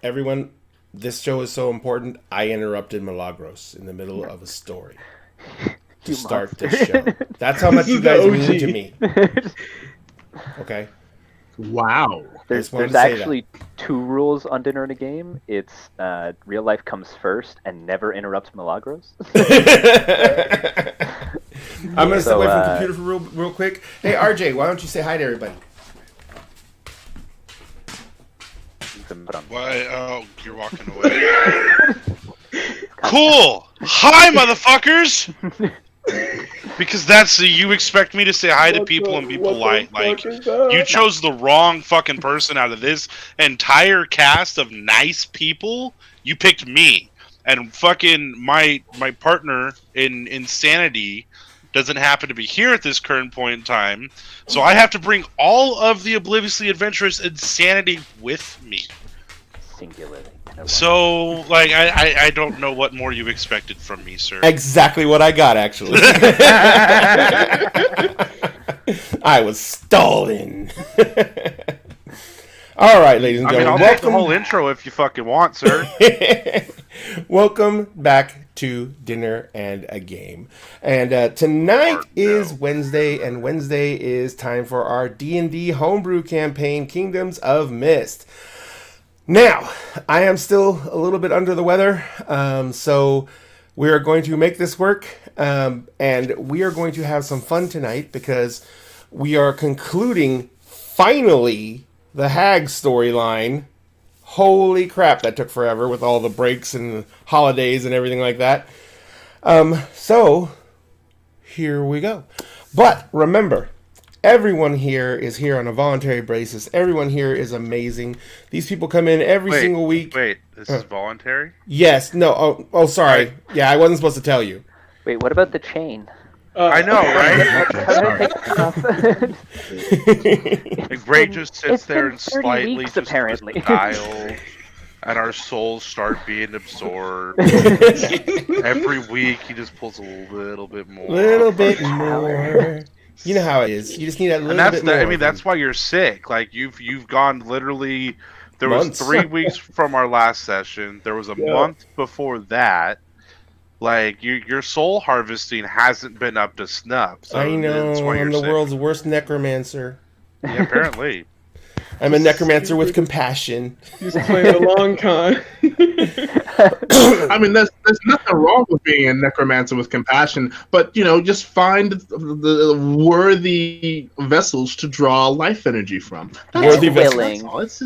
Everyone, this show is so important. I interrupted Milagros in the middle of a story to start this show. That's how much you guys mean to me. Okay. Wow. There's actually two rules on Dinner and a Game. It's real life comes first and never interrupt Milagros. I'm going to step away from computer for real quick. Hey, RJ, why don't you say hi to everybody? Why? Oh, you're walking away. Cool! Hi, motherfuckers! Because that's you expect me to say hi to people and be polite. Like, you chose the wrong fucking person out of this entire cast of nice people. You picked me. And fucking my partner in Insanity doesn't happen to be here at this current point in time. So I have to bring all of the obliviously adventurous Insanity with me. Singularly. So, like, I don't know what more you expected from me, sir. Exactly what I got, actually. I was stolen. All right, ladies and gentlemen. I'll take the whole intro if you fucking want, sir. Welcome back to Dinner and a Game. And tonight is Wednesday, and Wednesday is time for our D&D homebrew campaign, Kingdoms of Mist. Now, I am still a little bit under the weather, so we are going to make this work, and we are going to have some fun tonight because we are concluding, finally, the Hag storyline. Holy crap, that took forever with all the breaks and holidays and everything like that. So, here we go. But remember, everyone here is here on a voluntary basis. Everyone here is amazing. These people come in every single week. Wait, this is voluntary? Yes. No. Oh, sorry. Yeah, I wasn't supposed to tell you. Wait, what about the chain? I know, right? And Gray just sits there and slightly weeks, just apparently. dial, and our souls start being absorbed. Every week he just pulls a little bit more. Little bit more. You know how it is. You just need that little bit more. I mean, that's why you're sick. Like you've gone literally. There was 3 weeks from our last session. There was a month before that. Like your soul harvesting hasn't been up to snuff. So I know. That's why I'm you're the sick. world's worst necromancer. Yeah, apparently. I'm a necromancer with compassion. He's playing a long con. I mean, there's nothing wrong with being a necromancer with compassion, but just find the worthy vessels to draw life energy from. Worthy willing It's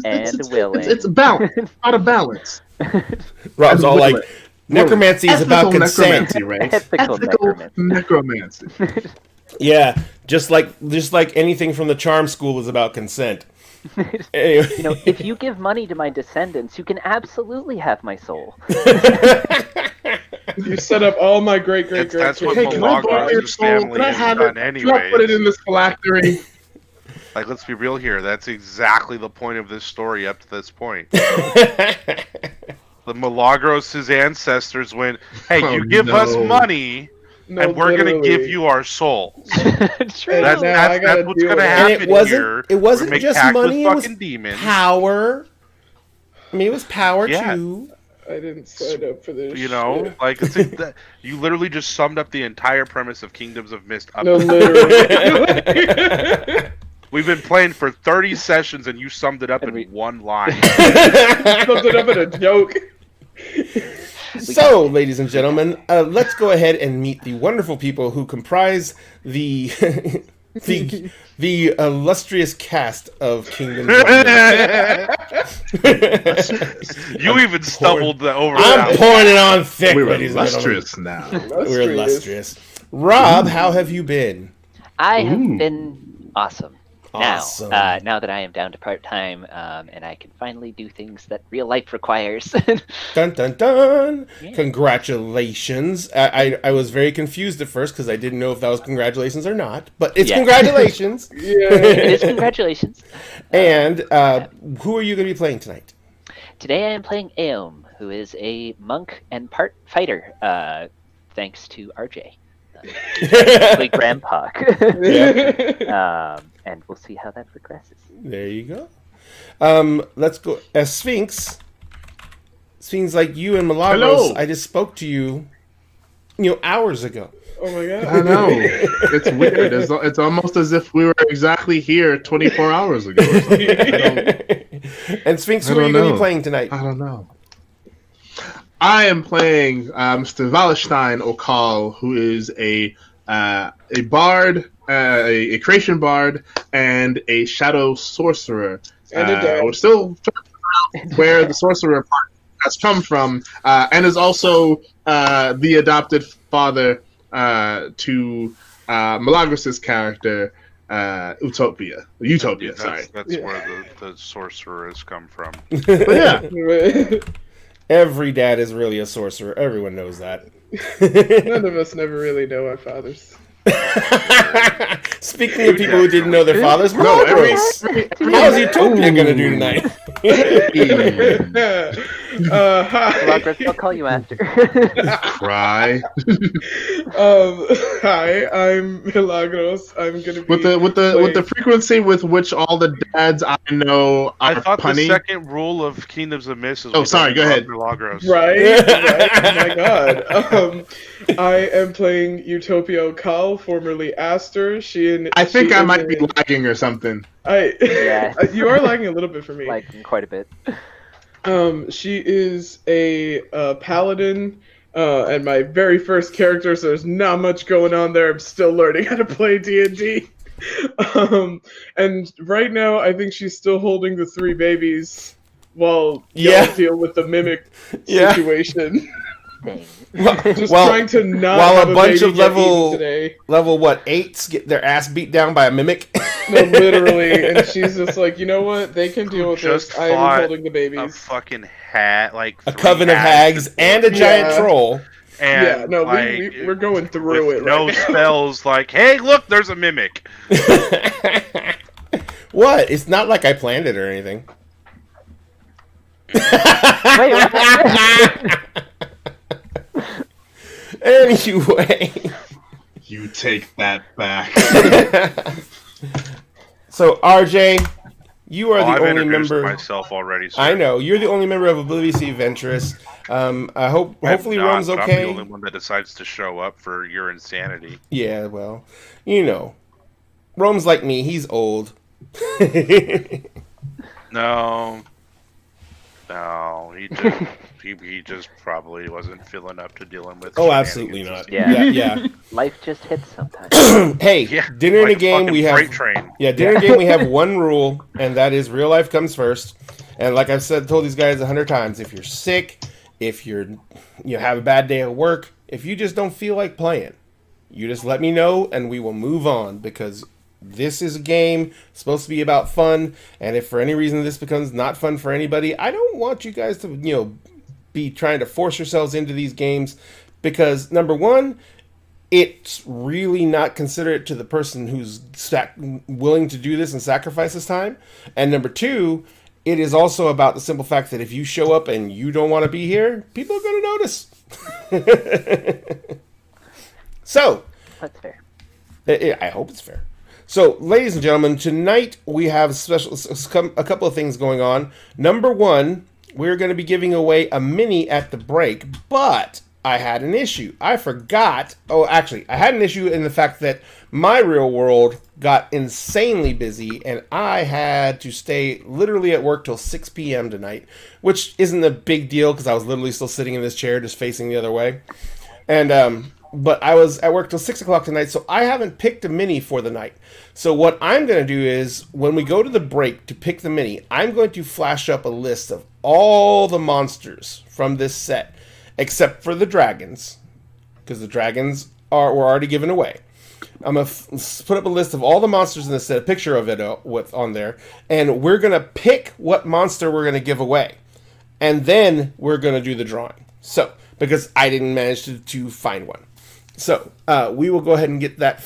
willing. It's a balance. It's not a balance. Rob's all like, necromancy is about consent. Necromancy, right? Ethical necromancy. Yeah, just like anything from the Charm School is about consent. Anyway. If you give money to my descendants, you can absolutely have my soul. You set up all my great. That's what Hey, can I borrow your Milagros' soul? family Can I has have done it? Can I anyway. put it in this phylactery? Like, let's be real here. That's exactly the point of this story up to this point. The Milagros' ancestors went, hey, you give us money, and we're going to give you our souls. True. That's what's going to happen here. It wasn't Make just pact money, with it was fucking demons. power. I mean, it was power, Yeah. too. I didn't sign up for this. You know, shit. like you literally just summed up the entire premise of Kingdoms of Mist. Up No, to literally. We've been playing for 30 sessions, and you summed it up in one line. Summed it up in a joke. So, ladies and gentlemen, let's go ahead and meet the wonderful people who comprise the the illustrious cast of Kingdoms of Mist. You even stumbled over I'm that. pouring it on thick, We're ladies and gentlemen. illustrious now. We're illustrious. Rob, how have you been? I have been awesome. Awesome. Now that I am down to part-time, and I can finally do things that real life requires. Dun dun dun! Yeah. Congratulations. I was very confused at first because I didn't know if that was congratulations or not, but it's Yeah. congratulations. It Yeah. is congratulations. And who are you going to be playing tonight? Today I am playing Aeom, who is a monk and part fighter, thanks to RJ. Basically Grandpa. And we'll see how that progresses. There you go. Let's go. Sphinx, Seems like you and Milagros, Hello. I just spoke to you, hours ago. Oh my god. I know. It's weird. It's almost as if we were exactly here 24 hours ago. Or something. And Sphinx, I who are don't you going to be know. playing tonight? I don't know. I am playing Mr. Wallenstein Okal, who is a bard, a creation bard, and a shadow sorcerer. And a dad. We're still trying to figure out where the sorcerer part has come from, and is also the adopted father to Milagros' character, Utopia. Sorry. That's Yeah. where the sorcerer has come from. But yeah. Every dad is really a sorcerer. Everyone knows that. None of us never really know our fathers. Speaking of people who didn't know their fathers, No, Milagros, how's Utopia going to do tonight? Hi. Milagros, I'll call you after. Cry. Hi, I'm Milagros. I'm gonna be With the frequency with which all the dads I know are I thought the punny. second rule of Kingdoms of Mist is Oh, we sorry, don't go ahead. love Milagros. right. Oh my god. I am playing Utopia Okal, formerly Aster. I think she I is might be a- lagging or something. Yeah. You are lagging a little bit for me. Like quite a bit. She is a paladin, and my very first character, so there's not much going on there. I'm still learning how to play D&D. And right now, I think she's still holding the 3 babies while Yeah. y'all deal with the mimic Yeah. situation. Dang. Just Well, trying to not while have a bunch baby of get level- eaten today. Level, 8s get their ass beat down by a mimic? No, literally, and she's just like, you know what? They can deal with Just this. I am fought holding the A babies. fucking hat, like A 3 coven of hags and a giant Yeah. troll. and Yeah, no, like, we're going through with it no right now. spells. Like, hey, look, there's a mimic. What? It's not like I planned it or anything. Wait, what? Anyway. You take that back. So, RJ, you are I've the only introduced member. myself already. Sir. I know you're the only member of Oblivious Ventress. I hope, I'm hopefully, not, Rome's but okay. I'm the only one that decides to show up for your insanity. Yeah, well, Rome's like me. He's old. No, he just probably wasn't feeling up to dealing with. Oh, absolutely shenanigans. not. Yeah. Yeah. Life just hits sometimes. Hey, Yeah, dinner like and a game. fucking We have freight train. dinner and game. We have one rule, and that is real life comes first. And like I've told these guys 100 times, if you're sick, if you have a bad day at work, if you just don't feel like playing, you just let me know, and we will move on because this is a game supposed to be about fun. And if for any reason this becomes not fun for anybody, I don't want you guys to be trying to force yourselves into these games because number one, it's really not considerate to the person who's willing to do this and sacrifice his time. And number two, it is also about the simple fact that if you show up and you don't want to be here, people are going to notice. So, That's fair. I hope it's fair. So, ladies and gentlemen, tonight we have a couple of things going on. Number one, we're going to be giving away a mini at the break, but I had an issue. I forgot. Oh, actually, I had an issue in the fact that my real world got insanely busy, and I had to stay literally at work till 6 p.m. tonight, which isn't a big deal because I was literally still sitting in this chair just facing the other way. And, but I was at work till 6 o'clock tonight, so I haven't picked a mini for the night. So what I'm going to do is, when we go to the break to pick the mini, I'm going to flash up a list of all the monsters from this set, except for the dragons, because the dragons were already given away. I'm going to put up a list of all the monsters in this set, a picture of it on there, and we're going to pick what monster we're going to give away. And then we're going to do the drawing. So, because I didn't manage to find one. So, we will go ahead and get that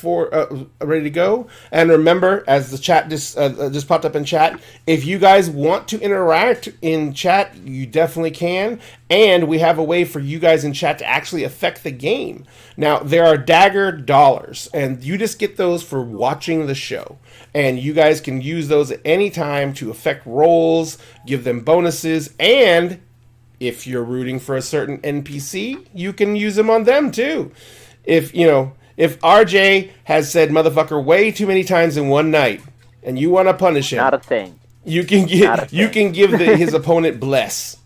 ready to go. And remember, as the chat just popped up in chat, if you guys want to interact in chat, you definitely can. And we have a way for you guys in chat to actually affect the game. Now, there are Dagger dollars, and you just get those for watching the show. And you guys can use those at any time to affect rolls, give them bonuses, and if you're rooting for a certain NPC, you can use them on them too. If RJ has said motherfucker way too many times in one night, and you want to punish him, Not a thing. you can give his opponent bless,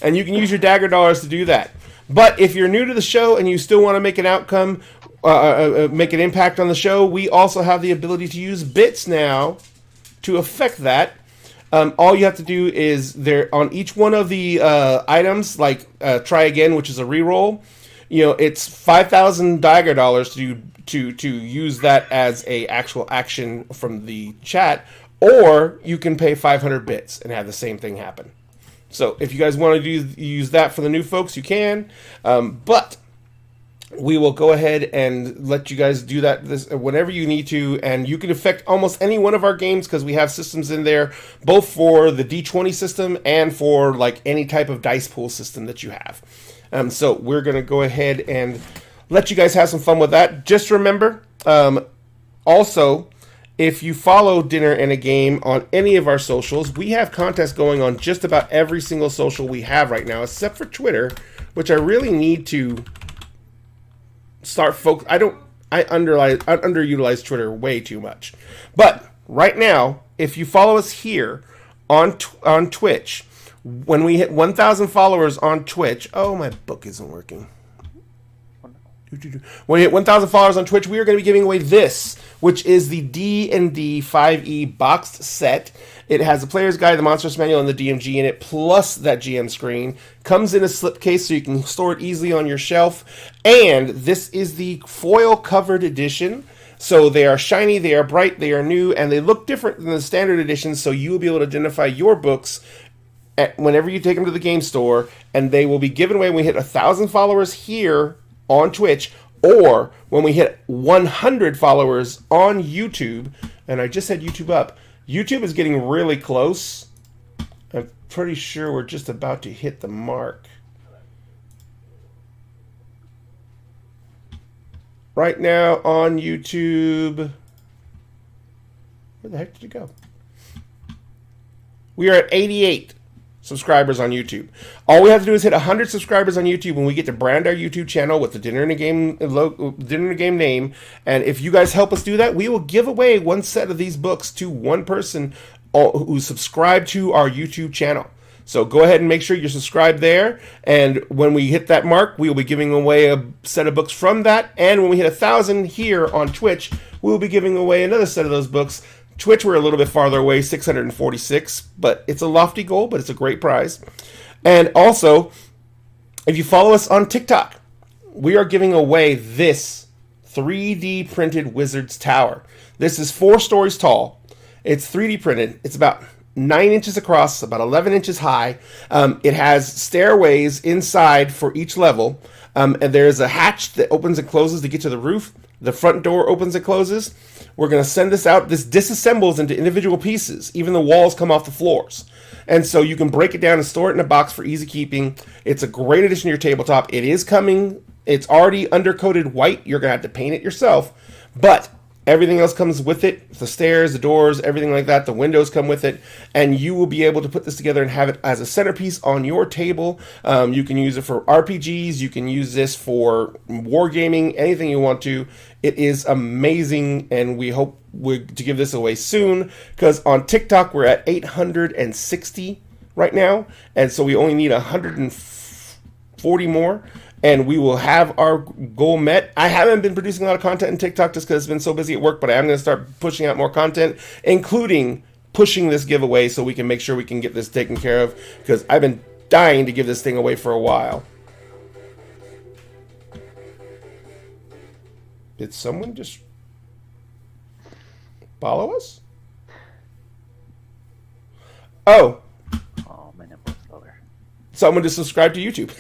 and you can use your dagger dollars to do that. But if you're new to the show and you still want to make an outcome, make an impact on the show, we also have the ability to use bits now to affect that. All you have to do is on each one of the items, like try again, which is a reroll. It's 5,000 dagger dollars to use that as a actual action from the chat, or you can pay 500 bits and have the same thing happen. So if you guys want to use that for the new folks, you can. But we will go ahead and let you guys do that whenever you need to, and you can affect almost any one of our games because we have systems in there, both for the D20 system and for like any type of dice pool system that you have. So we're going to go ahead and let you guys have some fun with that. Just remember, also, if you follow Dinner and a Game on any of our socials, we have contests going on just about every single social we have right now, except for Twitter, which I really need to start focus. I underutilize Twitter way too much. But right now, if you follow us here on Twitch, when we hit 1,000 followers on Twitch, oh, my book isn't working. When we hit 1,000 followers on Twitch, we are going to be giving away this, which is the D&D 5e boxed set. It has the player's guide, the monster's manual, and the DMG in it, plus that GM screen. Comes in a slipcase so you can store it easily on your shelf. And this is the foil-covered edition. So they are shiny, they are bright, they are new, and they look different than the standard edition, so you will be able to identify your books whenever you take them to the game store, and they will be given away when we hit 1,000 followers here on Twitch, or when we hit 100 followers on YouTube. And I just had YouTube up. YouTube is getting really close. I'm pretty sure we're just about to hit the mark. Right now on YouTube, where the heck did it go? We are at 88 subscribers on YouTube. All we have to do is hit 100 subscribers on YouTube when we get to brand our YouTube channel with the Dinner and a Game name. And if you guys help us do that, we will give away one set of these books to one person who subscribed to our YouTube channel. So go ahead and make sure you're subscribed there. And when we hit that mark, we will be giving away a set of books from that. And when we hit 1,000 here on Twitch, we will be giving away another set of those books. Twitch, we're a little bit farther away, 646, but it's a lofty goal, but it's a great prize. And also, if you follow us on TikTok, we are giving away this 3D printed Wizard's Tower. This is 4 stories tall. It's 3D printed. It's about 9 inches across, about 11 inches high. It has stairways inside for each level. And there's a hatch that opens and closes to get to the roof. The front door opens and closes. We're going to send this out. This disassembles into individual pieces. Even the walls come off the floors. And so you can break it down and store it in a box for easy keeping. It's a great addition to your tabletop. It is coming. It's already undercoated white. You're going to have to paint it yourself. But everything else comes with it. The stairs, the doors, everything like that. The windows come with it. And you will be able to put this together and have it as a centerpiece on your table. You can use it for RPGs. You can use this for wargaming, anything you want to. It is amazing, and we hope to give this away soon, because on TikTok we're at 860 right now, and so we only need 140 more, and we will have our goal met. I haven't been producing a lot of content on TikTok just because it's been so busy at work, but I am going to start pushing out more content, including pushing this giveaway so we can make sure we can get this taken care of, because I've been dying to give this thing away for a while. Did someone just follow us? Oh. Oh, my nipple's lower. Someone just subscribed to YouTube.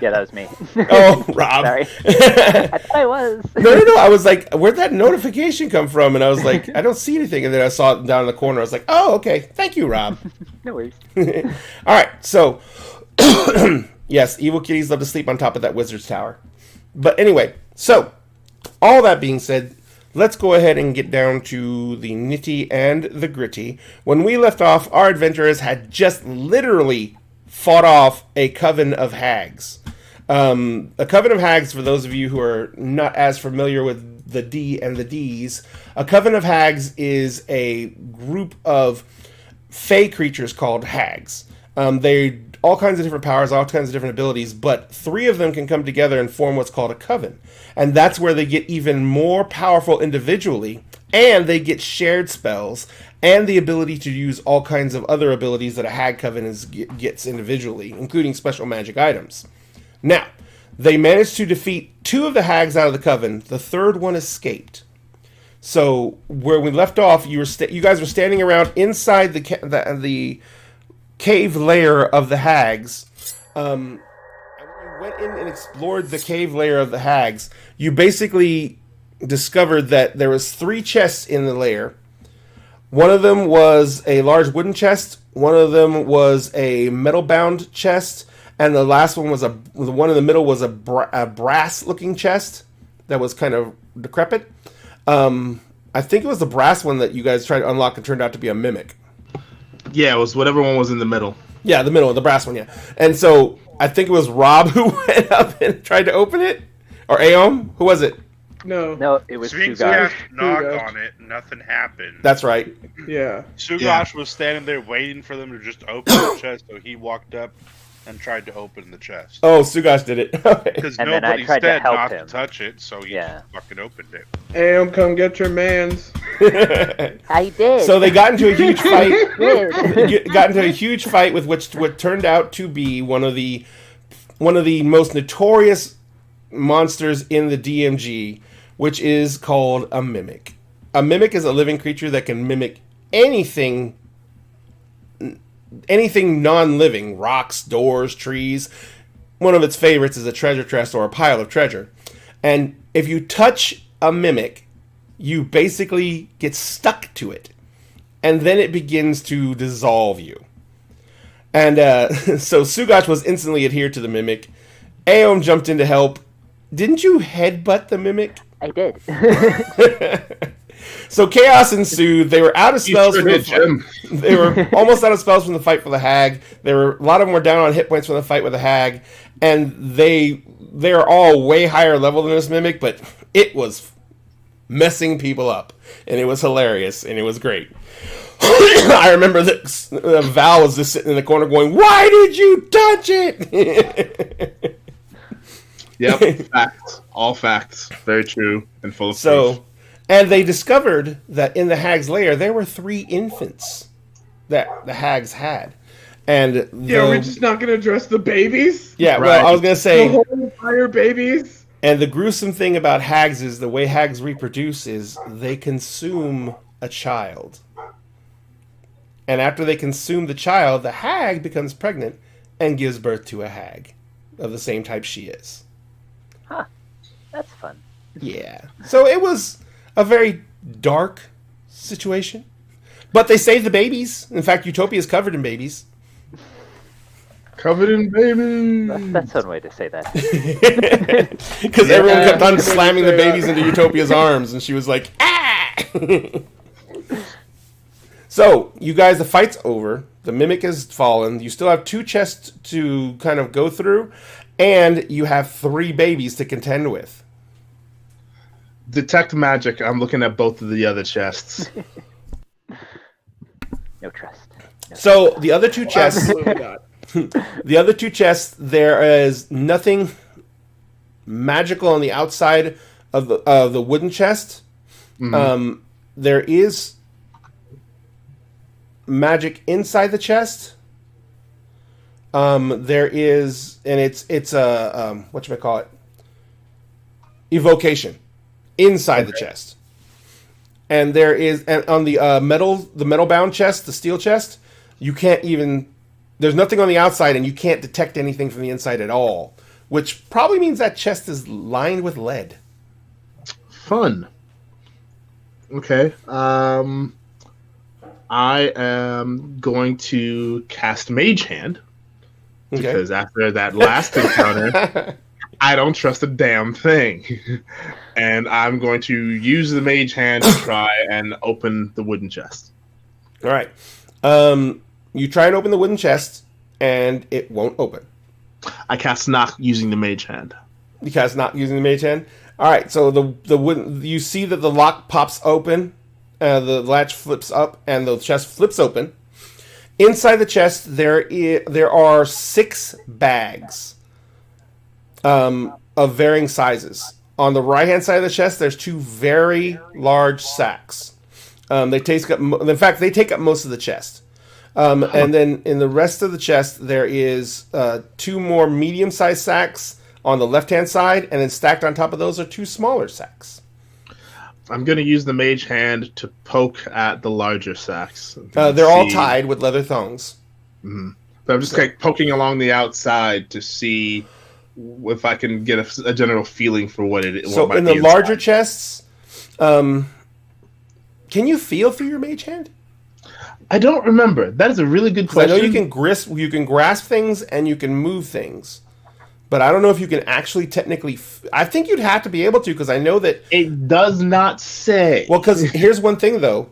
Yeah, that was me. Oh, Rob. Sorry. I thought I was. No. I was like, where'd that notification come from? And I was like, I don't see anything. And then I saw it down in the corner. I was like, oh, okay. Thank you, Rob. No worries. All right. So, yes, evil kitties love to sleep on top of that wizard's tower. But anyway, so all that being said, let's go ahead and get down to the nitty and the gritty. When we left off, our adventurers had just literally fought off a coven of hags. A coven of hags, for those of you who are not as familiar with the D and the Ds, a coven of hags is a group of fey creatures called hags. They all kinds of different powers, all kinds of different abilities, but 3 of them can come together and form what's called a coven. And that's where they get even more powerful individually, and they get shared spells and the ability to use all kinds of other abilities that a hag coven gets individually, including special magic items. Now, they managed to defeat 2 of the hags out of the coven. The 3rd one escaped. So where we left off, you guys were standing around inside the cave lair of the hags. And when you went in and explored the cave lair of the hags, you basically discovered that there was 3 chests in the lair. One of them was a large wooden chest. One of them was a metal-bound chest. And the last one was the one in the middle was a brass-looking chest that was kind of decrepit. I think it was the brass one that you guys tried to unlock and turned out to be a mimic. Yeah, it was whatever one was in the middle. Yeah, the middle, the brass one, yeah. And so I think it was Rob who went up and tried to open it, or Aom. Who was it? No, it was Sphinx Sugash. knocked on it, nothing happened. That's right. Yeah. Sugash was standing there waiting for them to just open the chest, so he walked up and tried to open the chest. Oh, Sugash did it. Okay. Because And then I nobody tried to said help not him. to touch it, so he fucking opened it. Am, come get your mans. I did. So they got into a huge fight. did. Got into a huge fight with what turned out to be one of the most notorious monsters in the DMG, which is called a mimic. A mimic is a living creature that can mimic anything non-living, rocks, doors, trees. One of its favorites is a treasure chest or a pile of treasure. And if you touch a mimic, you basically get stuck to it. And then it begins to dissolve you. And so Sugash was instantly adhered to the mimic. Aom jumped in to help. Didn't you headbutt the mimic? I did. So chaos ensued. They were out of spells from the fight. They were almost out of spells from the fight for the hag. A lot of them were down on hit points from the fight with the hag, and they're all way higher level than this mimic, but it was messing people up, and it was hilarious, and it was great. I remember that Val was just sitting in the corner going, "Why did you touch it?" Yep, facts. All facts. Very true and full of proof. And they discovered that in the hag's lair, there were 3 infants that the hags had. And we're just not going to address the babies? Yeah, Right. well, I was going to say... The whole entire babies? And the gruesome thing about hags is the way hags reproduce is they consume a child. And after they consume the child, the hag becomes pregnant and gives birth to a hag of the same type she is. Huh. That's fun. Yeah. So it was a very dark situation. But they saved the babies. In fact, Utopia is covered in babies. Covered in babies. That's one way to say that. Because everyone kept on slamming the babies into Utopia's arms, and she was like, "Ah!" So, you guys, the fight's over. The Mimic has fallen. You still have 2 chests to kind of go through, and you have 3 babies to contend with. Detect magic. I'm looking at both of the other chests. No trust. So, the other 2 chests... Absolutely not. The other 2 chests, there is nothing magical on the outside of the wooden chest. Mm-hmm. There is magic inside the chest. There is, and it's a whatchamacallit? Evocation inside the chest. And there is, and on the metal bound chest, the steel chest, you can't even. There's nothing on the outside, and you can't detect anything from the inside at all, which probably means that chest is lined with lead. Fun. Okay. I am going to cast Mage Hand, because after that last encounter, I don't trust a damn thing. And I'm going to use the mage hand to try and open the wooden chest. All right. You try and open the wooden chest, and it won't open. I cast knock using the mage hand. You cast not using the mage hand. All right. So the wooden, you see that the lock pops open, the latch flips up, and the chest flips open. Inside the chest, there are 6 bags, of varying sizes. On the right-hand side of the chest, there's 2 very large sacks. They take up, in fact, they take up most of the chest. And then in the rest of the chest, there is 2 more medium-sized sacks on the left-hand side, and then stacked on top of those are 2 smaller sacks. I'm going to use the mage hand to poke at the larger sacks. They're all tied with leather thongs. Mm-hmm. But I'm just like poking along the outside to see if I can get a general feeling for what it is. So in the larger chests, can you feel through your mage hand? I don't remember. That is a really good question. I know you can grasp things and you can move things, but I don't know if you can actually technically. I think you'd have to be able to, because I know that it does not say. Well, because here's one thing though,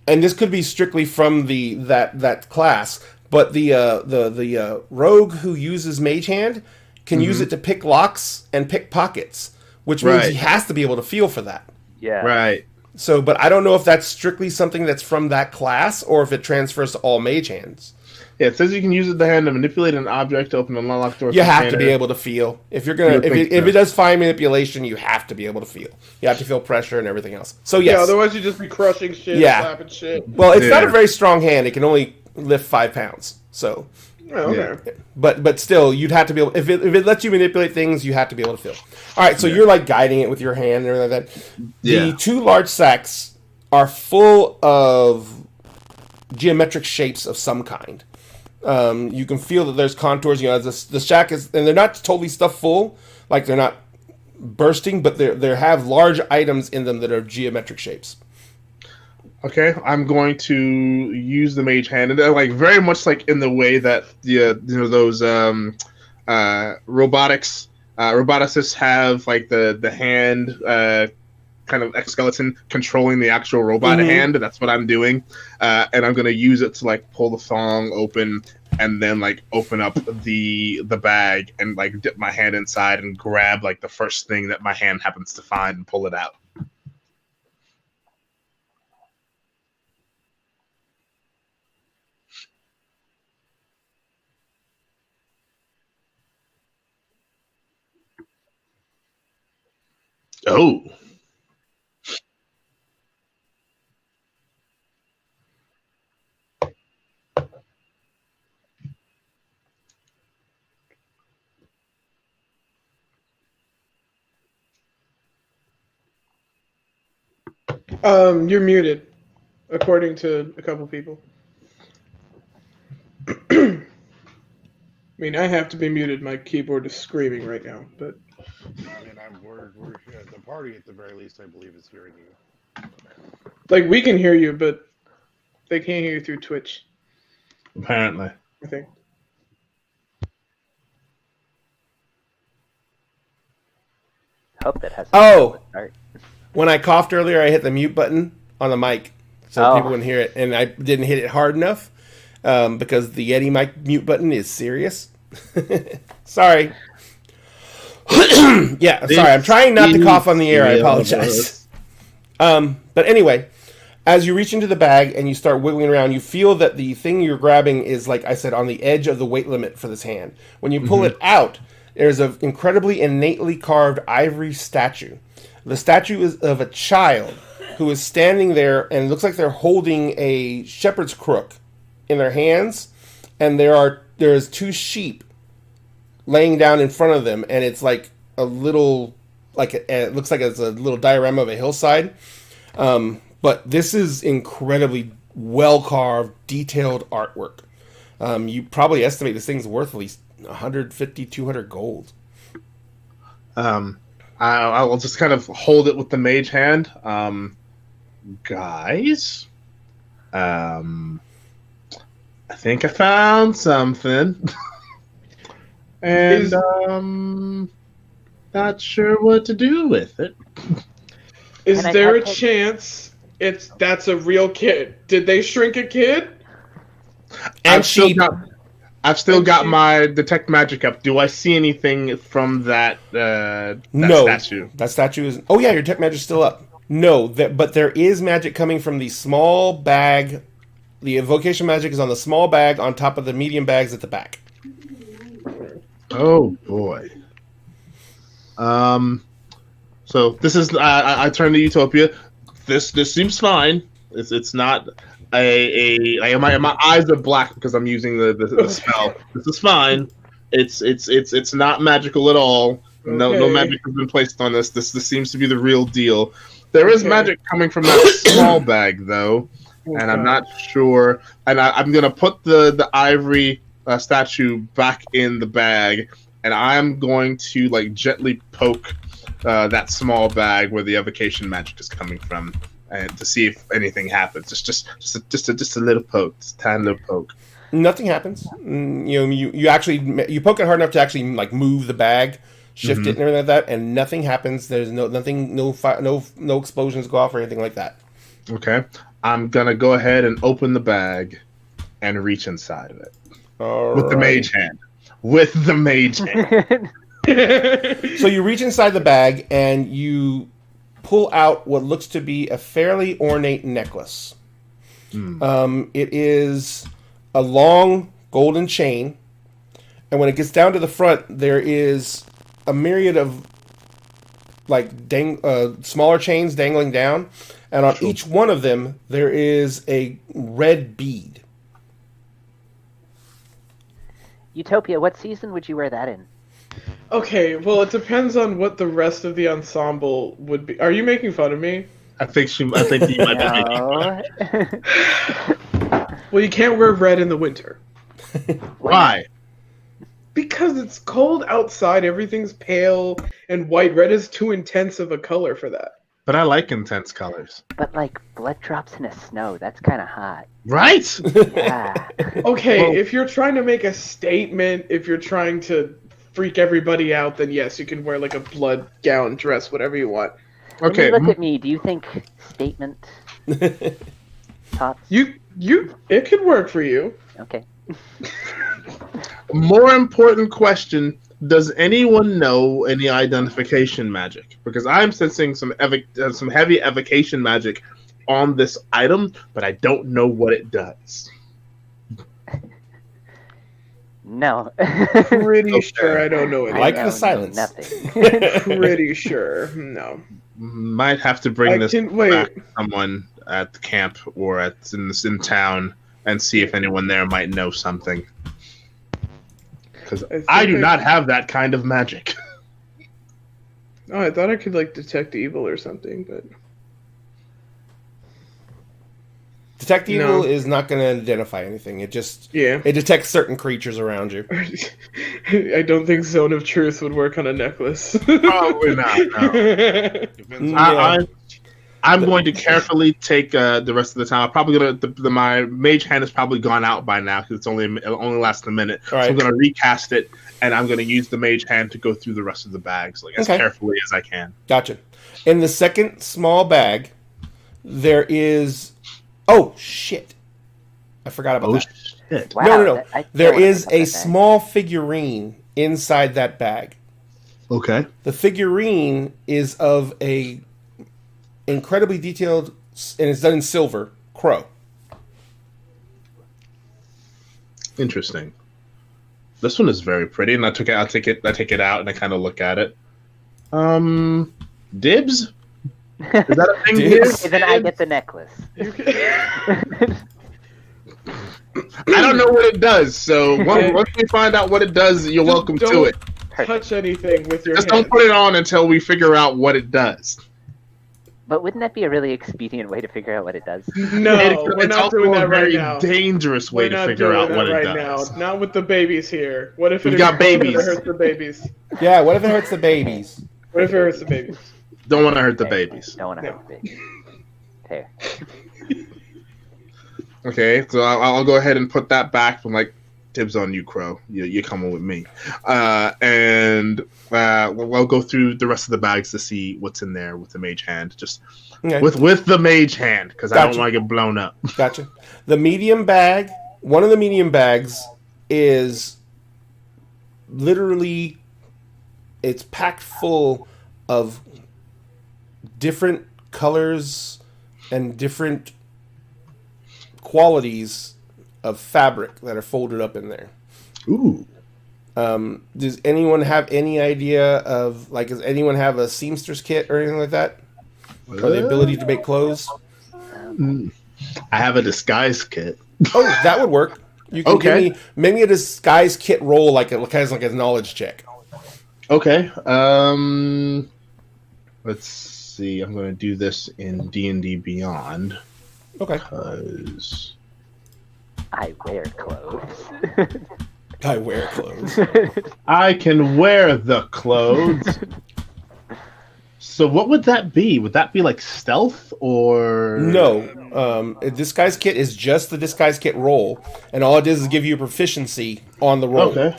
and this could be strictly from that class, but the rogue who uses mage hand can use it to pick locks and pick pockets, which means he has to be able to feel for that. Yeah. Right. So, but I don't know if that's strictly something that's from that class or if it transfers to all mage hands. Yeah, it says you can use the hand to manipulate an object to open an unlocked door. You have to be able to feel. If you're gonna, if it does fine manipulation, you have to be able to feel. You have to feel pressure and everything else. So yes. Yeah, otherwise you just be crushing shit, slapping shit. Well, it's not a very strong hand. It can only lift 5 pounds. So. Oh, okay. Yeah. But still, you'd have to be able. If it lets you manipulate things, you have to be able to feel. All right, so you're like guiding it with your hand and everything like that. The 2 large sacks are full of geometric shapes of some kind. You can feel that there's contours. You know, the sack is, and they're not totally stuffed full, like they're not bursting, but they have large items in them that are geometric shapes. Okay, I'm going to use the mage hand, and like very much like in the way that those roboticists have like the hand kind of exoskeleton controlling the actual robot hand. That's what I'm doing, and I'm going to use it to like pull the thong open and then like open up the bag and like dip my hand inside and grab like the first thing that my hand happens to find and pull it out. Oh. You're muted, according to a couple people. I mean, I have to be muted. My keyboard is screaming right now, but. I mean, we're the party at the very least, I believe, is hearing you. Like, we can hear you, but they can't hear you through Twitch. Apparently. I think. Hope that has. When I coughed earlier, I hit the mute button on the mic so people wouldn't hear it, and I didn't hit it hard enough because the Yeti mic mute button is serious. Sorry. Yeah, sorry. I'm trying not to cough on the air. I apologize. But anyway, as you reach into the bag and you start wiggling around, you feel that the thing you're grabbing is, like I said, on the edge of the weight limit for this hand. When you pull it out, there's an incredibly innately carved ivory statue. The statue is of a child who is standing there, and it looks like they're holding a shepherd's crook in their hands, and there's 2 sheep laying down in front of them, and it's like a little, it looks like it's a little diorama of a hillside. But this is incredibly well carved, detailed artwork. You probably estimate this thing's worth at least 150, 200 gold. I'll just kind of hold it with the mage hand. Guys, I think I found something. And not sure what to do with it. Is Can I there a touch it? chance that's a real kid? Did they shrink a kid? And I've still And got she- my detect magic up. Do I see anything from that no, statue? that statue is. Oh yeah, your tech magic's still up. No, but there is magic coming from the small bag. The evocation magic is on the small bag on top of the medium bags at the back. Oh boy. So this is I turn to Utopia. This seems fine. It's not my eyes are black because I'm using the spell. This is fine. It's not magical at all. No Okay. magic has been placed on this. This seems to be the real deal. There is Okay. magic coming from that small bag though, and I'm not sure. And I'm gonna put the ivory statue back in the bag, and I'm going to like gently poke that small bag where the evocation magic is coming from, and to see if anything happens. Just a little poke, just a tiny little poke. Nothing happens. You actually you poke it hard enough to actually like move the bag, shift it, and everything like that, and nothing happens. There's no explosions go off or anything like that. Okay, I'm gonna go ahead and open the bag and reach inside of it with the mage hand. With the mage hand. So you reach inside the bag and you pull out what looks to be a fairly ornate necklace. It is a long golden chain, and when it gets down to the front, there is a myriad of like smaller chains dangling down, and on each one of them there is a red bead. Utopia, what season would you wear that in? Okay, well, it depends on what the rest of the ensemble would be. Are you making fun of me? I think you might be making No. Well, you can't wear red in the winter. Why? Because it's cold outside, everything's pale and white. Red is too intense of a color for that. But I like intense colors. But like blood drops in a snow, that's kind of hot. Right? Yeah. Okay, Well- if you're trying to make a statement, if you're trying to freak everybody out, then yes, you can wear like a blood gown dress, whatever you want. When Okay. you look at me, do you think statement tops? It could work for you. Okay. More important question: does anyone know any identification magic? Because I'm sensing some heavy evocation magic on this item, but I don't know what it does. No. Pretty sure I don't know I it. like No, the silence. Nothing. Pretty sure. No. Might have to bring I this can wait. back to someone at the camp or in town and see if anyone there might know something. Because I do not have that kind of magic. Oh, I thought I could like detect evil or something, but Detect evil No. is not going to identify anything. It just yeah. it detects certain creatures around you. I don't think Zone of Truth would work on a necklace. Probably not. No. Depends Yeah. on I'm going to carefully take the rest of the time. I'm probably gonna my mage hand has probably gone out by now because it only lasts a minute. All right. So I'm gonna recast it, and I'm gonna use the mage hand to go through the rest of the bags like as Okay. carefully as I can. Gotcha. In the second small bag, there is. Oh shit! I forgot about that. shit! Wow, No. that- I There don't wanna is think about a that. small figurine inside that bag. Okay. The figurine is of a incredibly detailed, and it's done in silver, crow. Interesting. This one is very pretty, and I take it out, and I kind of look at it. Dibs? Is that a thing? Dibs? Okay, then I get the necklace. I don't know what it does, so once we find out what it does, you're welcome to Don't it. touch anything with your Just hand. don't put it on until we figure out what it does. But wouldn't that be a really expedient way to figure out what it does? No, we're it's not also doing a that right very now. dangerous way We're to not figure doing out that what right it does. now. Not with the babies here. What if it We've got babies. hurts the babies? Yeah, what if it hurts the babies? What if it hurts the babies? Don't want to hurt the babies. Don't want to No. hurt the baby. Fair. Okay, so I'll go ahead and put that back from like dibs on you, Crow. You're coming with me. And we'll go through the rest of the bags to see what's in there with the mage hand. Just with the mage hand, because I don't want to get blown up. Gotcha. The medium bag, one of the medium bags is literally, it's packed full of different colors and different qualities of fabric that are folded up in there. Ooh. Does anyone have any idea of, like, does anyone have a seamstress kit or anything like that? Or the ability to make clothes? I have a disguise kit. Oh, that would work. You can give me a disguise kit roll, like a knowledge check. Okay. Let's see. I'm going to do this in D&D Beyond. Okay. Because I wear clothes. I wear clothes. I can wear the clothes. So what would that be? Would that be like stealth or No? A disguise kit is just the disguise kit roll, and all it does is give you a proficiency on the roll. Okay.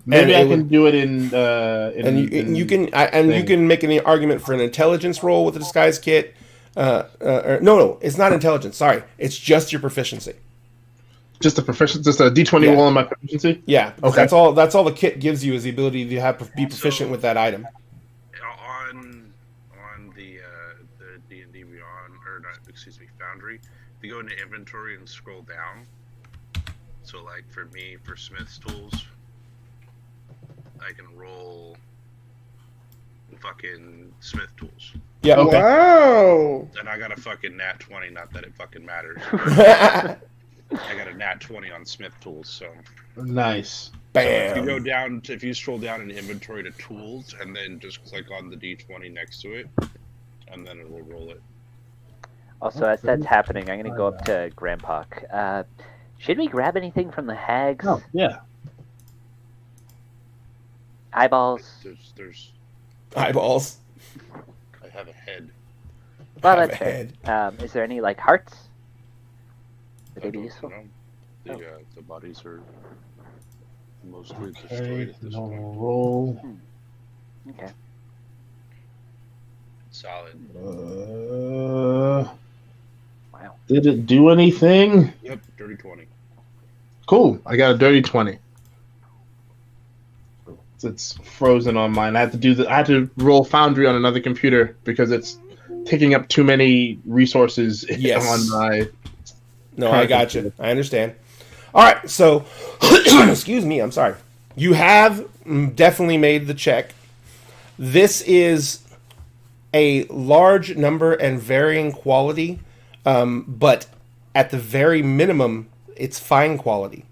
Maybe I can do it in. You can make an argument for an intelligence roll with the disguise kit. No, it's not intelligence. Sorry, it's just your proficiency. Just a proficiency, just a D20 roll on my proficiency. Yeah. Okay. That's all the kit gives you is the ability to be proficient with that item. On the D&D Beyond, or not, excuse me, Foundry, if you go into inventory and scroll down, so like for me, for Smith's tools, I can roll fucking Smith tools. Yeah. Okay. Wow. And I got a fucking nat 20, not that it fucking matters. I got a nat 20 on Smith tools, so. Nice. Bam. If you scroll down in inventory to tools, and then just click on the D20 next to it, and then it will roll it. Also, as that's happening, I'm going to go up to Grandpa. Should we grab anything from the hags? Oh, yeah. Eyeballs? There's Eyeballs. I have a head. Well, Have that's a fair. head. Is there any, like, hearts? Would I they be don't useful? know. The bodies are mostly Okay, destroyed at this no point. roll. Okay. Solid. Wow. Did it do anything? Yep, dirty 20. Cool. I got a dirty 20. It's frozen on mine. I had to roll Foundry on another computer because it's taking up too many resources on my. No, I got you. I understand. All right, so excuse me. I'm sorry. You have definitely made the check. This is a large number and varying quality, but at the very minimum, it's fine quality.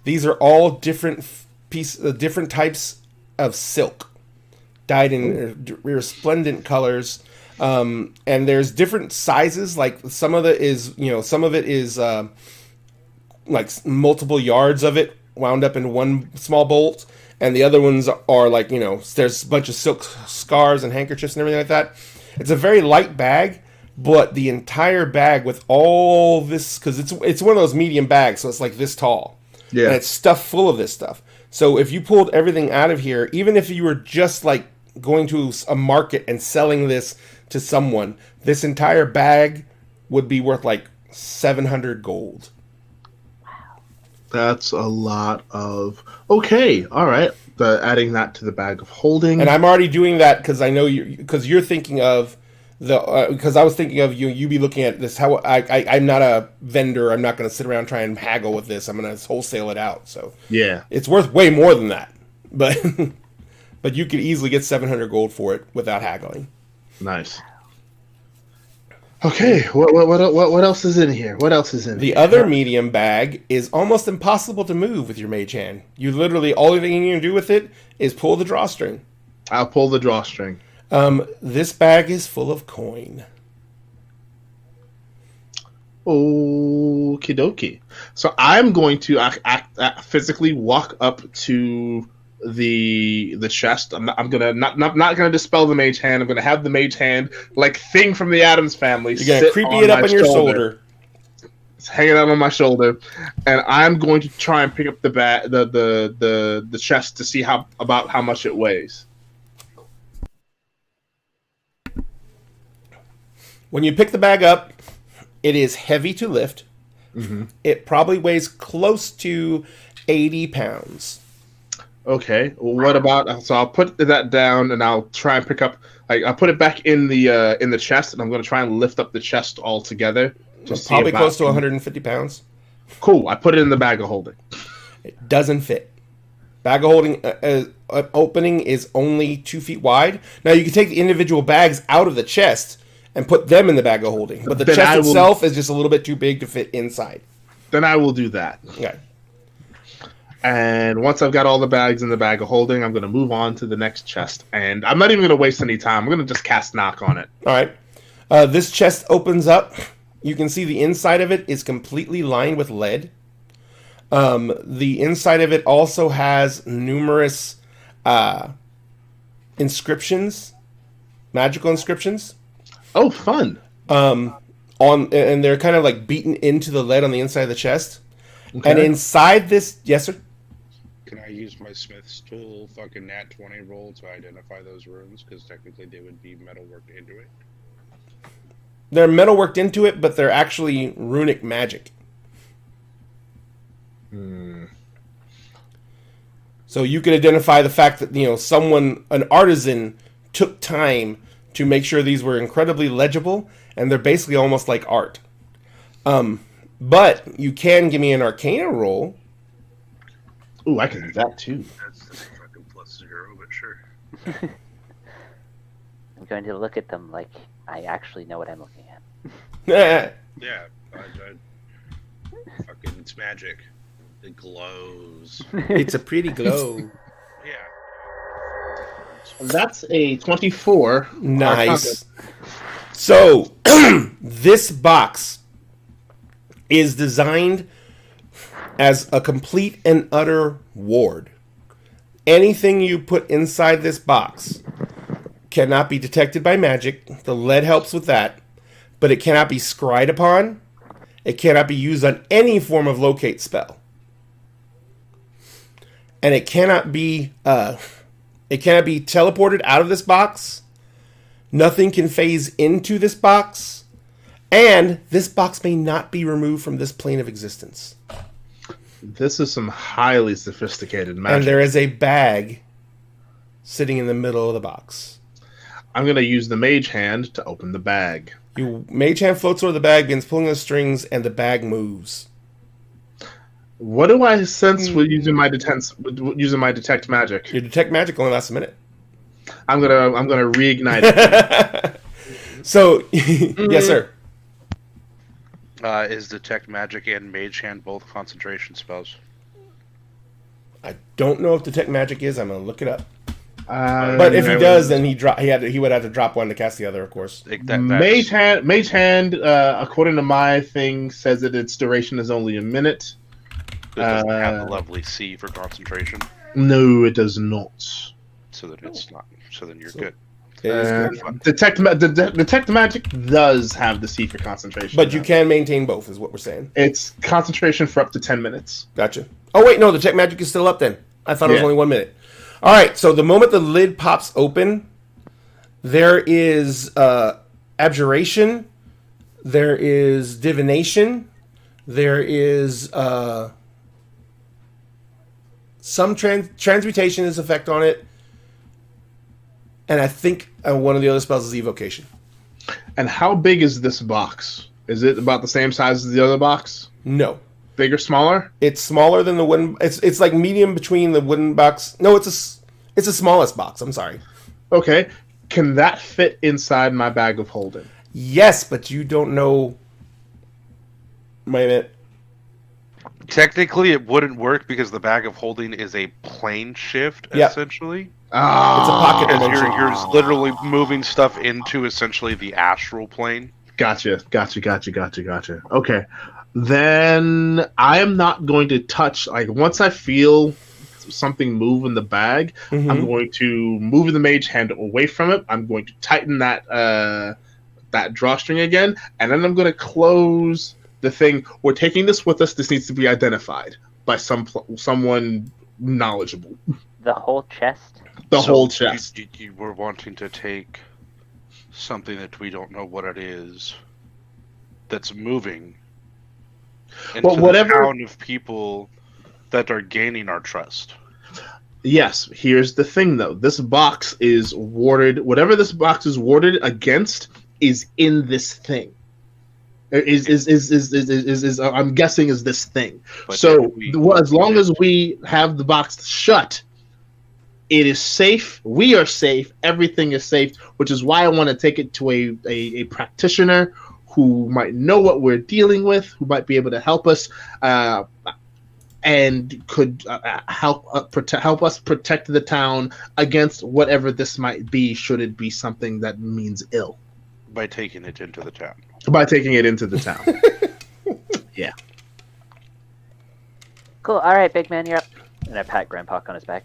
These are all different different types of silk, dyed in resplendent colors. And there's different sizes. Like some of it is like multiple yards of it wound up in one small bolt, and the other ones are like, there's a bunch of silk scarves and handkerchiefs and everything like that. It's a very light bag, but the entire bag with all this, because it's one of those medium bags, so it's like this tall. Yeah. And it's stuffed full of this stuff. So if you pulled everything out of here, even if you were just like going to a market and selling this to someone, this entire bag would be worth like 700 gold. That's a lot of. Okay, all right. Adding that to the bag of holding. And I'm already doing that because I know you're thinking of because I was thinking of you be looking at this. How I'm not a vendor. I'm not going to sit around and try and haggle with this. I'm going to wholesale it out. So yeah, it's worth way more than that. But but you could easily get 700 gold for it without haggling. Nice. Okay, what else is in here? What else is in The here? other medium bag is almost impossible to move with your mage hand. You literally, all thing you can do with it is pull the drawstring. I'll pull the drawstring. This bag is full of coin. Okie dokie. So I'm going to physically walk up to the chest. I'm not gonna dispel the mage hand. I'm gonna have the mage hand like thing from the Addams Family. You're gonna creepy it up on your shoulder. It's hanging out on my shoulder, and I'm going to try and pick up the chest to see how much it weighs. When you pick the bag up, it is heavy to lift. Mm-hmm. It probably weighs close to 80 pounds. Okay. Well, what about? So I'll put that down, and I'll try and pick up. I'll put it back in the chest, and I'm going to try and lift up the chest all together. Probably close to 150 pounds. Cool. I put it in the bag of holding. It doesn't fit. Bag of holding opening is only 2 feet wide. Now you can take the individual bags out of the chest and put them in the bag of holding, but the chest itself is just a little bit too big to fit inside. Then I will do that. Okay. And once I've got all the bags in the bag of holding, I'm going to move on to the next chest. And I'm not even going to waste any time. I'm going to just cast knock on it. All right. This chest opens up. You can see the inside of it is completely lined with lead. The inside of it also has numerous inscriptions, magical inscriptions. Oh, fun. And they're kind of like beaten into the lead on the inside of the chest. Okay. And inside this, yes, sir? Can I use my Smith's tool fucking nat 20 roll to identify those runes? Because technically they would be metal worked into it. They're metal worked into it, but they're actually runic magic. So you can identify the fact that, an artisan took time to make sure these were incredibly legible, and they're basically almost like art. But you can give me an Arcana roll. Ooh, I can do that too. That's fucking +0, but sure. I'm going to look at them like I actually know what I'm looking at. Yeah, fucking, it's magic. It glows. It's a pretty glow. Yeah. That's a 24. Nice. So, this box is designed as a complete and utter ward. Anything you put inside this box cannot be detected by magic. The lead helps with that. But it cannot be scryed upon. It cannot be used on any form of locate spell. And it cannot be teleported out of this box. Nothing can phase into this box. And this box may not be removed from this plane of existence. This is some highly sophisticated magic. And there is a bag sitting in the middle of the box. I'm going to use the mage hand to open the bag. Your mage hand floats over the bag, begins pulling the strings, and the bag moves. What do I sense with using my detect magic? Your detect magic only lasts a minute. I'm gonna reignite it. So, yes, sir. Is Detect Magic and Mage Hand both concentration spells? I don't know if detect magic is. I'm gonna look it up. But But if he does, then he would have to drop one to cast the other, of course. Mage hand, according to my thing, says that its duration is only a minute. It doesn't have the lovely C for concentration. No, it does not. So that it's not. So then you're good. It is good. Detect magic does have the C for concentration. But you can maintain both, is what we're saying. It's concentration for up to 10 minutes. Gotcha. Oh, wait, no, the detect magic is still up then. I thought it was Yeah. only 1 minute. All right, so the moment the lid pops open, there is abjuration, there is divination, there is some transmutation is effect on it, and I think one of the other spells is evocation. And how big is this box? Is it about the same size as the other box? No. Bigger, smaller? It's smaller than the wooden. It's like medium between the wooden box. No, it's the smallest box. I'm sorry. Okay. Can that fit inside my bag of holding? Yes, but you don't know. Wait a minute. Technically, it wouldn't work because the bag of holding is a plane shift, Yep. essentially. It's a pocket Because dimension. you're literally moving stuff into essentially the astral plane. Gotcha. Okay. Then I am not going to touch, once I feel something move in the bag, Mhm. I'm going to move the mage hand away from it. I'm going to tighten that drawstring again, and then I'm going to close the thing. We're taking this with us. This needs to be identified by someone knowledgeable. The whole chest? The whole chest. You were wanting to take something that we don't know what it is, that's moving, into the town of people that are gaining our trust. Yes, here's the thing though. This box is warded. Whatever this box is warded against is in this thing. Is I'm guessing is this thing. But so as long as we have the box shut, it is safe. We are safe. Everything is safe, which is why I want to take it to a practitioner who might know what we're dealing with, who might be able to help us, and could help us protect the town against whatever this might be, should it be something that means ill. By taking it into the town. By taking it into the town. Yeah. Cool. All right, big man, you're up. And I pat Grandpa on his back.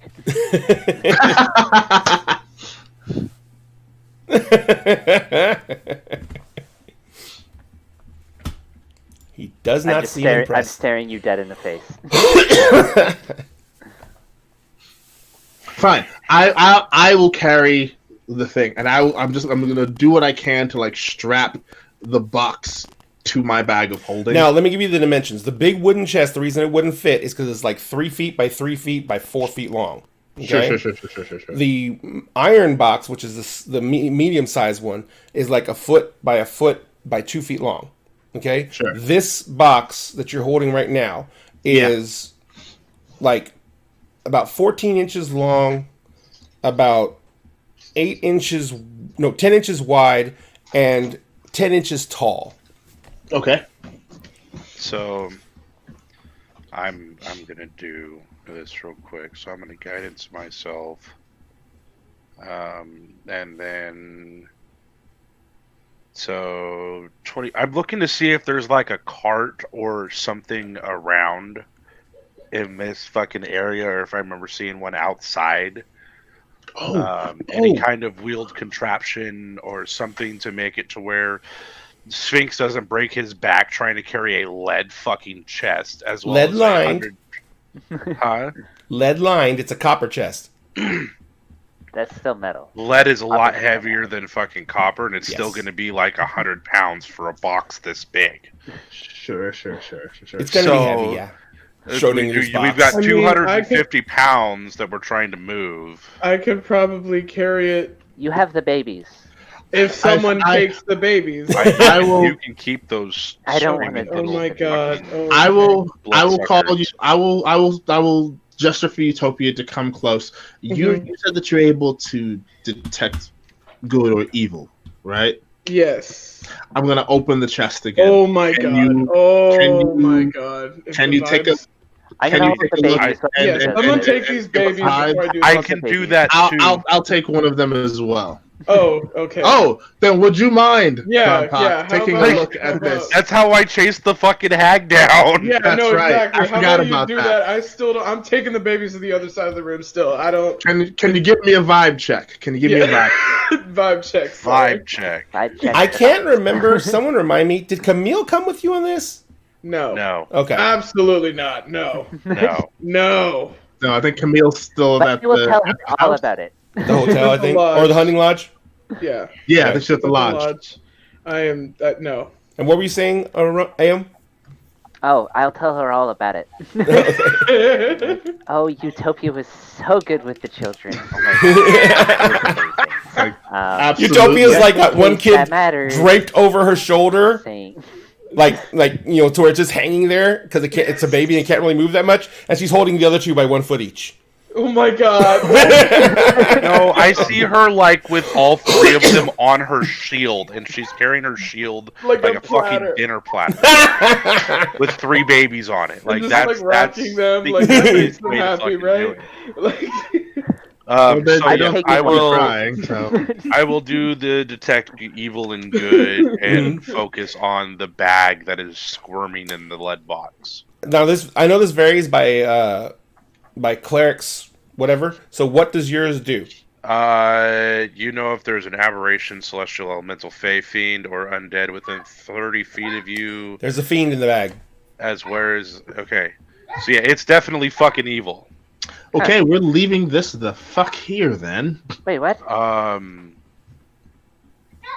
He does not seem I'm impressed. staring you dead in the face. Fine. I will carry the thing, and I'm gonna do what I can to like strap the box to my bag of holding. Now, let me give you the dimensions. The big wooden chest, the reason it wouldn't fit is because it's like 3 feet by 3 feet by 4 feet long. Okay? Sure. The iron box, which is the medium-sized one, is like 1 foot by 2 feet long. Okay? Sure. This box that you're holding right now is like about 14 inches long, about 10 inches wide, and 10 inches tall. Okay. So I'm gonna do this real quick. So I'm gonna guidance myself, and then 20. I'm looking to see if there's like a cart or something around in this fucking area, or if I remember seeing one outside. Any kind of wheeled contraption or something to make it to where Sphinx doesn't break his back trying to carry a lead fucking chest as well. Lead as lined. Huh? Lead lined. It's a copper chest. That's still metal. Lead is a lot heavier than fucking copper, and it's Yes. still going to be like 100 pounds for a box this big. Sure. It's going to be So, heavy, yeah. Schrodinger's box. We've got I mean, 250 pounds that we're trying to move. I could probably carry it You have the babies. if someone I- takes the babies. I will. You can keep those. I don't screaming wanna- Oh little my god. fucking Oh. I will call you. bloodsuckers. I will gesture for Utopia to come close. You said that you're able to detect good or evil, right? Yes. I'm gonna open the chest again. Oh my Can god. you- Oh can you- my god. If Can the you take a? vibes- I'm Can gonna you hold the take a look babies. at- so- Yes, and- I'm gonna and- take these and- babies before I do I this. can do that too. I'll take one of them as well. Oh, okay. Oh, then would you mind? Yeah, Grandpa, yeah, how taking about- a look how at this. about- That's how I chased the fucking hag down. Yeah, That's no, right. exactly. I How forgot about you about do that. that? I still don't. I'm taking the babies to the other side of the room still. I don't. Can you give me a vibe check? Can you give me a vibe? Vibe check. Sorry. Vibe check. Vibe check. I can't remember. Someone remind me. Did Camille come with you on this? No. No, Okay. Absolutely not. No. no. No. No, I think Camille's still But at you will the tell her all house. about it. The hotel, I think, The or the hunting lodge. Yeah. Yeah, I think she's at the lodge. I am. No. And what were you saying, Am? Oh, I'll tell her all about it. Oh, Utopia was so good with the children. Absolutely. Utopia's like that one kid That matters. draped over her shoulder, Saying, like to where it's just hanging there because it's a baby and can't really move that much, and she's holding the other two by 1 foot each. Oh my god. No, I see her like with all three of them on her shield, and she's carrying her shield Like like a a fucking platter. dinner platter with 3 babies on it. Like just that's like rocking them, the like that makes easiest them way to happy, fucking do right? it. Like. Well, they So I don't take I it want will. crying, so. I will do the detect evil and good and focus on the bag that is squirming in the lead box. Now I know this varies by clerics, whatever. So what does yours do? You know if there's an aberration, celestial, elemental, fey, fiend, or undead within 30 feet of you. There's a fiend in the bag. Okay. So yeah, it's definitely fucking evil. Okay, we're leaving this the fuck here then. Wait, what?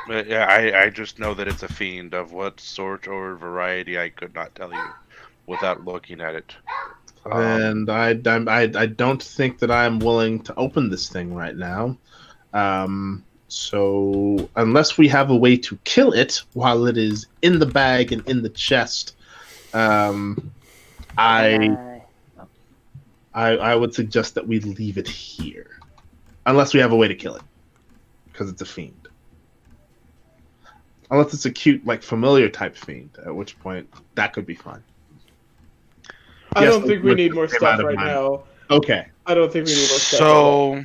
But yeah, I just know that it's a fiend. Of what sort or variety, I could not tell you without looking at it. And I don't think that I'm willing to open this thing right now. So unless we have a way to kill it while it is in the bag and in the chest, I would suggest that we leave it here, unless we have a way to kill it, because it's a fiend. Unless it's a cute, like, familiar type fiend, at which point that could be fun. I don't think we need more stuff right now. Okay. I don't think we need more stuff. So,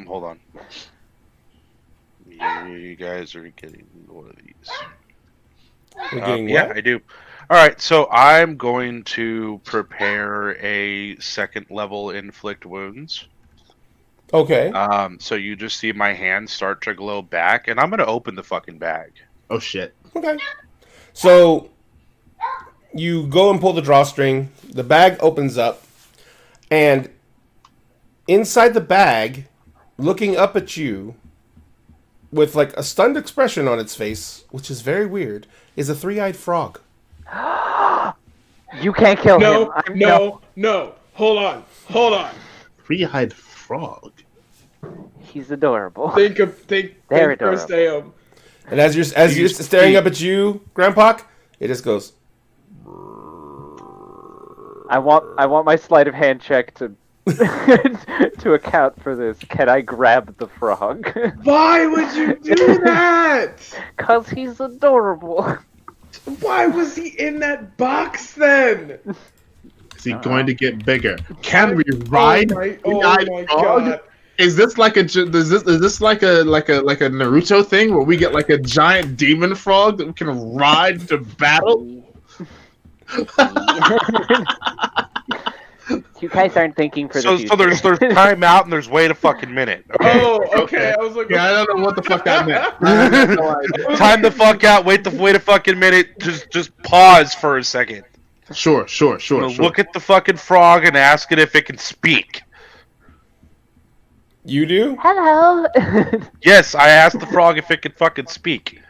hold on. You guys are getting one of these. We're getting yeah, what? I do. All right, so I'm going to prepare a second level inflict wounds. Okay. So you just see my hand start to glow back, and I'm gonna open the fucking bag. Oh shit. Okay. So you go and pull the drawstring. The bag opens up, and inside the bag, looking up at you, with like a stunned expression on its face, which is very weird, is a three-eyed frog. You can't kill him. No. Hold on. Three-eyed frog. He's adorable. Think They're first, Aeom. And as you're staring up at you, Grandpa, it just goes. I want my sleight of hand check to to account for this. Can I grab the frog? Why would you do that? Cause he's adorable. Why was he in that box then? Is he going to get bigger? Can we ride? Oh my god! Is this like a Naruto thing where we get like a giant demon frog that we can ride to battle? You guys aren't thinking for the future. So there's time out and there's wait a fucking minute. Okay? Oh, okay. I was like, Yeah, I don't know what the fuck that meant. Time the fuck out. Wait a fucking minute. Just pause for a second. Sure. Look at the fucking frog and ask it if it can speak. You do? Hello. Yes, I asked the frog if it could fucking speak.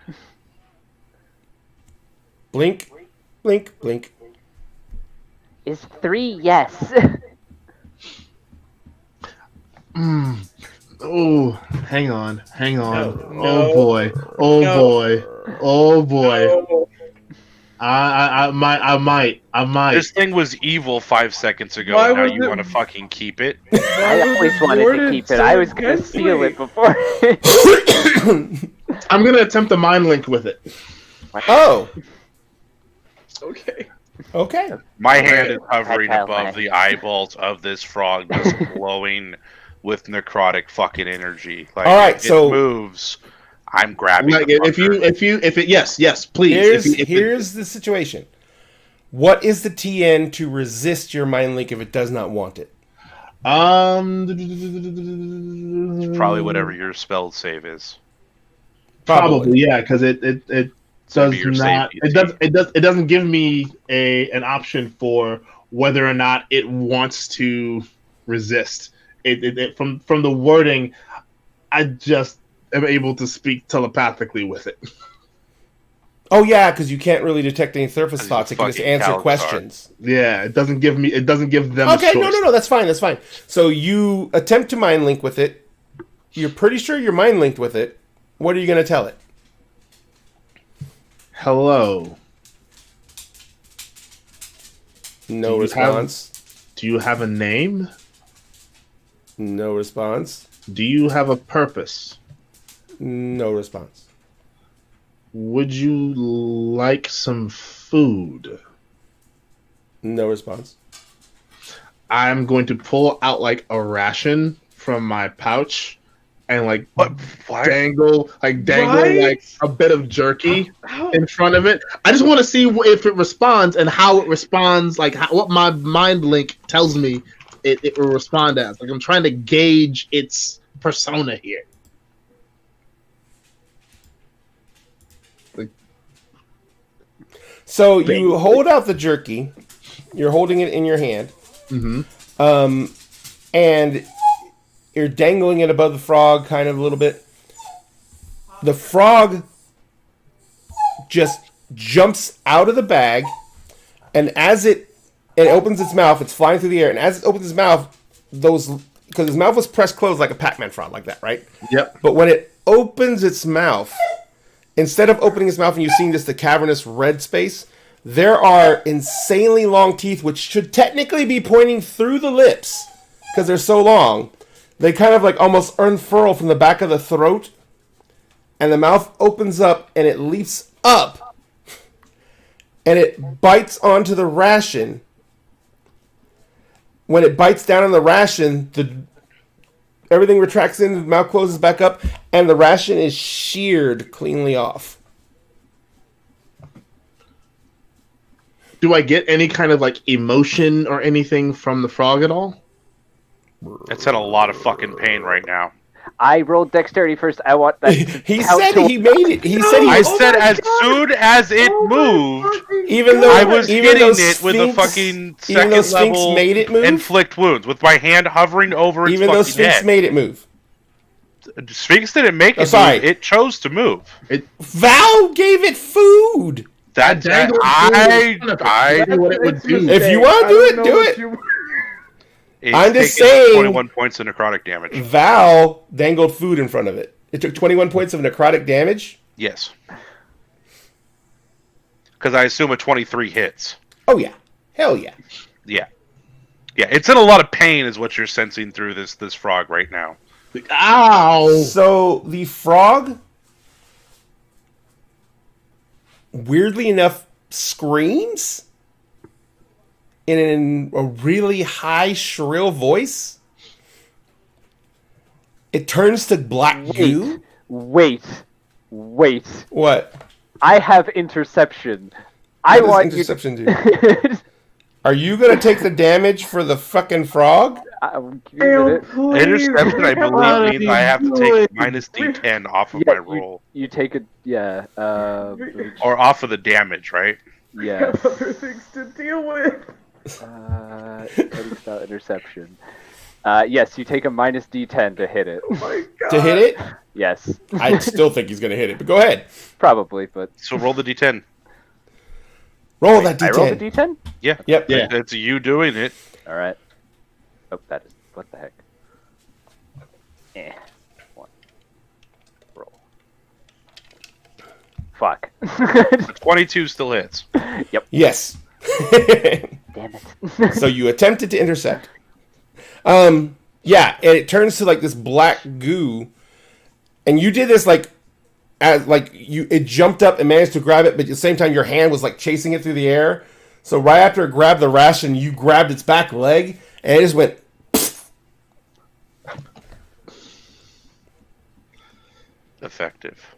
Blink, blink, blink. Is 3 yes? Oh, hang on. No. Oh boy. No. I might. This thing was evil 5 seconds ago. Why Now was you it- want to fucking keep it? I always wanted to keep it. I was gonna steal it before. I'm gonna attempt a mind link with it. Oh, Okay. My hand is hovering Tactile above mind. the eyeballs of this frog, just glowing with necrotic fucking energy. Like, All right, if so- it moves, I'm grabbing. Like, the if it, yes, please. here's the situation. What is the TN to resist your mind link if it does not want it? probably whatever your spell save is. Probably, yeah, because it does Maybe your not. save It doesn't give me an option for whether or not it wants to resist. It from the wording, I just am able to speak telepathically with it. Oh yeah, because you can't really detect any surface He's thoughts. a It can just fucking answer Kalikar. questions. Yeah, it doesn't give them. Okay, a choice. no, that's fine. So you attempt to mind link with it. You're pretty sure you're mind linked with it. What are you going to tell it? Hello. No Do you response. Do you have a name? No response. Do you have a purpose? No response. Would you like some food? No response. I'm going to pull out like a ration from my pouch and like dangle Right? like a bit of jerky How? in front of it. I just want to see if it responds and how it responds, like what my mind link tells me it will respond as. Like I'm trying to gauge its persona here. So you hold out the jerky. You're holding it in your hand. Mm-hmm. And you're dangling it above the frog kind of a little bit. The frog just jumps out of the bag, and as it opens its mouth, it's flying through the air, and as it opens its mouth, because his mouth was pressed closed like a Pac-Man frog, like that, right? Yep. But when it opens its mouth, instead of opening its mouth and you seeing just the cavernous red space, there are insanely long teeth, which should technically be pointing through the lips, because they're so long. They kind of like almost unfurl from the back of the throat, and the mouth opens up, and it leaps up, and it bites onto the ration. When it bites down on the ration, everything retracts in, the mouth closes back up, and the ration is sheared cleanly off. Do I get any kind of like emotion or anything from the frog at all? It's in a lot of fucking pain right now. I rolled dexterity first. I want that. He said he made it. He said he. I said as soon as it moved, Even though I was hitting though it with a Sphinx- fucking even though second Sphinx level made it move, inflict wounds with my hand hovering over its even though fucking Sphinx head. made it move. Sphinx didn't make it sorry. move. It chose to move. Val gave it food. That dangled I what it would do. If you want to do it, do it. it's I'm just taken saying- 21 points of necrotic damage. Val dangled food in front of it. It took 21 points of necrotic damage. Yes. Because I assume a 23 hits. Oh yeah, hell yeah. Yeah. Yeah, it's in a lot of pain is what you're sensing through this frog right now. Ow! So the frog, weirdly enough, screams in a really high, shrill voice. It turns to black goo. Wait. What? I have interception. What does interception do? Are you gonna take the damage for the fucking frog? Give me a minute. Interception, I How believe, means do I have to you take do it? minus D10 off of Yeah, my roll. You take a Or off of the damage, right? yeah. Other things to deal with. Cutting style interception. Yes, you take a minus D10 to hit it. Oh my god. To hit it? Yes, I still think he's gonna hit it, but go ahead. probably, but So roll the D10. Roll that I rolled a D10. D10. Yeah. Yep. Yeah. That's you doing it. All right. Oh, that is what the heck. One. Roll. Fuck. 22 still hits. Yes. Damn it. So you attempted to intercept. Yeah, and it turns to like this black goo, and you did this like, it jumped up and managed to grab it, but at the same time your hand was like chasing it through the air. So right after it grabbed the ration, you grabbed its back leg, and it just went. Effective.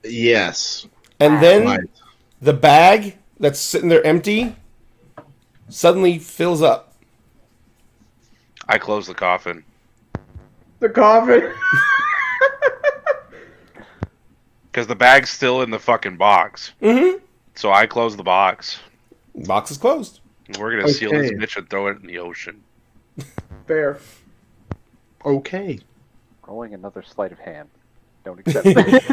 Yes. And then Right. the bag that's sitting there empty suddenly fills up. I close the coffin. The coffin. Because the bag's still in the fucking box. Mm-hmm. So I close the box. Box is closed. We're going to seal this Okay. bitch and throw it in the ocean. Fair. Okay. Rolling another sleight of hand. Don't accept.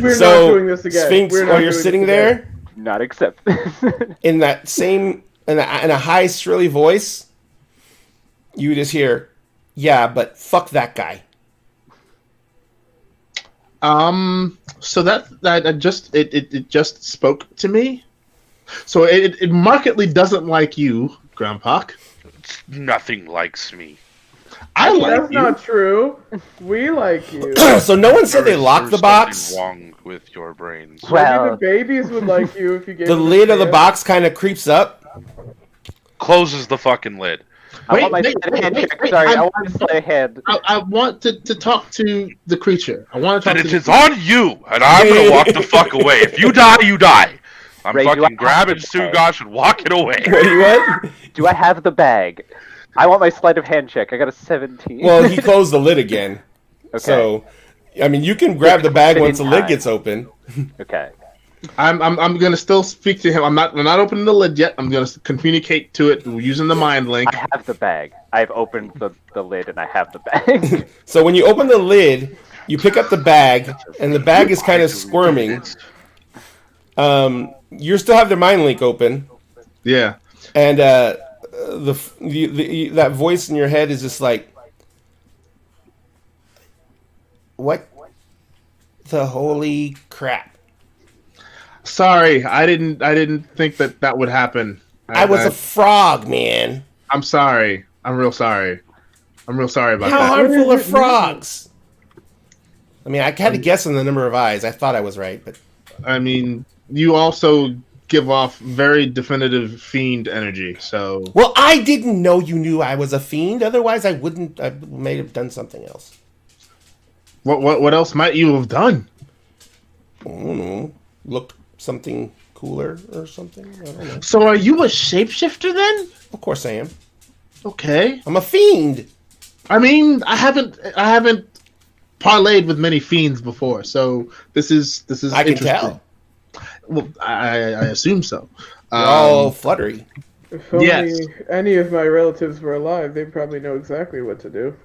We're So, not doing this again. Sphinx, We're not while you're doing sitting this there, again. Not accept. in that same in a high shrilly voice, you just hear, "Yeah, but fuck that guy." So that just spoke to me. So it markedly doesn't like you, Grandpa. Nothing likes me. I like That's you. not true. We like you. So no one said they There's locked the something box. wrong with your brains. Well- Maybe the babies would like you if you gave The them a lid of the chance. box kind of creeps up. Closes the fucking lid. I want my Wait, sleight of hand wait, check. wait, Sorry, I I'm- want a sleight of hand. I want to talk to the creature. I want to talk Then to it the is on you, and I'm gonna walk the fuck away. If you die, you die. I'm Ray, do I fucking have grabbing to Sugosh and walking away. Wait, what? Do I have the bag? I want my sleight of hand check. I got a 17. Well, he closed the lid again. Okay. So, I mean, you can grab the bag once the lid gets open. Okay. I'm gonna still speak to him. I'm not opening the lid yet. I'm gonna communicate to it using the mind link. I have the bag. I've opened the lid and I have the bag. So when you open the lid, you pick up the bag, and the bag is kind of squirming. You still have the mind link open, Yeah. and that voice in your head is just like, "What the holy crap?" Sorry, I didn't think that would happen. I was a frog, man. I'm sorry. I'm real sorry. I'm real sorry about How that. harmful are frogs? I mean, I had to guess on the number of eyes. I thought I was right, but I mean, you also give off very definitive fiend energy. So well, I didn't know you knew I was a fiend. Otherwise, I wouldn't. I may have done something else. what else might you have done? I don't know. Looked something cooler or something. I don't know. So are you a shapeshifter then? Of course, I am. Okay. I'm a fiend. I mean, I haven't parlayed with many fiends before, so this is I can interesting. tell. Well, I assume so. You're all fluttery. If only Yes. any of my relatives were alive, they'd probably know exactly what to do.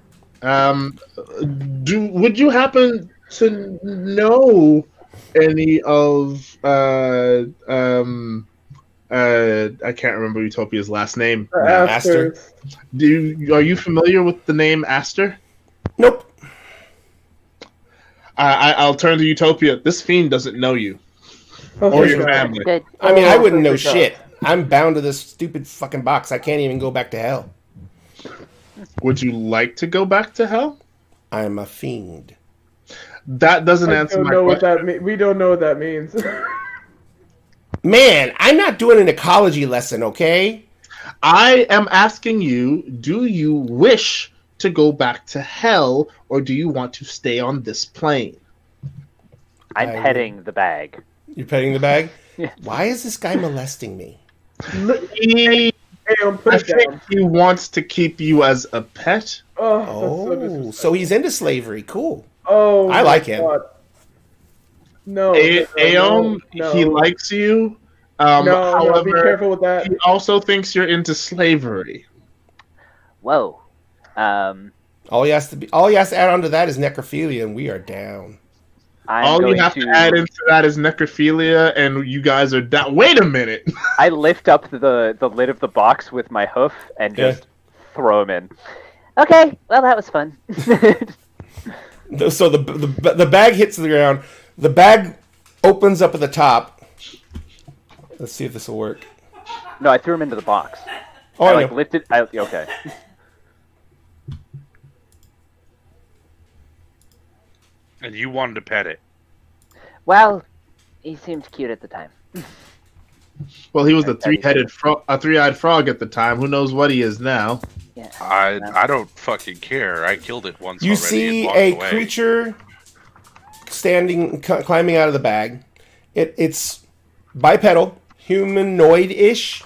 Would you happen to know any of I can't remember Utopia's last name. Aster. Asters. Are you familiar with the name Aster? Nope. I'll turn to Utopia. This fiend doesn't know you Oh, or thank your God. family. Good. I mean, I wouldn't know thank God. shit. I'm bound to this stupid fucking box. I can't even go back to hell. Would you like to go back to hell? I'm a fiend. That doesn't I answer don't my know what question. that means. We don't know what that means. Man, I'm not doing an ecology lesson, okay? I am asking you, do you wish to go back to hell, or do you want to stay on this plane? I'm I petting the bag. You're petting the bag? Yeah. Why is this guy molesting me? He, Damn, put I it think down. he wants to keep you as a pet. Oh, that's so Oh, disrespectful. so he's into slavery. Cool. Oh, I my like him. God. No, Aeon, no, he likes you. no, be However, careful with that. he also thinks you're into slavery. Whoa. All he has to add on to that is necrophilia, and we are down. I'm All you going have to add into that is necrophilia, and you guys are down. Wait a minute. I lift up the lid of the box with my hoof and Yeah. just throw him in. Okay, well that was fun. So the bag hits the ground. The bag opens up at the top. Let's see if this will work. No, I threw him into the box. Oh, I I know. lifted. Okay. And you wanted to pet it. Well, he seemed cute at the time. Well, he was a three-eyed frog at the time. Who knows what he is now? Yeah. I don't fucking care. I killed it once You already. see and walked a away. creature climbing out of the bag. It's bipedal, humanoid-ish.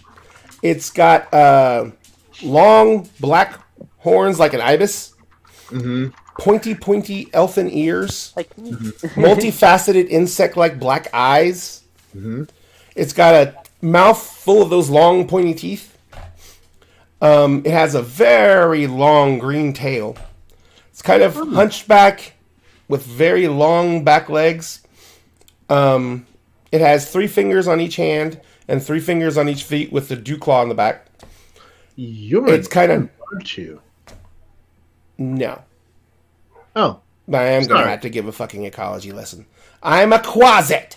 It's got long black horns like an ibis, Mm-hmm. pointy elfin ears, Like me. multifaceted insect-like black eyes. Mm-hmm. It's got a mouth full of those long pointy teeth. It has a very long green tail. It's kind of hunchback with very long back legs. It has 3 fingers on each hand and 3 fingers on each feet with the dew claw on the back. You're It's kind of aren't you? no. Oh, But I am going to Sorry. have to give a fucking ecology lesson. I'm a quasit.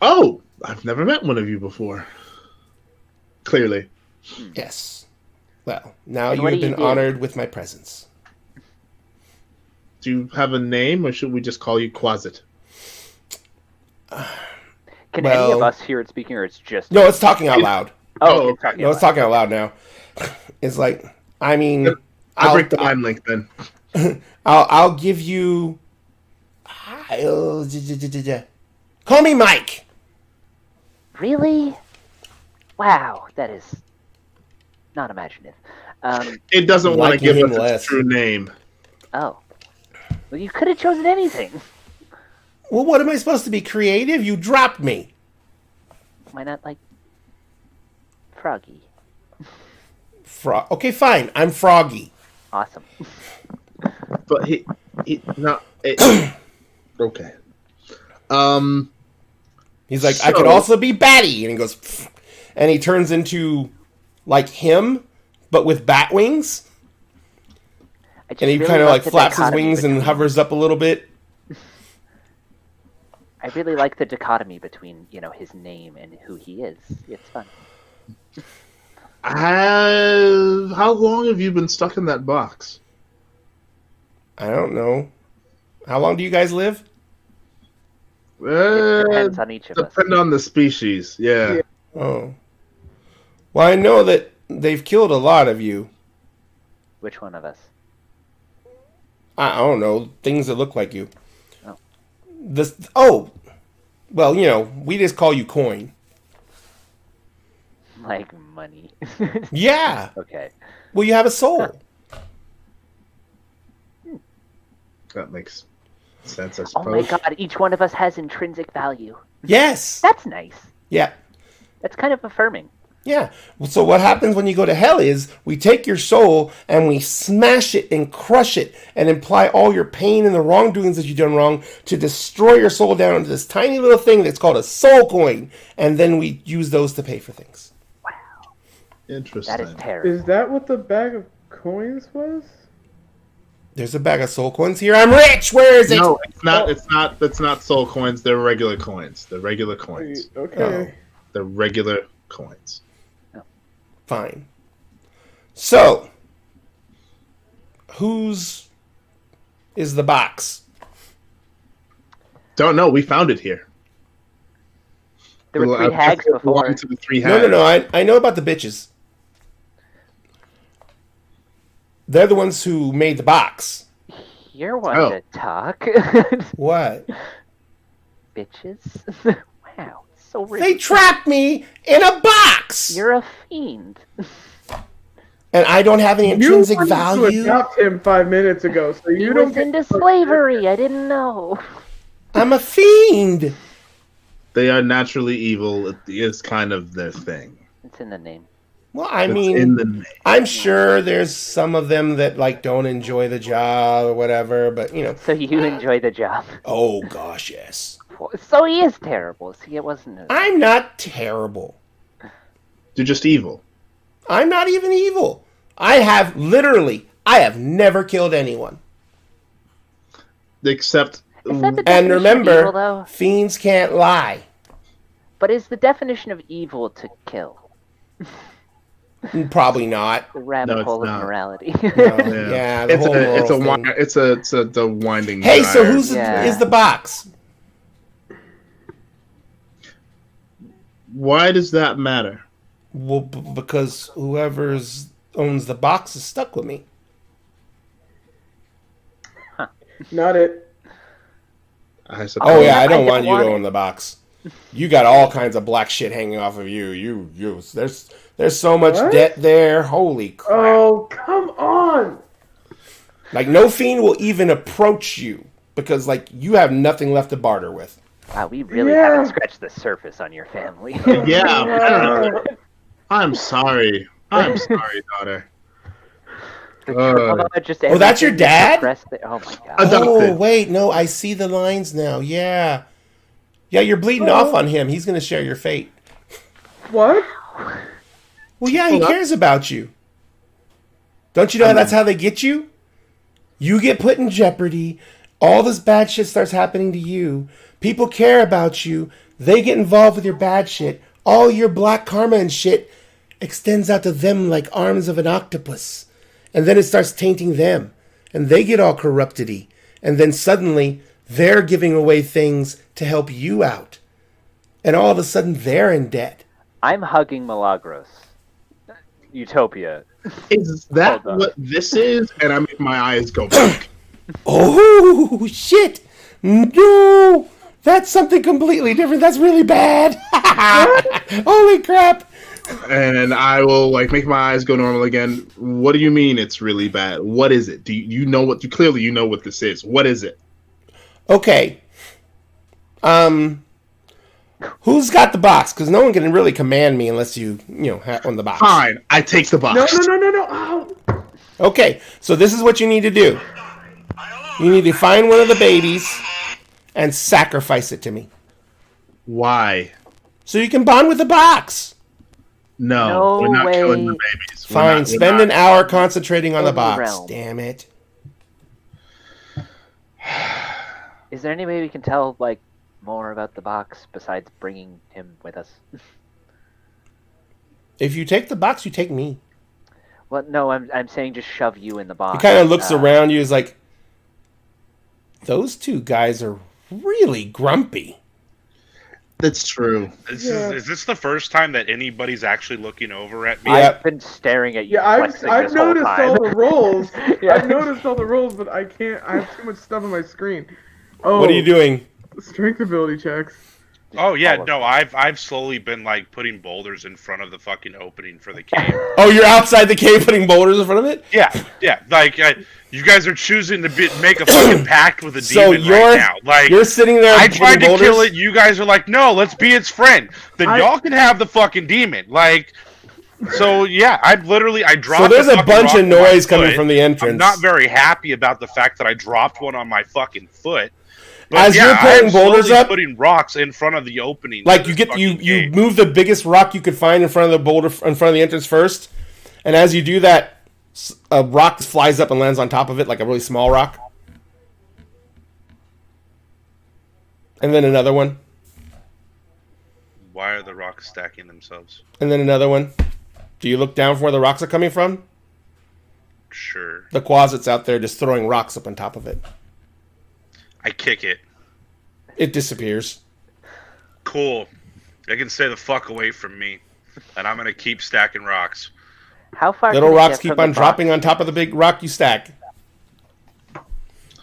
oh! I've never met one of you before. Clearly, Yes. Well, now And you what have do you been do? honored with my presence. do you have a name, or should we just call you Quasit? Can any Well- of us hear it speaking, or it's just? No, it's talking out loud. Oh, Oh, it's talking No, it's about- talking out loud now. It's like, I mean, I'll break the mind link then. I'll give you. Call me Mike. Really? Wow, that is not imaginative. It doesn't want to Liking give him us less. its true name. Oh. Well, you could have chosen anything. Well, what am I supposed to be creative? You dropped me. Why not, like, Froggy? Okay, fine. I'm Froggy. Awesome. But he no. Okay. He's like, I could So- also be Batty, and he goes, "Pfft," and he turns into like him, but with bat wings, I just and he really kind of like like the flaps his dichotomy wings and between- hovers up a little bit. I really like the dichotomy between, his name and who he is. It's fun. How long have you been stuck in that box? I don't know. How long do you guys live? It depends on each of us. Depend on the species. Yeah. Oh, well, I know that they've killed a lot of you. Which one of us? I don't know, things that look like you. Oh. Well, we just call you Coin. Like money. Yeah. Okay. Well, you have a soul. That makes sense, I Oh my suppose. god, each one of us has intrinsic value. Yes. That's nice. Yeah. That's kind of affirming. Yeah. Well, so what happens when you go to hell is we take your soul and we smash it and crush it and imply all your pain and the wrongdoings that you've done wrong to destroy your soul down into this tiny little thing that's called a soul coin. And then we use those to pay for things. Interesting. That is terrible. Is that what the bag of coins was? There's a bag of soul coins here. I'm rich. Where is it? No, it's not. It's not. It's not soul coins. They're regular coins. They're regular coins. Okay. They're regular coins. Fine. So, whose is the box? Don't know. We found it here. There were three I hags guess it before. belonged to the three No, hags. I know about the bitches. They're the ones who made the box. You're one Oh. to talk. What? Bitches. Wow. So rude. They trapped me in a box! You're a fiend. And I don't have any You intrinsic wanted to value. adopt him 5 minutes ago, so He you was don't get into slavery. I didn't know. I'm a fiend. They are naturally evil. It is kind of their thing. It's in the name. Well, I It's mean, in the name. I'm sure there's some of them that like don't enjoy the job or whatever, but So you enjoy the job. oh gosh, yes. So he is terrible. See, it wasn't. I'm not terrible. They're just evil. I'm not even evil. I have never killed anyone. Except Is that the And definition of remember, evil, though? fiends can't lie. But is the definition of evil to kill? Probably not. The rabbit it's hole of not. morality. No. Yeah, the it's whole a it's a moral wi- thing. it's a winding. Hey, so gyre. who's Yeah. is the box? Why does that matter? Well, because whoever owns the box is stuck with me. Not it. I suppose. Oh yeah, I I don't don't want you to want it. own the box. You got all kinds of black shit hanging off of you. You. There's so much What? debt there. Holy crap! Oh, come on! Like no fiend will even approach you because like you have nothing left to barter with. Wow, we really Yeah. haven't scratched the surface on your family. Yeah, I don't know. I'm sorry. I'm sorry, daughter. Just Oh, that's your everything dad? suppressed there. Oh my god. Adopted. Oh wait, no, I see the lines now. Yeah, you're bleeding off on him. He's gonna share your fate. What? Well, yeah, he Hold up. cares about you. Don't you know that's how they get you? You get put in jeopardy. All this bad shit starts happening to you. People care about you. They get involved with your bad shit. All your black karma and shit extends out to them like arms of an octopus. And then it starts tainting them. And they get all corrupted-y. And then suddenly, they're giving away things to help you out. And all of a sudden, they're in debt. I'm hugging Milagros. Utopia. Is that Hold on. what this is? And I make my eyes go back. Oh, shit! No! That's something completely different. That's really bad. Holy crap! And I will like make my eyes go normal again. What do you mean it's really bad? What is it? Do you know what? Clearly you know what this is. What is it? Okay. Who's got the box? Because no one can really command me unless you have on the box. Fine, I take the box. No. Ow. Okay, so this is what you need to do. You need to find one of the babies and sacrifice it to me. Why? So you can bond with the box. No, we're not way. killing the babies. Fine, spend an hour concentrating on the box. Realm. Damn it. Is there any way we can tell like more about the box besides bringing him with us? If you take the box, you take me. Well, no, I'm saying just shove you in the box. He kind of looks around you, is like, those two guys are really grumpy. That's true. Is this the first time that anybody's actually looking over at me? Yeah. I've been staring at you. Yeah, I've flexing this whole noticed time. all the rolls. Yeah. I've noticed all the rolls, but I can't. I have too much stuff on my screen. Oh, What are you doing? Strength ability checks. Oh yeah, All of no, I've slowly been like putting boulders in front of the fucking opening for the cave. Oh, you're outside the cave putting boulders in front of it? yeah, like you guys are choosing to make a fucking pact with a So demon right now. Like you're sitting there I putting tried to boulders? kill it, you guys are like, no, let's be its friend. Then y'all can have the fucking demon. Like, so yeah, I dropped. So there's the a fucking bunch rock of on my noise coming foot. from the entrance. I'm not very happy about the fact that I dropped one on my fucking foot. But As yeah, you're putting I'm boulders slowly up- putting rocks in front of the opening. Like to you this get you fucking cave. move the biggest rock you could find in front of the boulder in front of the entrance first, and as you do that, a rock flies up and lands on top of it, like a really small rock. And then another one, Why are the rocks stacking themselves? and then another one. Do you look down from where the rocks are coming from? Sure. The closet's out there just throwing rocks up on top of it. I kick it. It disappears. Cool. They can stay the fuck away from me. And I'm gonna keep stacking rocks. How far? Little can it rocks get keep from on the dropping box? on top of the big rock you stack.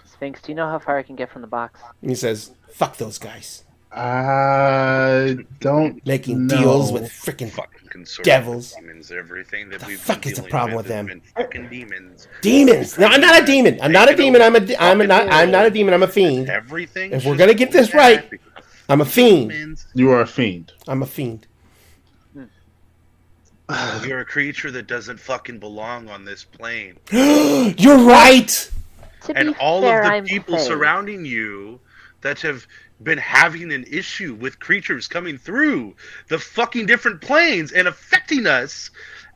Sphinx, do you know how far I can get from the box? And he says, "Fuck those guys, I don't making know. deals with freaking Fucking consortium Devils. of demons. Everything that The we've fuck been is the dealing problem with with them? has been fucking demons. demons." No, I'm not a demon. I'm not a demon. I'm not a demon. I'm a fiend. Everything. If we're gonna get this right, I'm a fiend. You are a fiend. I'm a fiend. You're a creature that doesn't fucking belong on this plane. You're right. To And be all fair, of the I'm people Faye. surrounding you that have been having an issue with creatures coming through the fucking different planes and affecting us,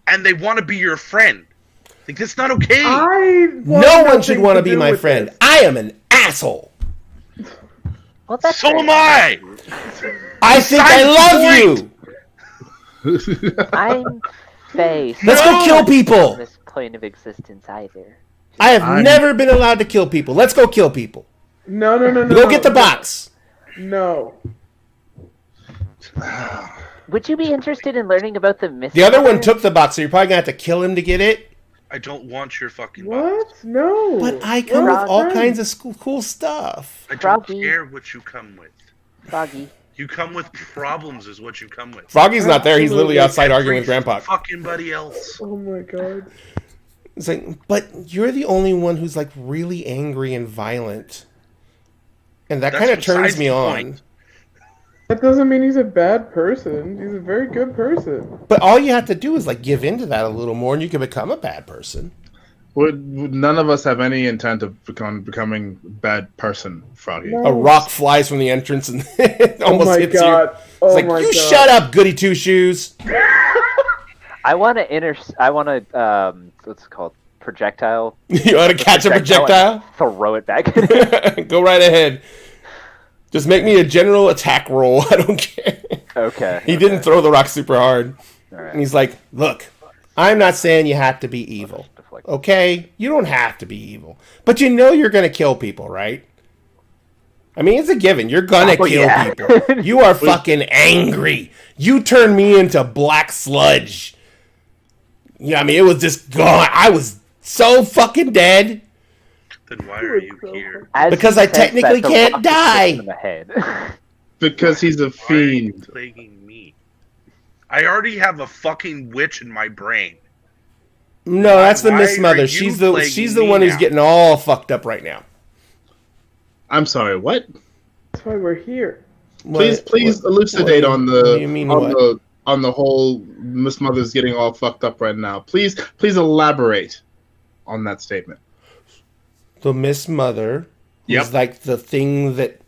and they want to be your friend. Like, that's not okay. No one should want to be my friend. I am an asshole. Well, that's So fair. am I. I think I love you. I'm Faye. so Let's go I'm kill not people. on this plane of existence either. I have never been allowed to kill people. Let's go kill people. No. Go get the box. No. Would you be interested in learning about the mystery? The other one took the box, so you're probably gonna have to kill him to get it. I don't want your fucking What? box. No. But I come We're with all friends. kinds of cool stuff. I don't Froggy. care what you come with. Froggy. You come with problems, is what you come with. Froggy's not there. He's literally outside arguing with Every Grandpa. Fucking buddy else. Oh my god. It's like, but you're the only one who's like really angry and violent, and that That's kind of turns besides me the on. point. That doesn't mean he's a bad person. He's a very good person. But all you have to do is like give into that a little more, and you can become a bad person. None of us have any intent of becoming a bad person, Froggy. No. A rock flies from the entrance and it Oh almost my hits god. you. It's Oh like, my you god. shut up, goody two shoes. I want to what's it called? Projectile. You want to catch a projectile? and throw it back. Go right ahead. Just make me a general attack roll. I don't care. Okay. He didn't throw the rock super hard. All right. And he's like, look, I'm not saying you have to be evil. Okay? You don't have to be evil. But you know you're going to kill people, right? I mean, it's a given. You're going to Oh, kill yeah. people. You are fucking angry. You turned me into black sludge. Yeah, I mean, it was just gone. I was so fucking dead. Then why are you here? As Because he I says technically that, the can't rock just hits die. him in the head. Because he's a Why are you fiend. plaguing me? I already have a fucking witch in my brain. No, that's the Why Miss are Mother. you She's the plaguing me one who's now? getting all fucked up right now. I'm sorry. What? That's why we're here. Please elucidate what on do the you mean on what? the on the whole Miss Mother's getting all fucked up right now. Please elaborate on that statement. The Miss Mother Yep. is like the thing that.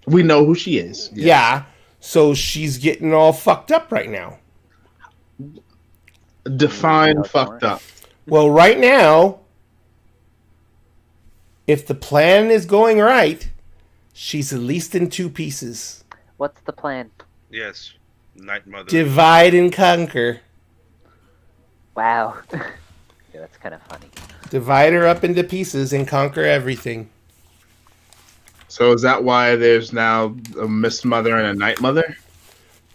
We know who she is. Yeah. So she's getting all fucked up right now. Define fucked up. Well, right now, if the plan is going right, she's at least in two pieces. What's the plan? Yes, Night Mother. Divide and conquer. Wow. Yeah, that's kind of funny. Divide her up into pieces and conquer everything. So is that why there's now a Mist Mother and a Night Mother?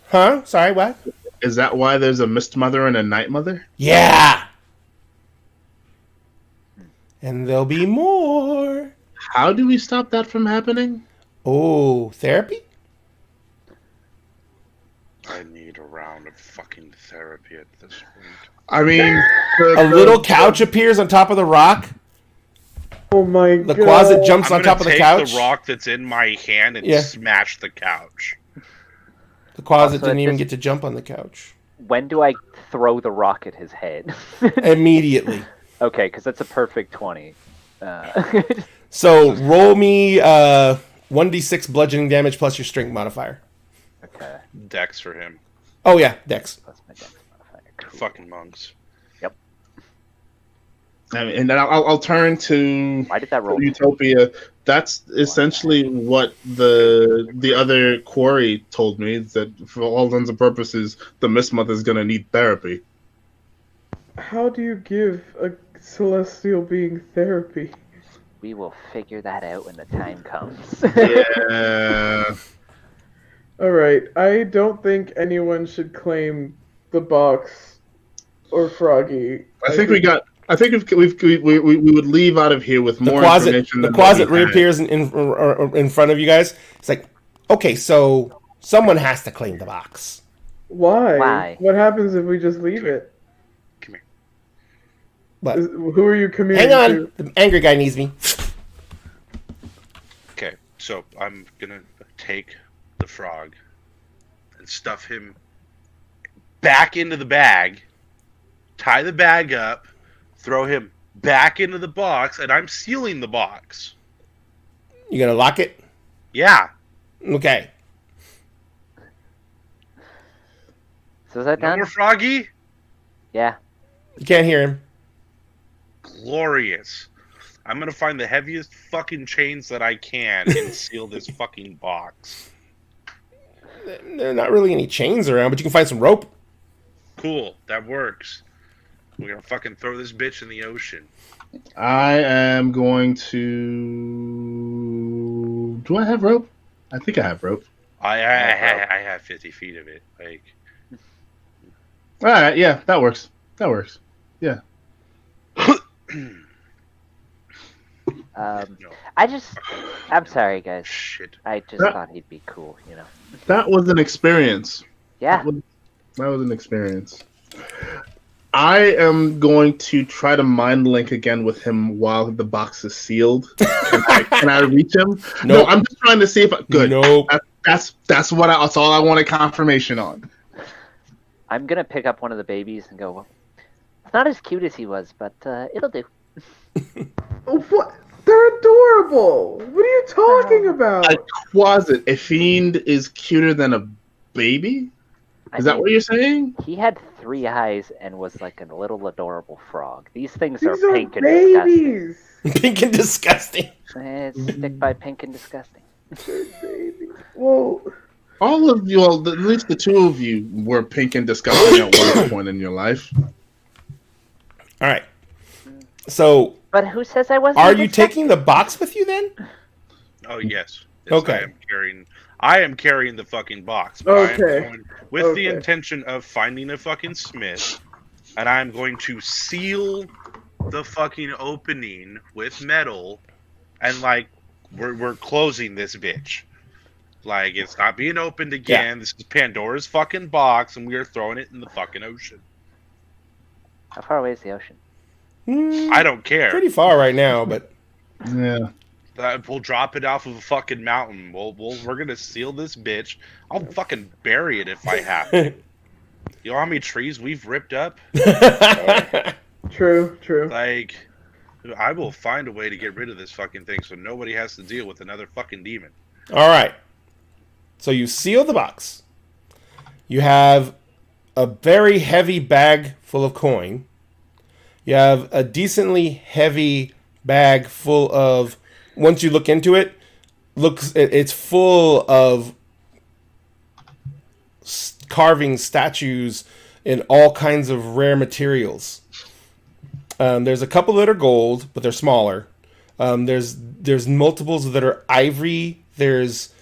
Huh? Sorry, what? Is that why there's a Mist Mother and a Night Mother? Yeah! And there'll be more. How do we stop that from happening? Oh, therapy? I need a round of fucking therapy at this point. I mean, A little couch appears on top of the rock. Oh my The god. closet jumps I'm on gonna top of the take couch. the rock that's in my hand and Yeah. smash the couch. The closet Also, didn't at even this- get to jump on the couch. When do I throw the rock at his head? Immediately. Okay, because that's a perfect 20. Uh, So roll me 1d6 bludgeoning damage plus your strength modifier. okay, Dex for him. Oh yeah, Dex. plus my dex modifier. Cool. Fucking monks. and then I'll turn to Why did that roll? Utopia. That's essentially what the other quarry told me, that for all intents and purposes, the Mist Mother is gonna need therapy. How do you give a celestial being therapy? We will figure that out when the time comes. Yeah. Alright, I don't think anyone should claim the box or Froggy. I think we would leave out of here with The more closet. information. The than closet what we had. reappears in front of you guys. It's like, okay, so someone has to claim the box. Why? Why? What happens if we just leave it? Come here. But Who are you commuting hang on, to? the angry guy needs me. Okay, so I'm gonna take the frog and stuff him back into the bag, tie the bag up, throw him back into the box, and I'm sealing the box. You gonna lock it? Yeah. Okay. So is that No done? more froggy? Yeah. You can't hear him. Glorious. I'm gonna find the heaviest fucking chains that I can and seal this fucking box. There are not really any chains around, but you can find some rope. Cool, that works. We're gonna fucking throw this bitch in the ocean. I am going to. Do I have rope? I think I have rope. I have 50 feet of it. Like, All right, yeah, that works. That works. Yeah. I'm sorry, guys. shit. I just thought he'd be cool, you know. That was an experience. Yeah. That was an experience. I am going to try to mind link again with him while the box is sealed. Can I reach him? No, Nope. I'm just trying to see if good. Nope. That's all I wanted confirmation on. I'm gonna pick up one of the babies and go, well, it's not as cute as he was, but it'll do. Oh, what? They're adorable. What are you talking about? A closet. A fiend is cuter than a baby? Is that what you're saying? He had 3 eyes and was like a little adorable frog. These things These are are pink and disgusting. babies. Pink and disgusting. Stick by pink and disgusting. They're babies. Well, All of you, well, at least the two of you were pink and disgusting at one point in your life. All right. So, But who says I wasn't? are a you disgusting? taking the box with you then? Oh yes. Okay. I am carrying the fucking box. But I am Okay. going with the Okay. intention of finding a fucking smith, and I'm going to seal the fucking opening with metal, and like we're closing this bitch. Like, it's not being opened again. This is Pandora's fucking box, and we are throwing it in the fucking ocean. How far away is the ocean? I don't care. Pretty far right now, but Yeah. We'll drop it off of a fucking mountain. We're gonna seal this bitch. I'll fucking bury it if I have to. You know how many trees we've ripped up? True. Like, I will find a way to get rid of this fucking thing so nobody has to deal with another fucking demon. All right. So you seal the box. You have a very heavy bag full of coin. You have a decently heavy bag full of, once you look into it, it's full of carving statues in all kinds of rare materials. There's a couple that are gold, but they're smaller. There's multiples that are ivory. There's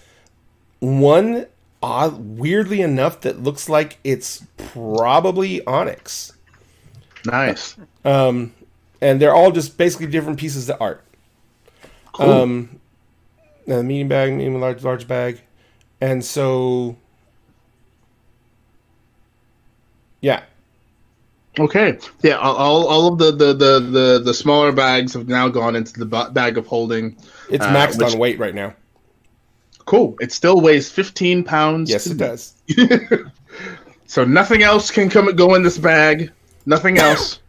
one, weirdly enough, that looks like it's probably onyx. Nice. And they're all just basically different pieces of art. Cool. Medium bag, medium, large bag. And so, yeah. Okay. Yeah. All of the smaller bags have now gone into the bag of holding. It's maxed on weight right now. Cool. It still weighs 15 pounds. Yes, it does. So nothing else can go in this bag. Nothing else.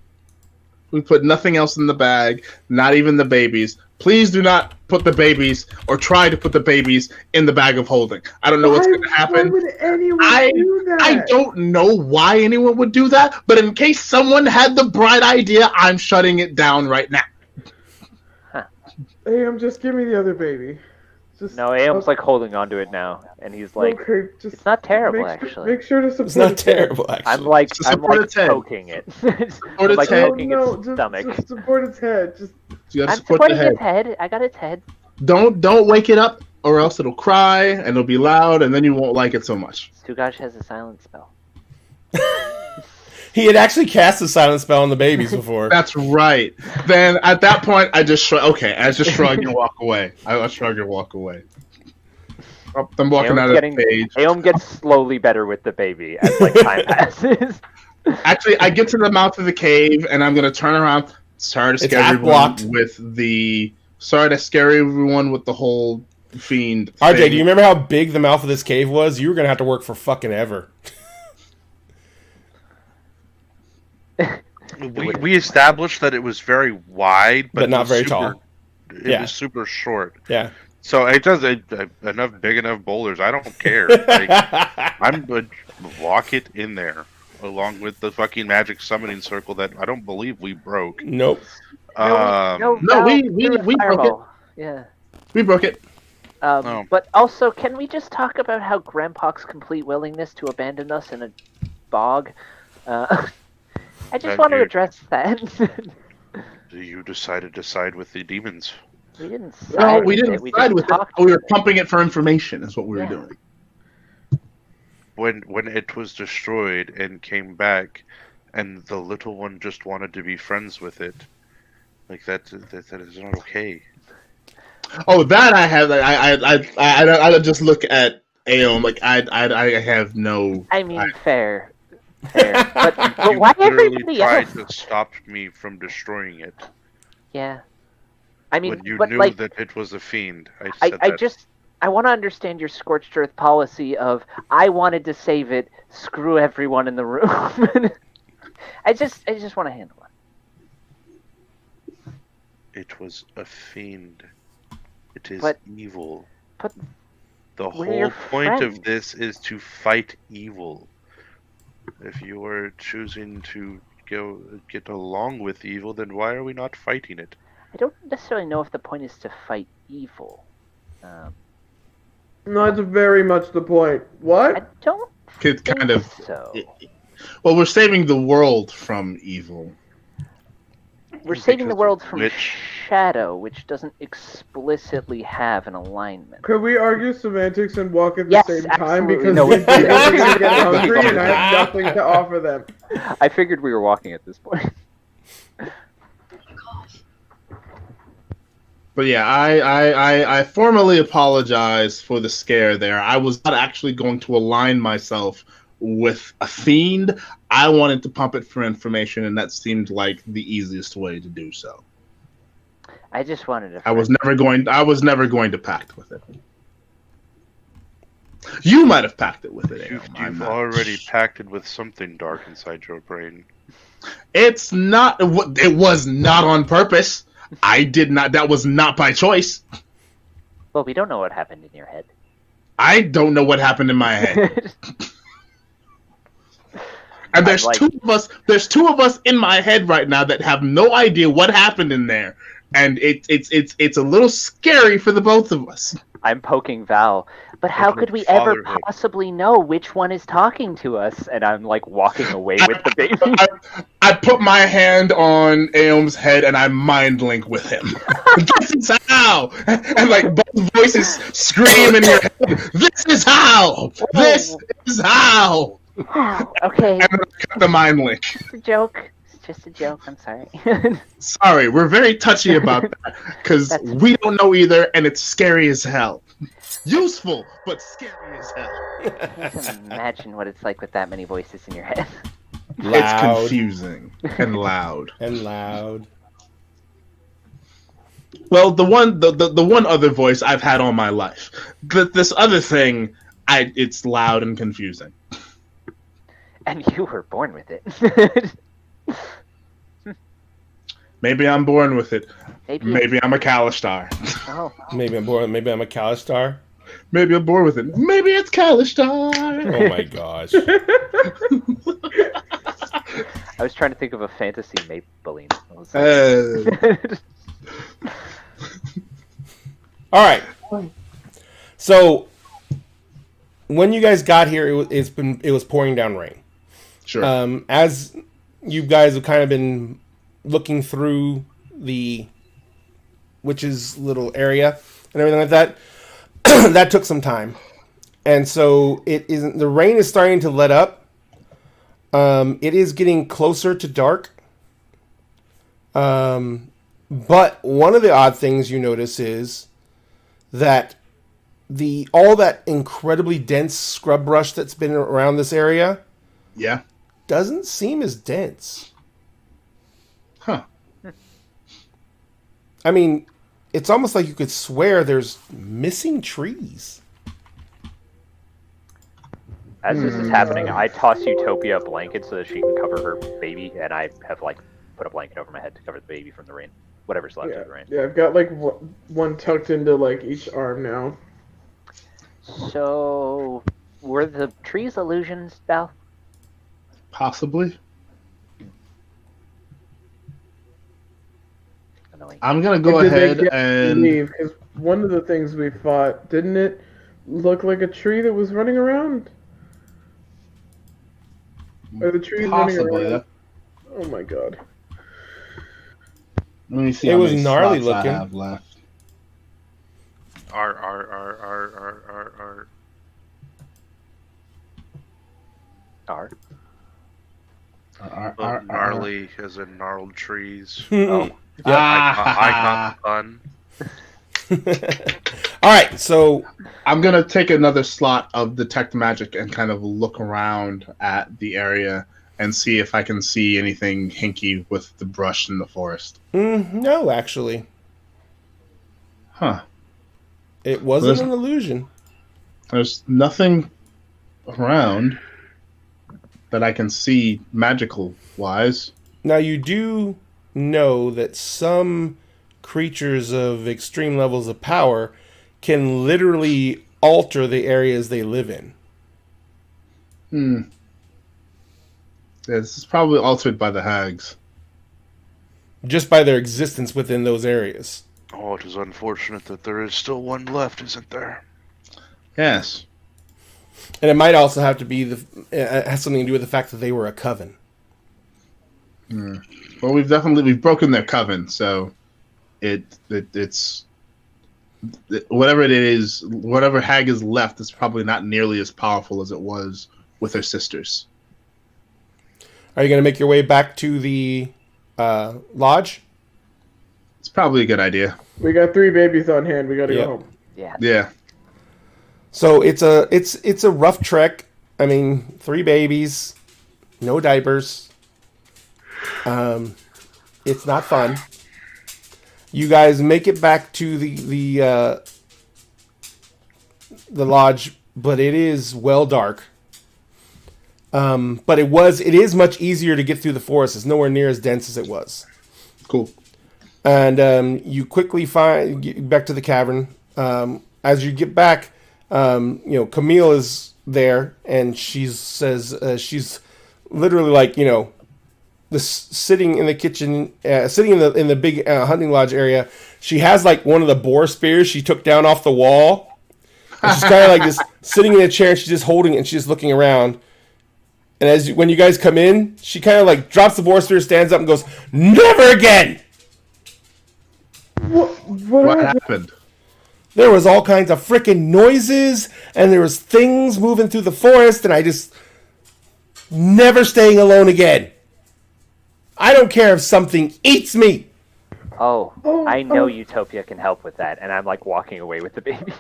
We put nothing else in the bag. Not even the babies. Please do not put the babies or try to put the babies in the bag of holding. I don't know what's going to happen. Why would anyone do that? I don't know why anyone would do that, but in case someone had the bright idea, I'm shutting it down right now. Hey, just give me the other baby. No, Aem's like holding onto it now, and he's like, okay, just it's not terrible actually. Make sure to support It's not its head. terrible, actually. I'm like support its head. poking it. Support I'm like its head. poking its stomach. Just support its head. Just You gotta I'm support the supporting head. its head. I got its head. Don't wake it up, or else it'll cry and it'll be loud, and then you won't like it so much. Stugash has a silent spell. He had actually cast a silent spell on the babies before. That's right. Then at that point, I just shrug. Okay, I just shrug and walk away. I shrug and walk away. Oh, I'm walking out of the page. Aem gets slowly better with the baby as like time passes. Actually, I get to the mouth of the cave, and I'm gonna turn around. Sorry to scare everyone with the. Sorry to scare everyone with the whole fiend. RJ, thing. do you remember how big the mouth of this cave was? You were gonna have to work for fucking ever. We established that it was very wide, But not very super, tall. It was super short. Yeah. So it does enough big enough boulders. I don't care. Like, I'm good. Walk it in there, along with the fucking magic summoning circle that I don't believe we broke. Nope. No, we broke it. Yeah. We broke it. But also, can we just talk about how Grandpa's complete willingness to abandon us in a bog? I just want to address that. You decided to side with the demons. We didn't side No, with we didn't it. We side just with it. talked We were pumping it for information. Is what we were doing. When it was destroyed and came back, and the little one just wanted to be friends with it, like that is not okay. Oh, that I have. I just look at Aeon like I have no. I mean, fair. But You why literally everybody tried else? to stop me from destroying it. Yeah. I mean, When you but knew like, that it was a fiend. I want to understand your scorched earth policy of I wanted to save it, screw everyone in the room. I just want to handle it. It was a fiend. It is But- evil. but the we're whole your point of friends. this is to fight evil. If you are choosing to get along with evil, then why are we not fighting it? I don't necessarily know if the point is to fight evil. no, that's very much the point. What? I don't It's think kind of. so. Well, we're saving the world from evil. We're saving the Because world of from which- shadow, which doesn't explicitly have an alignment. Could we argue semantics and walk at the Yes, same time? absolutely. Because No, we we- are going to get hungry and I have nothing to offer them. I figured we were walking at this point. But But yeah, I formally apologize for the scare there. I was not actually going to align myself with a fiend. I wanted to pump it for information, and that seemed like the easiest way to do so. I just wanted to. I was never going to pact with it. You might have pacted with it. You've already pacted with something dark inside your brain. It's not. It was not on purpose. I did not. That was not by choice. Well, we don't know what happened in your head. I don't know what happened in my head. And there's two of us. There's two of us in my head right now that have no idea what happened in there, and it's a little scary for the both of us. I'm poking Val, but how could we ever possibly know which one is talking to us? And I'm like walking away with the baby. I put my hand on Aom's head and I mind link with him. This is how, and like both voices scream in your head. This is how. This is how. Okay. And then I cut the mind link. It's a joke. It's just a joke. I'm sorry. Sorry, we're very touchy about that because we don't know either, and it's scary as hell. Useful, but scary as hell. I can't imagine what it's like with that many voices in your head. Loud. It's confusing and loud. And loud. Well, the one other voice I've had all my life. This other thing, it's loud and confusing. And you were born with it. Maybe I'm born with it. Maybe I'm a Kalistar. Oh. Maybe I'm born. Maybe I'm a Kalistar. Maybe I'm born with it. Maybe it's Kalistar. Oh my gosh. I was trying to think of a fantasy Maybelline. All right. So when you guys got here, it was pouring down rain. Sure. As you guys have kind of been looking through the witch's little area and everything like that, that took some time, and so the rain is starting to let up. It is getting closer to dark. But one of the odd things you notice is that all that incredibly dense scrub brush that's been around this area, yeah, doesn't seem as dense. Huh. I mean, it's almost like you could swear there's missing trees. As this is happening, I toss Utopia a blanket so that she can cover her baby, and I have like put a blanket over my head to cover the baby from the rain, whatever's left of the rain. Yeah, I've got like one tucked into like each arm now. So, were the trees illusions, Val? Possibly. Annoying. I'm gonna go ahead and leave because one of the things we fought, didn't it look like a tree that was running around? Are the trees possibly. running around? Oh my god. Let me see. It how was many gnarly slots looking. I have left. R. Gnarly as in gnarled trees. Oh. Icon fun. All right, so I'm gonna take another slot of detect magic and kind of look around at the area and see if I can see anything hinky with the brush in the forest. no, actually, Huh. it wasn't an illusion. There's nothing around that I can see magical wise. Now, you do know that some creatures of extreme levels of power can literally alter the areas they live in. This is probably altered by the hags. Just by their existence within those areas. Oh, it is unfortunate that there is still one left, isn't there? Yes. And it might also have to be it has something to do with the fact that they were a coven. Well, we've broken their coven, so it's whatever it is, whatever hag is left is probably not nearly as powerful as it was with her sisters. Are you going to make your way back to the lodge? It's probably a good idea. We got 3 babies on hand. We gotta Yep. go home. Yeah. Yeah. So it's a rough trek. I mean, 3 babies, no diapers. It's not fun. You guys make it back to the lodge, but it is well dark. But it is much easier to get through the forest. It's nowhere near as dense as it was. Cool. And you quickly get back to the cavern. As you get back, Camille is there, and she says she's literally like, sitting in the kitchen, sitting in the big hunting lodge area. She has like one of the boar spears she took down off the wall. And she's kind of like just sitting in a chair, and she's just holding it, and she's just looking around. And when you guys come in, she kind of like drops the boar spear, stands up, and goes, "Never again!" What happened? There was all kinds of freaking noises, and there was things moving through the forest, and I just never staying alone again. I don't care if something eats me. Oh, I know Utopia can help with that, and I'm like walking away with the baby.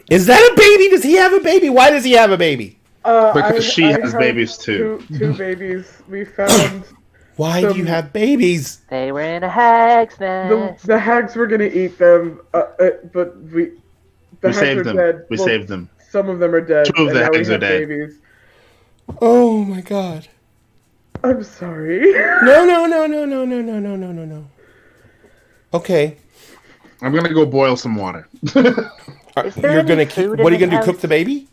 Is that a baby? Does he have a baby? Why does he have a baby? Because she has have babies too. Two babies. We found. Why do you have babies? They were in a hag's nest. The hags were gonna eat them, but we saved them. Dead. We saved them. Some of them are dead. 2 of the and now we hags are have dead. Babies. Oh my god. I'm sorry. No. Okay. I'm gonna go boil some water. Is there any food in What are you this gonna do? house? Cook the baby?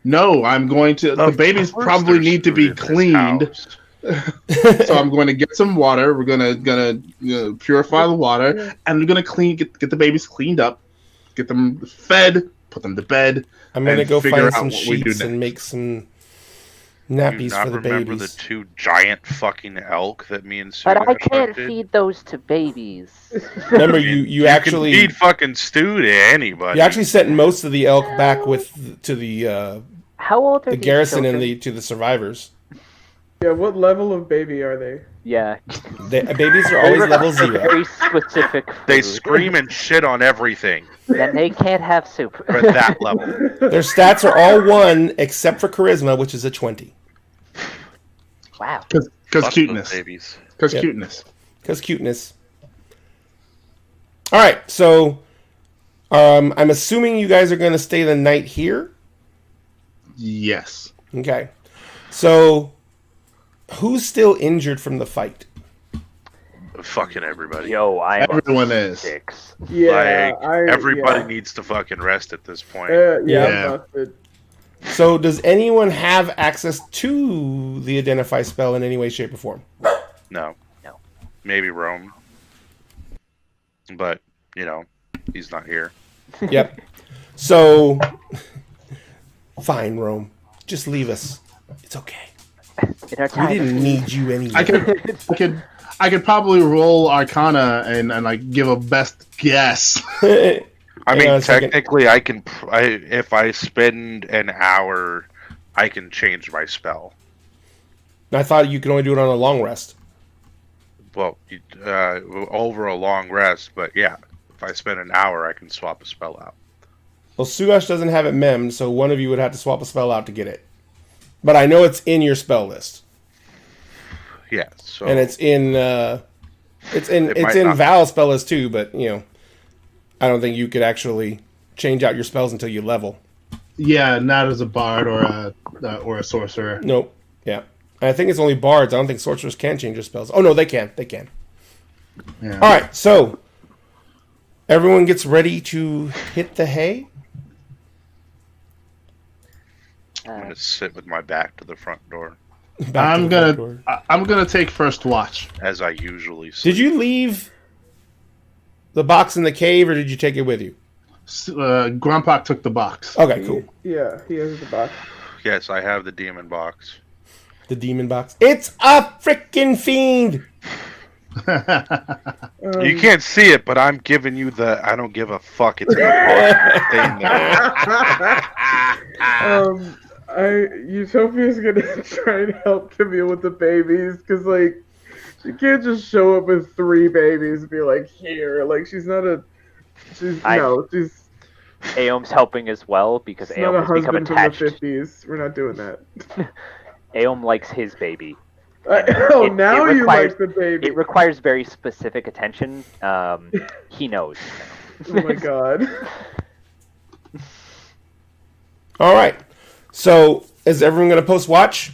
No, I'm going to. The babies Of course probably there's need to food be in this cleaned. house. So I'm going to get some water. We're gonna purify the water, and we're gonna get the babies cleaned up, get them fed, put them to bed. I'm gonna and go figure find out some what we do sheets and next. make some Do nappies you for not the remember babies. the 2 giant fucking elk that me and Sue But I can't abducted? feed those to babies. Remember, you actually can feed fucking stew to anybody. you actually sent most of the elk back to the How old are the these garrison and children? to the survivors. Yeah, what level of baby are they? Yeah. Babies are They always level require 0. very specific food. They scream and shit on everything. Then they can't have soup. We're at that level. Their stats are all 1 except for charisma, which is a 20. Wow. Because Fuck those cuteness. babies. Because Yep. cuteness. Because cuteness. All right, so I'm assuming you guys are going to stay the night here. Yes. Okay. So, who's still injured from the fight? Fucking everybody. Yo, I'm Everyone is. 6. Yeah, Everybody needs to fucking rest at this point. Yeah, Yeah. I'm busted. So, does anyone have access to the Identify spell in any way, shape, or form? No. No. Maybe Rome. But, he's not here. Yep. So, fine, Rome. Just leave us. It's okay. In our We time. didn't need you anyway. I could probably roll Arcana and like give a best guess. I Hang mean, on a second. technically, if I spend an hour, I can change my spell. I thought you could only do it on a long rest. Well, over a long rest, but yeah, if I spend an hour, I can swap a spell out. Well, Suash doesn't have it memmed, so one of you would have to swap a spell out to get it. But I know it's in your spell list, Yeah, so and it's in It might not- Val's spell list too. But I don't think you could actually change out your spells until you level. Yeah, not as a bard or a sorcerer. Nope. Yeah, and I think it's only bards. I don't think sorcerers can change their spells. Oh no, they can. They can. Yeah. All right, so everyone gets ready to hit the hay. I'm gonna sit with my back to the front door, Back to the front door. I'm gonna take first watch. as I usually Did sleep. you leave the box in the cave, or did you take it with you? Grandpa took the box. Okay, cool. Yeah, he has the box. Yes, I have the demon box. The demon box. It's a freaking fiend. You can't see it, but I'm giving you the I don't give a fuck. It's in the box thing there. Utopia's gonna try and help Camille with the babies, because, like, She can't just show up with 3 babies and be like, here. Like, she's not a. She's. No, she's. Aom's helping as well because She's not Aom a has become husband from attached. the 50s. We're not doing that. Aom likes his baby. Now you like the baby. It requires very specific attention. He knows. Oh my god. All right. So is everyone going to post watch?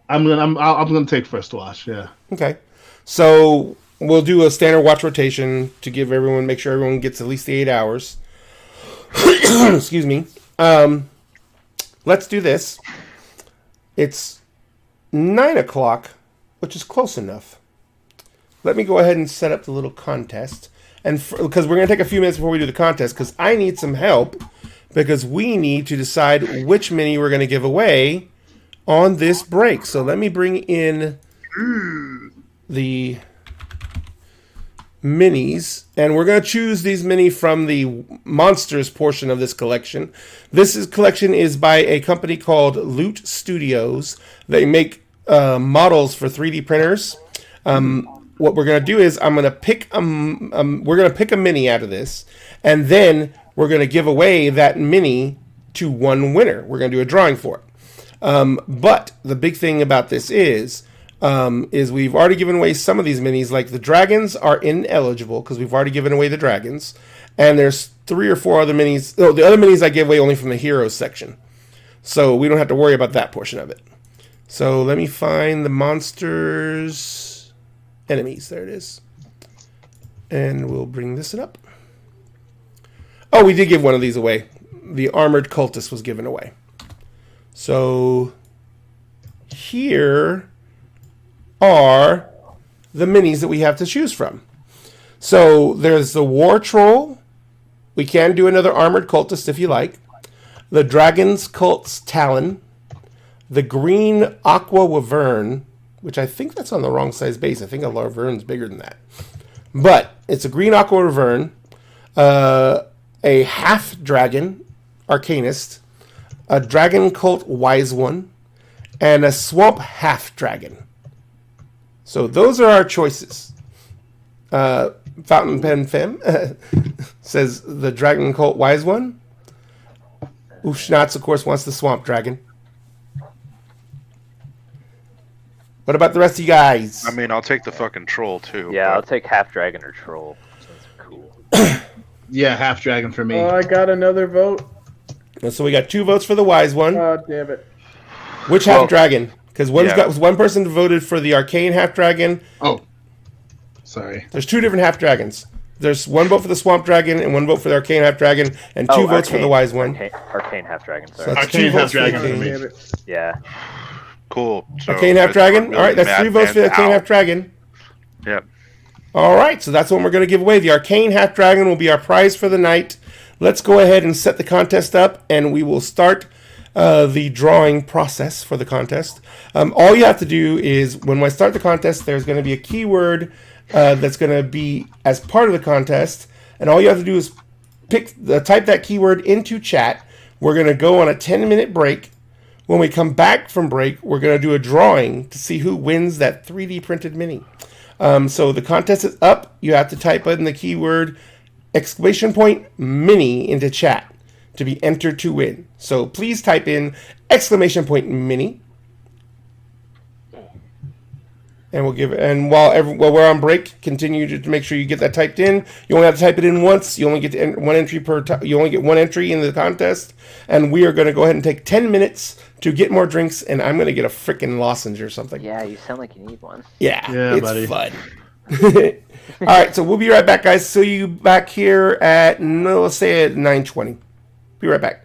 I'm gonna take first watch. Yeah. Okay. So we'll do a standard watch rotation to make sure everyone gets at least the 8 hours. Excuse me. Let's do this. It's 9 o'clock, which is close enough. Let me go ahead and set up the little contest. And because we're going to take a few minutes before we do the contest, because I need some help, because we need to decide which mini we're going to give away on this break. So let me bring in the minis, and we're going to choose these mini from the monsters portion of this collection. This collection is by a company called Loot Studios. They make models for 3D printers. What we're going to do is we're going to pick a mini out of this, and then we're going to give away that mini to one winner. We're going to do a drawing for it. But the big thing about this is we've already given away some of these minis. Like the dragons are ineligible because we've already given away the dragons, and there's 3 or 4 other minis. Oh, the other minis I gave away only from the heroes section, so we don't have to worry about that portion of it. So let me find the monsters. Enemies, there it is. And we'll bring this up. Oh, we did give one of these away. The armored cultist was given away. So here are the minis that we have to choose from. So there's the war troll. We can do another armored cultist if you like. The dragon's cult's talon. The green aqua wyvern, which I think that's on the wrong size base. I think a wyvern's bigger than that. But it's a green aqua wyvern, a half dragon arcanist, a dragon cult wise one, and a swamp half dragon. So those are our choices. Fountain Pen Femme says the dragon cult wise one. Uschnatz, of course, wants the swamp dragon. What about the rest of you guys? I mean, I'll take the fucking troll too. Yeah, but- I'll take half dragon or troll. Sounds cool. Yeah, half dragon for me. Oh, I got another vote. So we got 2 votes for the wise one. Oh, damn it. Which half dragon? Because Yeah. one person voted for the arcane half dragon. Oh, sorry. There's 2 different half dragons. There's 1 vote for the swamp dragon and 1 vote for the arcane half dragon, and 2 votes for the wise one. Arcane half dragon, So sorry. that's Arcane 2 half votes for dragon the for arcane. me. Damn it. Yeah. Cool. So Arcane half dragon. All right, that's 3 votes for the arcane half out. dragon. Yep. All right, so that's what we're going to give away. The arcane half dragon will be our prize for the night. Let's go ahead and set the contest up, and we will start the drawing process for the contest. All you have to do is, when I start the contest, there's going to be a keyword that's going to be as part of the contest, and all you have to do is type that keyword into chat. We're going to go on a 10-minute break. When we come back from break, we're going to do a drawing to see who wins that 3D printed mini. So the contest is up. You have to type in the keyword !mini into chat to be entered to win. So please type in !mini. And we'll give it. And while we're on break, continue to make sure you get that typed in. You only have to type it in once. You only get one entry you only get 1 entry in the contest. And we are going to go ahead and take 10 minutes to get more drinks. And I'm going to get a freaking lozenge or something. Yeah, you sound like you need one. Yeah, Yeah, it's buddy. fun. All right, so we'll be right back, guys. See you back here at let's say at 9:20. Be right back.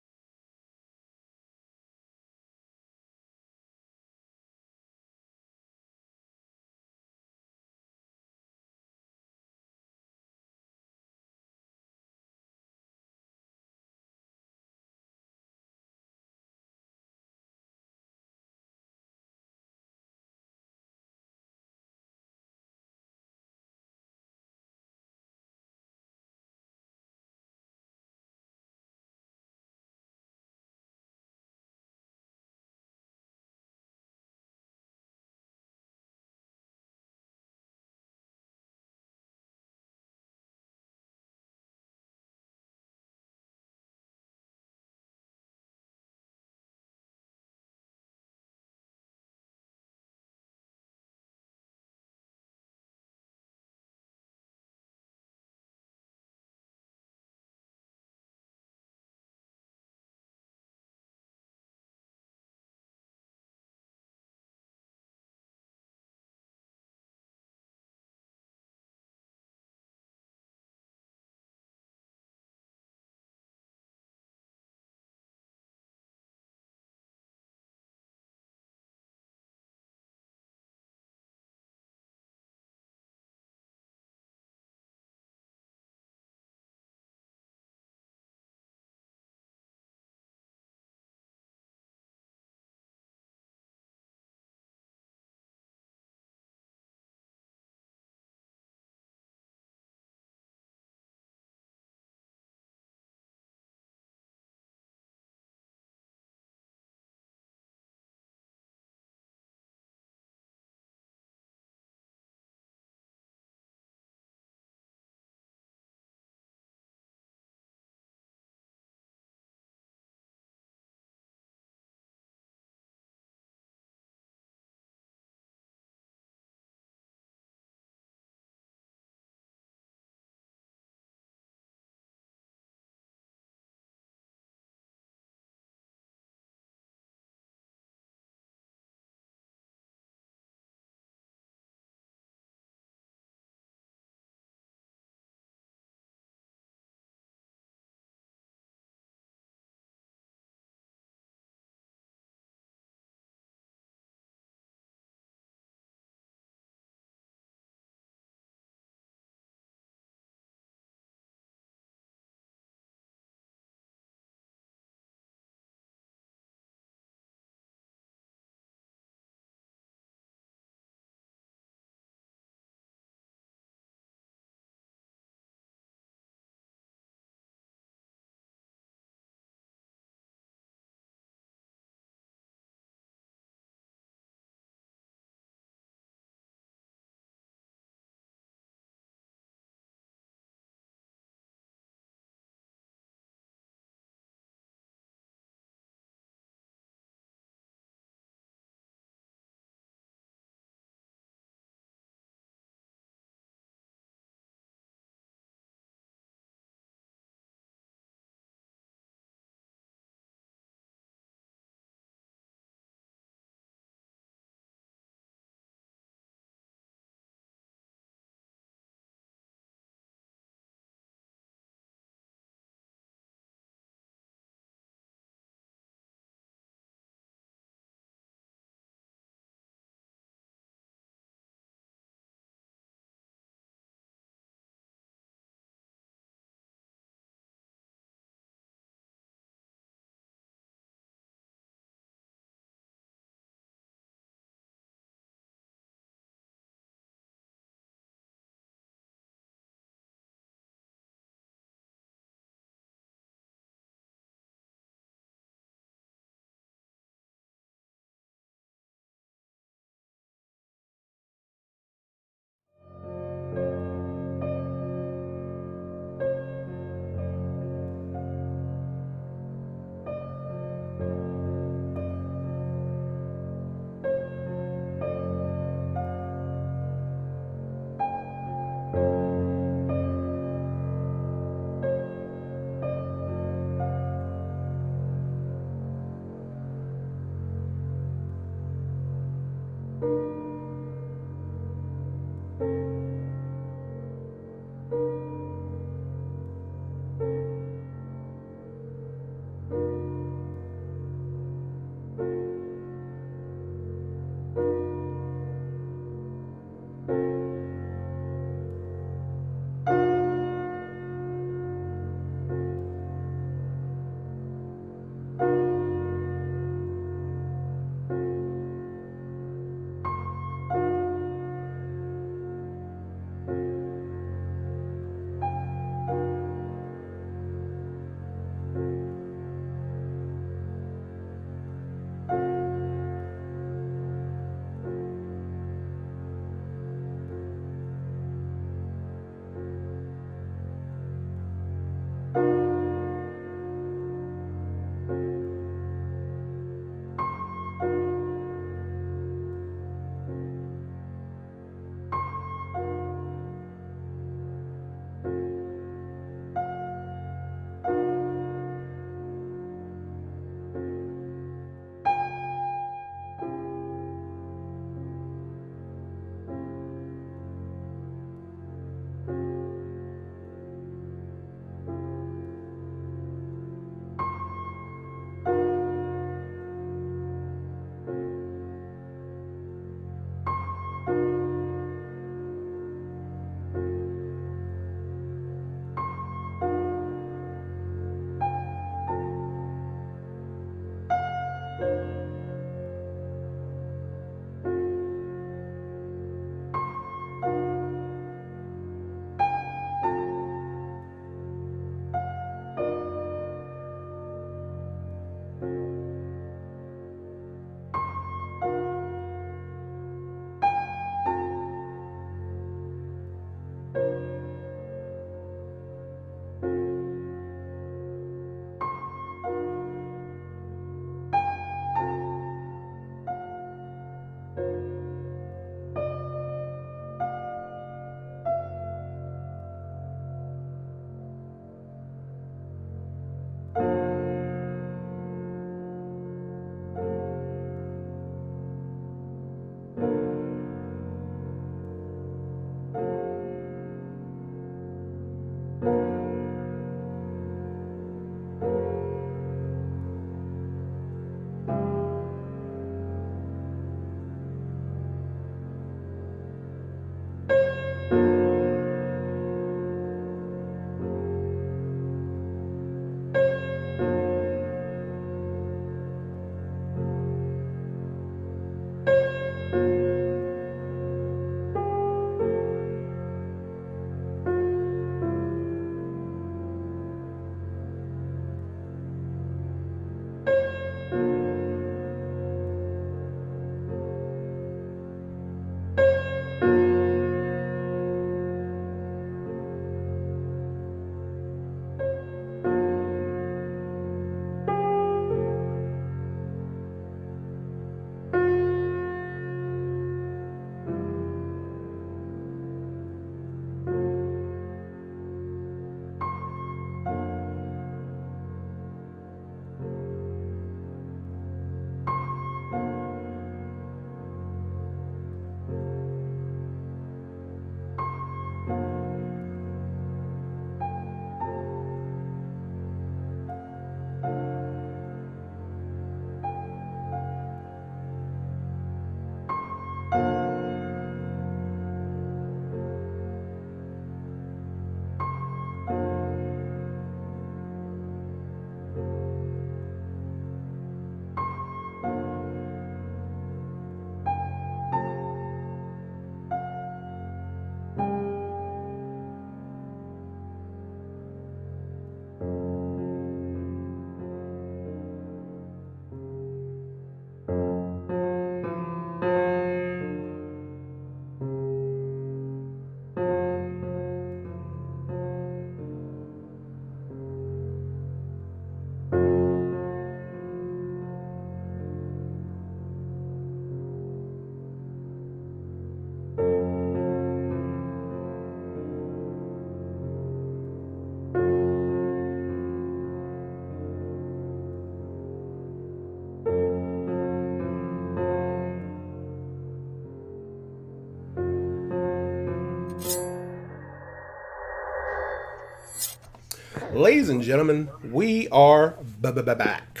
Ladies and gentlemen, we are back.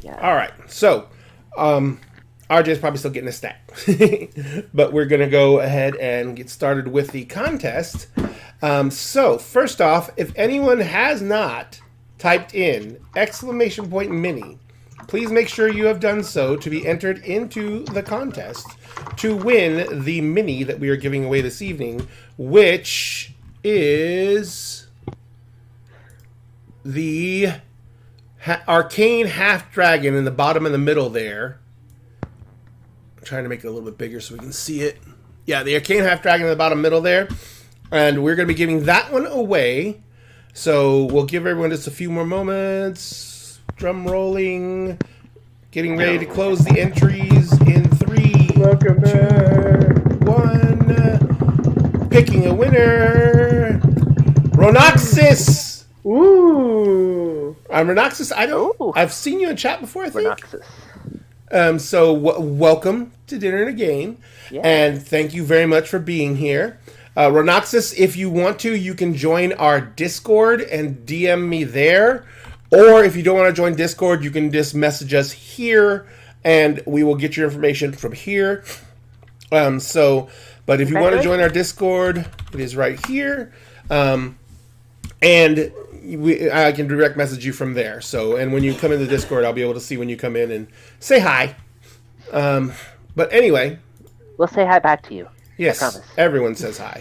Yeah. All right, so RJ's probably still getting a stack, but we're gonna go ahead and get started with the contest. So first off, if anyone has not typed in !mini, please make sure you have done so to be entered into the contest to win the mini that we are giving away this evening, which is the Arcane Half Dragon in the bottom and the middle there. I'm trying to make it a little bit bigger so we can see it. Yeah, the Arcane Half Dragon in the bottom middle there. And we're going to be giving that one away. So we'll give everyone just a few more moments. Drum rolling. Getting ready to close the entries in 3, Welcome 2, back. 1. Picking a winner. Ronoxis. Ooh. Ronoxis, Ooh. I've seen you in chat before, I think. Ronoxis. So welcome to Dinner and a Game. Yeah. And thank you very much for being here. Ronoxis, if you want to, you can join our Discord and DM me there. Or if you don't want to join Discord, you can just message us here, and we will get your information from here. But if you want to join our Discord, it is right here. And I can direct message you from there. So, and when you come in the Discord, I'll be able to see when you come in and say hi. But anyway. We'll say hi back to you. Yes, everyone says hi.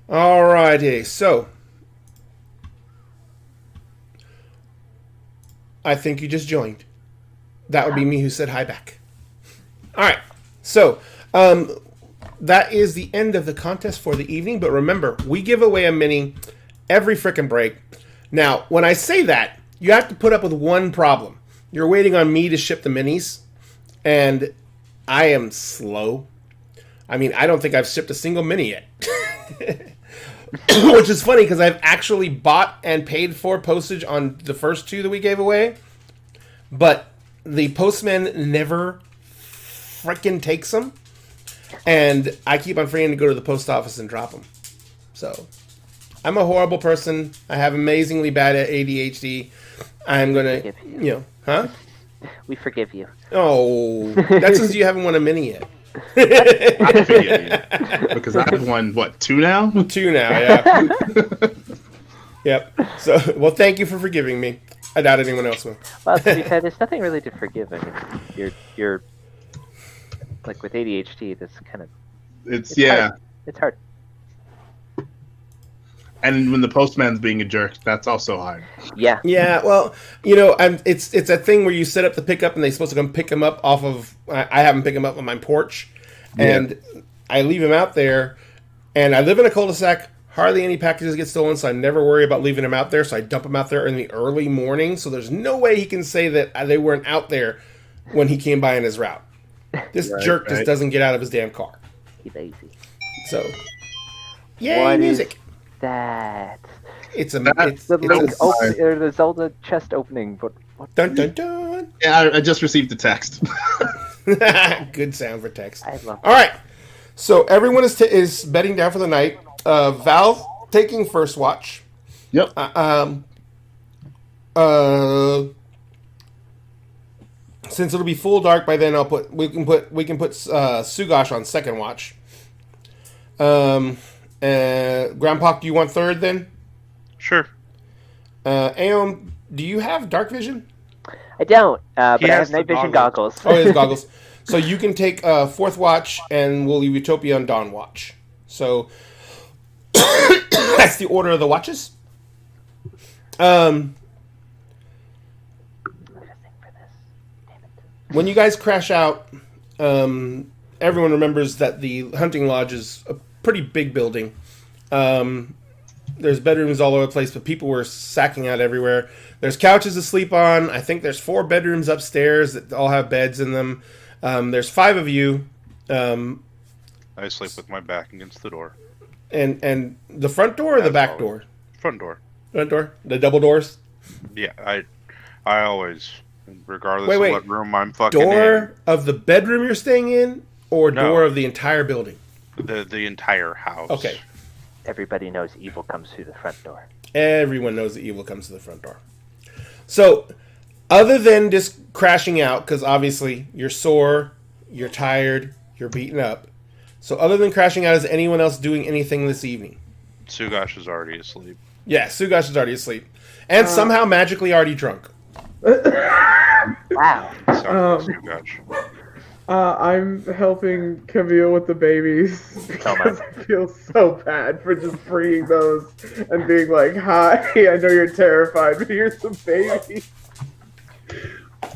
Alrighty, so I think you just joined. That would be me who said hi back. Alright, so that is the end of the contest for the evening, but remember, we give away a mini every frickin' break. Now, when I say that, you have to put up with one problem. You're waiting on me to ship the minis, and I am slow. I mean, I don't think I've shipped a single mini yet. Which is funny because I've actually bought and paid for postage on the first 2 that we gave away. But the postman never frickin' takes them. And I keep on forgetting to go to the post office and drop them. So, I'm a horrible person. I have amazingly bad ADHD. I'm going to, huh? We forgive you. Oh, that's since you haven't won a mini yet. Because I've won, 2 now? 2 now, yeah. Yep. So, well, thank you for forgiving me. I doubt anyone else will. Well, to be fair, there's nothing really to forgive. I mean, you're like with ADHD. That's kind of It's hard. It's hard. And when the postman's being a jerk, that's also hard. Yeah. Yeah, well, it's a thing where you set up the pickup and they're supposed to come pick them up off of. I have them pick them up on my porch, and I leave them out there. And I live in a cul-de-sac. Hardly any packages get stolen, so I never worry about leaving them out there. So I dump them out there in the early morning. So there's no way he can say that they weren't out there when he came by in his route. This jerk just doesn't get out of his damn car. He's lazy. So, yay, What music. That. It's a The Zelda chest opening, but what? Dun dun dun. Yeah, I just received the text. Good sound for text. I love. All right, so everyone is bedding down for the night. Val taking first watch. Yep. Since it'll be full dark by then, we can put Sugosh on second watch. Grandpa, do you want third then? Sure. Aeon, do you have dark vision? I don't, but I has have night the vision goggles. goggles. Oh, he has goggles. So you can take fourth watch, and we'll leave Utopia on dawn watch. So that's the order of the watches. When you guys crash out, everyone remembers that the hunting lodge is a pretty big building. There's bedrooms all over the place, but people were sacking out everywhere. There's couches to sleep on. I think there's 4 bedrooms upstairs that all have beds in them. There's 5 of you. I sleep with my back against the door. And the front door or the back door? Front door. Front door? The double doors? Yeah, I always, regardless Wait. of what room I'm fucking Door of the bedroom you're staying in, or No. door of the entire building? in, the entire house. Okay. Everybody knows evil comes through the front door. Everyone knows that evil comes to the front door. So, other than just crashing out, because obviously you're sore, you're tired, you're beaten up. So, other than crashing out, is anyone else doing anything this evening? Sugash is already asleep. Yeah, Sugash is already asleep. And somehow magically already drunk. Wow. Sorry, Sugash. I'm helping Camille with the babies because I feel so bad for just freeing those and being like, "Hi, I know you're terrified, but here's some babies."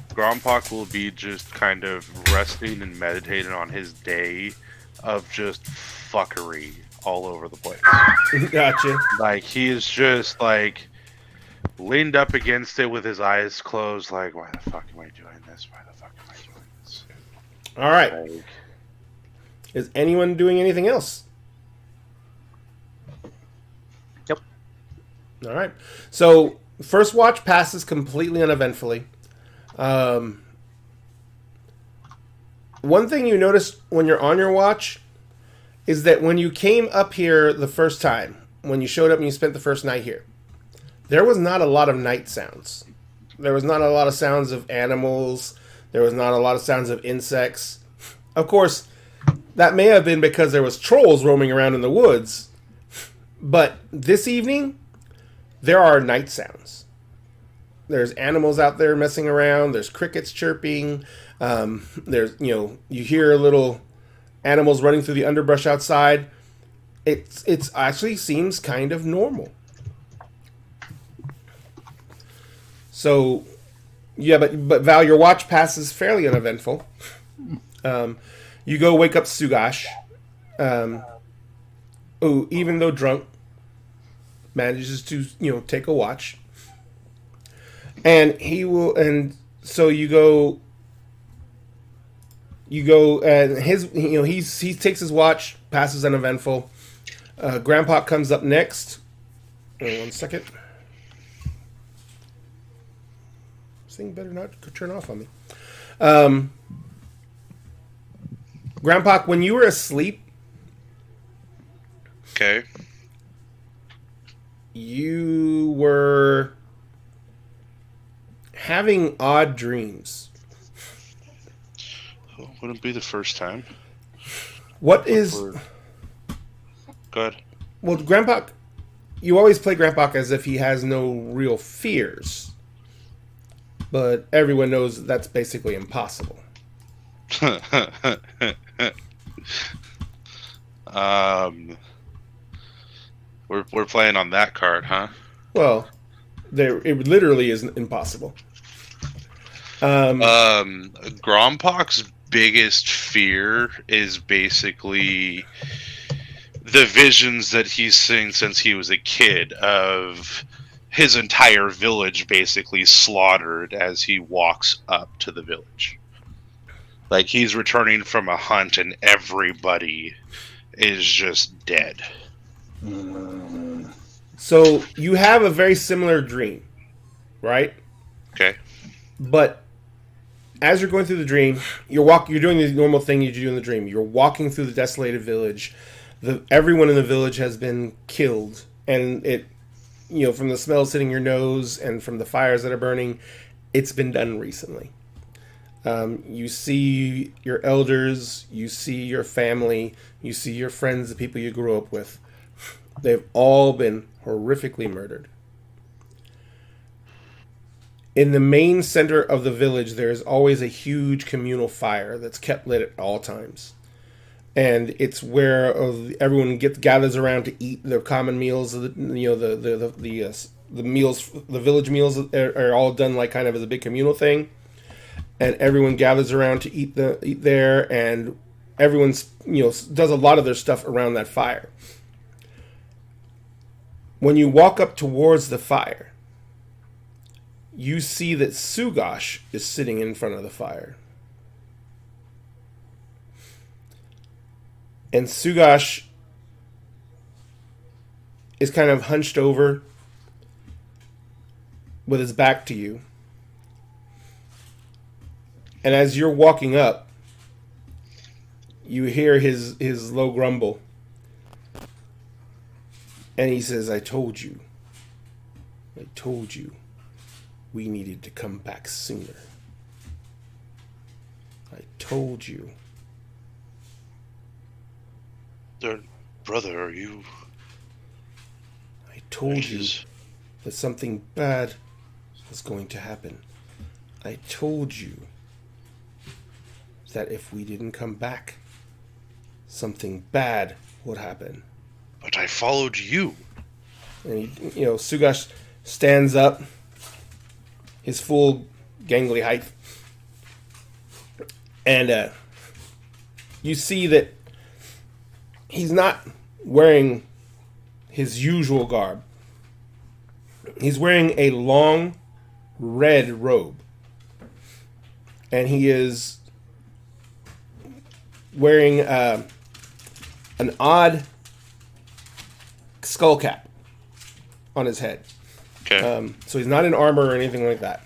Grompak will be just kind of resting and meditating on his day of just fuckery all over the place. Gotcha. Like, he is just, like, leaned up against it with his eyes closed, like, why the fuck am I doing this? Why the fuck am I doing this? All right. Like, Is anyone doing anything else? Nope. All right. So, first watch passes completely uneventfully. One thing you notice when you're on your watch is that when you came up here the first time, when you showed up and you spent the first night here, there was not a lot of night sounds. There was not a lot of sounds of animals. There was not a lot of sounds of insects. Of course, that may have been because there was trolls roaming around in the woods. But this evening, there are night sounds. There's animals out there messing around. There's crickets chirping. There's, you hear little animals running through the underbrush outside. It's actually seems kind of normal. So, yeah, but Val, your watch passes fairly uneventful. You go wake up Sugash, who, even though drunk, manages to take a watch, and so you go, and he takes his watch, passes uneventful. Grandpa comes up next. One second. This thing better not turn off on me. Grandpa, when you were asleep, Okay. you were having odd dreams. Oh, wouldn't be the first time. What is... Go ahead. Well, Grandpa, you always play Grandpa as if he has no real fears. But everyone knows that's basically impossible. We're playing on that card, huh? Well, it literally is impossible. Grompok's biggest fear is basically the visions that he's seen since he was a kid of his entire village basically slaughtered as he walks up to the village. Like, he's returning from a hunt and everybody is just dead. So you have a very similar dream, right? Okay. But as you're going through the dream, you're doing the normal thing you do in the dream. You're walking through the desolated village. Everyone in the village has been killed, and it, from the smells hitting your nose and from the fires that are burning, it's been done recently. You see your elders, you see your family, you see your friends, the people you grew up with. They've all been horrifically murdered. In the main center of the village, there is always a huge communal fire that's kept lit at all times. And it's where everyone gathers around to eat their common meals. The meals, the village meals are all done like kind of as a big communal thing. And everyone gathers around to eat there, and everyone's does a lot of their stuff around that fire. When you walk up towards the fire, you see that Sugash is sitting in front of the fire. And Sugash is kind of hunched over with his back to you. And as you're walking up, you hear his low grumble. And he says, I told you we needed to come back sooner. I told you. Brother, are you... I told you that something bad was going to happen. I told you that if we didn't come back, something bad would happen. But I followed you. And he, Sugash stands up, his full gangly height, and you see that he's not wearing his usual garb. He's wearing a long red robe, and he is wearing an odd skull cap on his head. Okay. So he's not in armor or anything like that.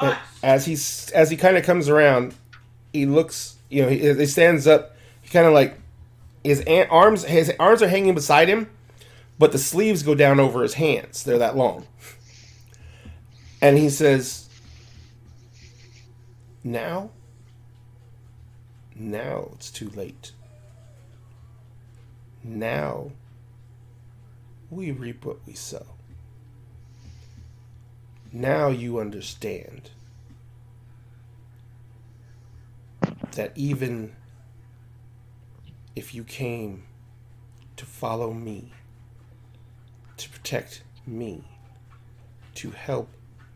But as he kind of comes around, he looks. He stands up. He kind of like his arms are hanging beside him, but the sleeves go down over his hands. They're that long. And he says, Now it's too late. Now we reap what we sow. Now you understand that even if you came to follow me, to protect me, to help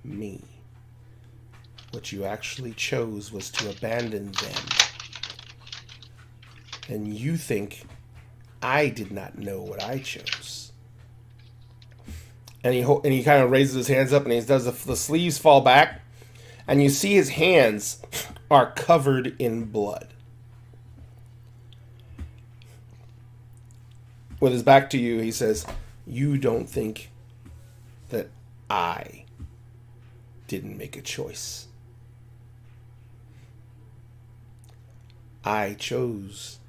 me, what you actually chose was to abandon them. And you think I did not know what I chose. And he kind of raises his hands up, and he does the sleeves fall back, and you see his hands are covered in blood. With his back to you, he says, you don't think that I didn't make a choice. I chose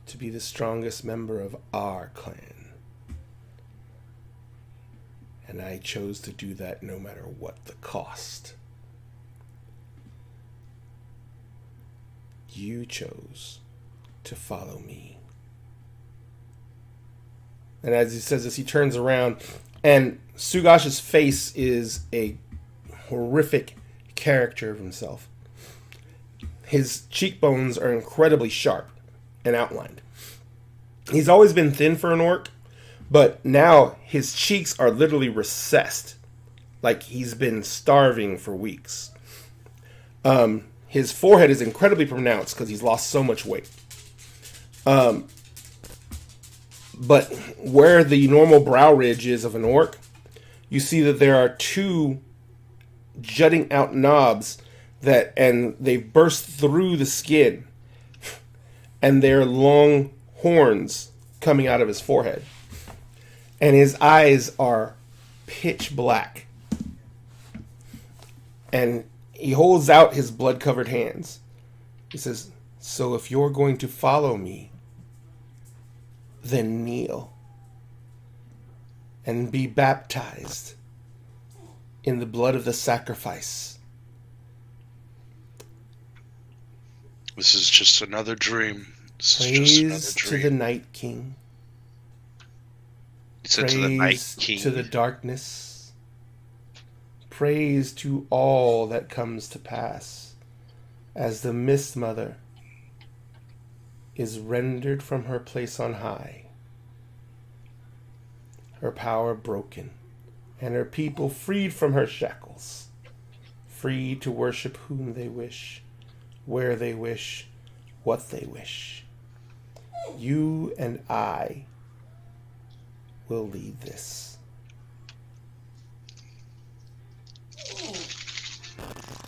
to be the strongest member of our clan. And I chose to do that no matter what the cost. You chose to follow me. And as he says this, he turns around, and Sugash's face is a horrific caricature of himself. His cheekbones are incredibly sharp and outlined. He's always been thin for an orc, but now his cheeks are literally recessed, like he's been starving for weeks. His forehead is incredibly pronounced because he's lost so much weight. But where the normal brow ridge is of an orc, you see that there are two jutting out knobs and they burst through the skin, and they're long horns coming out of his forehead. And his eyes are pitch black. And he holds out his blood-covered hands. He says, so if you're going to follow me, then kneel and be baptized in the blood of the sacrifice. This is just another dream. Praise to the Night King. Praise to the Night King. To the darkness. Praise to all that comes to pass, as the Mist Mother is rendered from her place on high, her power broken, and her people freed from her shackles, free to worship whom they wish, where they wish, what they wish. You and I will lead this.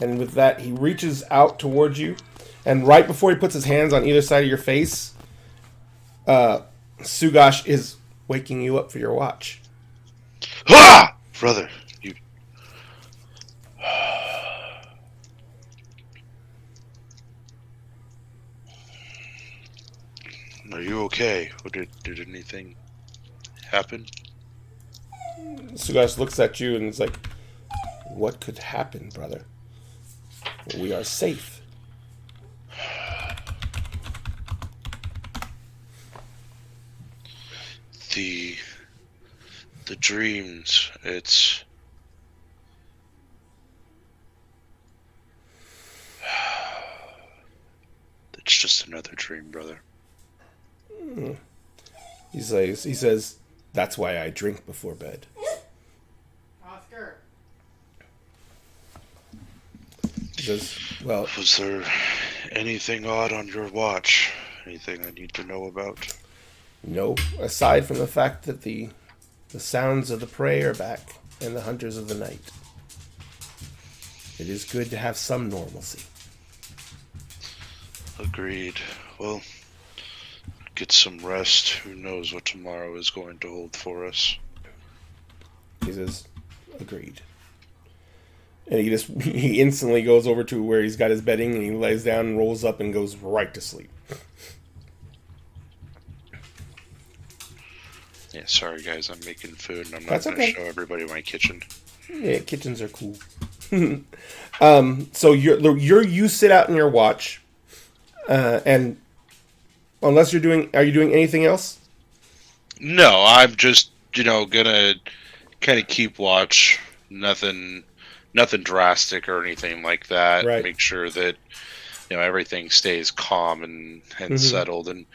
And with that, he reaches out towards you, and right before he puts his hands on either side of your face, Sugash is waking you up for your watch. Ah! Brother, you... Are you okay? Or did anything happen? Sugash looks at you and is like, what could happen, brother? We are safe. The dreams, it's just another dream, brother. He says, that's why I drink before bed. Oscar. He says, well, Was there anything odd on your watch? Anything I need to know about? no, aside from the fact that the sounds of the prey are back and the hunters of the night. It is good to have some normalcy. Agreed. Well, get some rest. Who knows what tomorrow is going to hold for us. He says, agreed. And he instantly goes over to where he's got his bedding and he lays down and rolls up and goes right to sleep. Yeah, sorry guys, I'm making food and I'm not That's going to okay. show everybody my kitchen. Yeah, kitchens are cool. So you sit out in your watch, and unless are you doing anything else? No, I'm just, gonna kind of keep watch. Nothing drastic or anything like that. Right. Make sure that, everything stays calm and settled, and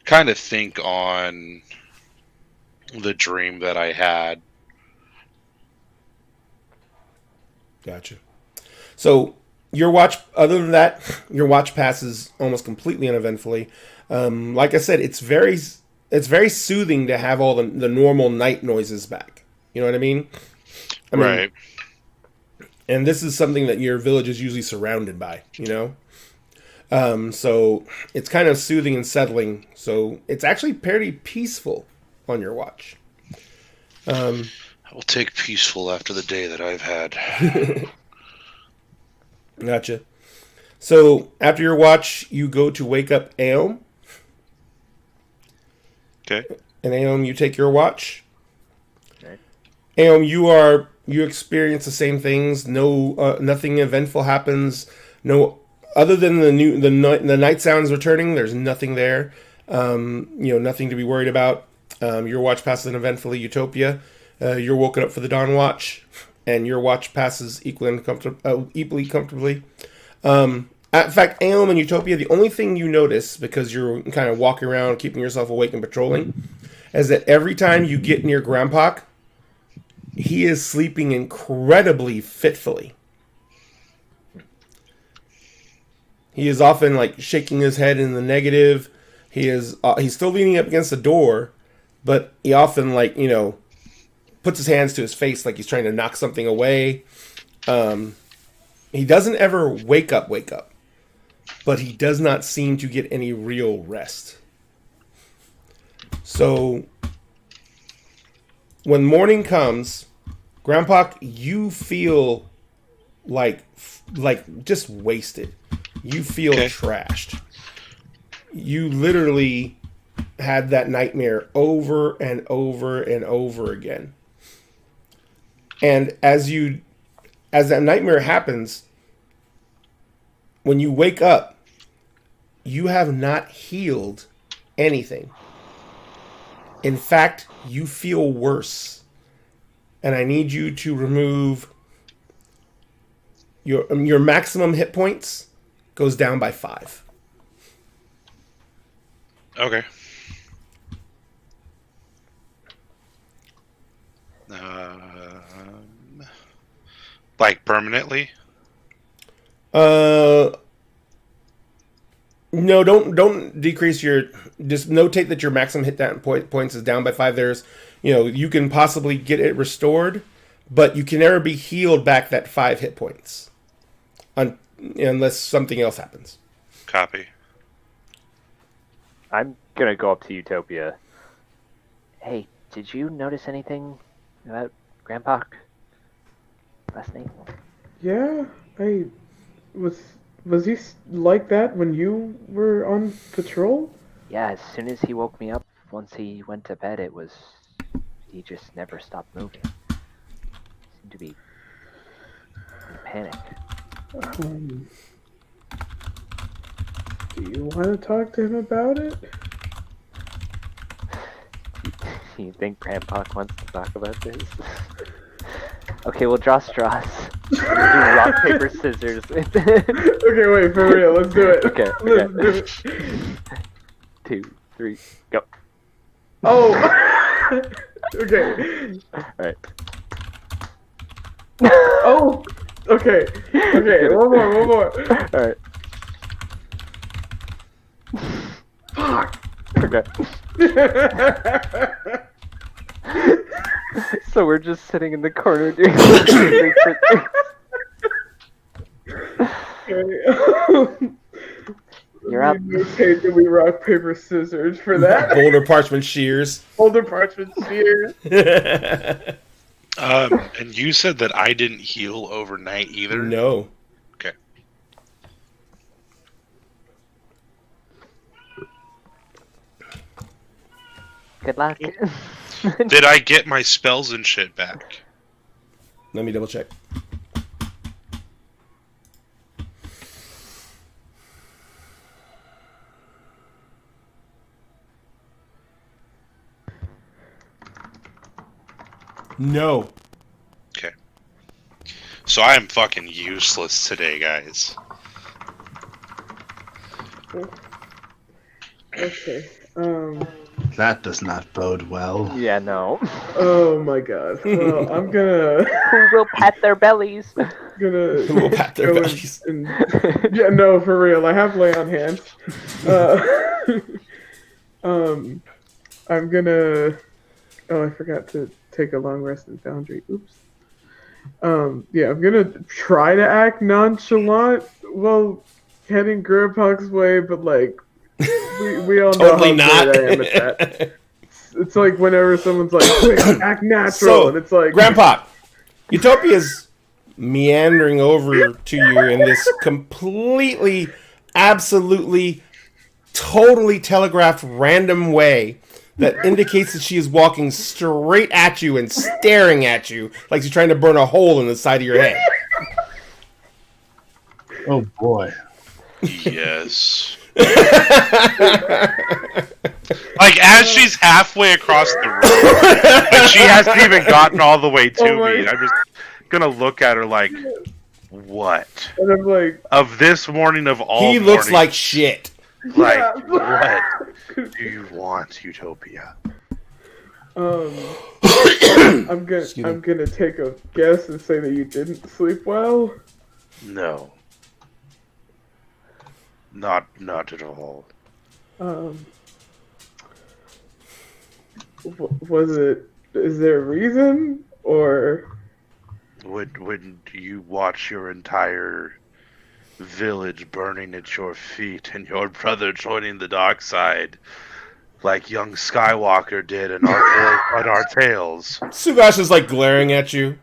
kind of think on the dream that I had. Gotcha. So your watch, other than that, your watch passes almost completely uneventfully. Like I said, it's very soothing to have all the normal night noises back. You know what I mean? Right. And this is something that your village is usually surrounded by, So it's kind of soothing and settling. So it's actually pretty peaceful on your watch. I will take peaceful after the day that I've had. Gotcha. So after your watch, you go to wake up Aeom. Okay. And Aeom, you take your watch. Okay. Aeom, you experience the same things. No, nothing eventful happens. No, other than the night sounds returning. There's nothing there. Nothing to be worried about. Your watch passes uneventfully. Utopia, you're woken up for the dawn watch, and your watch passes equally comfortably. In fact, Aeom and Utopia, the only thing you notice, because you're kind of walking around, keeping yourself awake and patrolling, is that every time you get near Grandpa, he is sleeping incredibly fitfully. He is often like shaking his head in the negative. He's still leaning up against the door, but he often puts his hands to his face like he's trying to knock something away. He doesn't ever wake up, but he does not seem to get any real rest. So when morning comes, Grandpa, you feel like just wasted. You feel trashed. You literally had that nightmare over and over and over again. And as that nightmare happens, when you wake up, you have not healed anything. In fact, you feel worse. And I need you to remove your maximum hit points goes down by 5. Okay. Like permanently? No, don't decrease your. Just notate that your maximum hit down points is down by 5. There's, you can possibly get it restored, but you can never be healed back that 5 hit points, unless something else happens. Copy. I'm gonna go up to Utopia. Hey, did you notice anything about Grandpa last night? Yeah, was he like that when you were on patrol? Yeah, as soon as he woke me up, once he went to bed, it was he just never stopped moving. He seemed to be in panic. Do you want to talk to him about it? Do you think Grandpa wants to talk about this? Okay, we'll draw straws. We'll do rock, paper, scissors. Okay, wait, for real, let's do it. Okay, Let's okay. do it. 2, 3, go. Oh! Okay. Alright. Oh! Okay. Okay, one more. Alright. Fuck! Okay. So we're just sitting in the corner doing You're up. Okay, do we rock, paper, scissors for that? Boulder parchment shears. Boulder parchment shears. And you said that I didn't heal overnight either? No. Okay. Good luck. Did I get my spells and shit back? Let me double check. No. Okay. So I am fucking useless today, guys. Okay. That does not bode well. Yeah, no. Oh my god. Well, I'm gonna Who will pat their bellies? We'll pat their go bellies. yeah, no, for real. I have lay on hands. I'm gonna. Oh, I forgot to take a long rest in Foundry. Oops. Yeah, I'm gonna try to act nonchalant while heading Grandpa's way, but like, we all know Totally how not. great I am at that. It's like whenever someone's like, "Quick, act natural," So, and it's like, Grandpa, Utopia's meandering over to you in this completely, absolutely, totally telegraphed random way that indicates that she is walking straight at you and staring at you like she's trying to burn a hole in the side of your head. Oh boy. Yes. Like, as she's halfway across the room, And she hasn't even gotten all the way to Oh my- me. And I'm just gonna look at her like, what? and I'm like, Of this morning of all He looks mornings, like shit. like, yeah. what do you want, Utopia? I'm Excuse me. gonna take a guess and say that you didn't sleep well. No. Not at all. Was it? Is there a reason, or? When you watch your entire village burning at your feet and your brother joining the dark side, like young Skywalker did in our tales. Sugash is like glaring at you.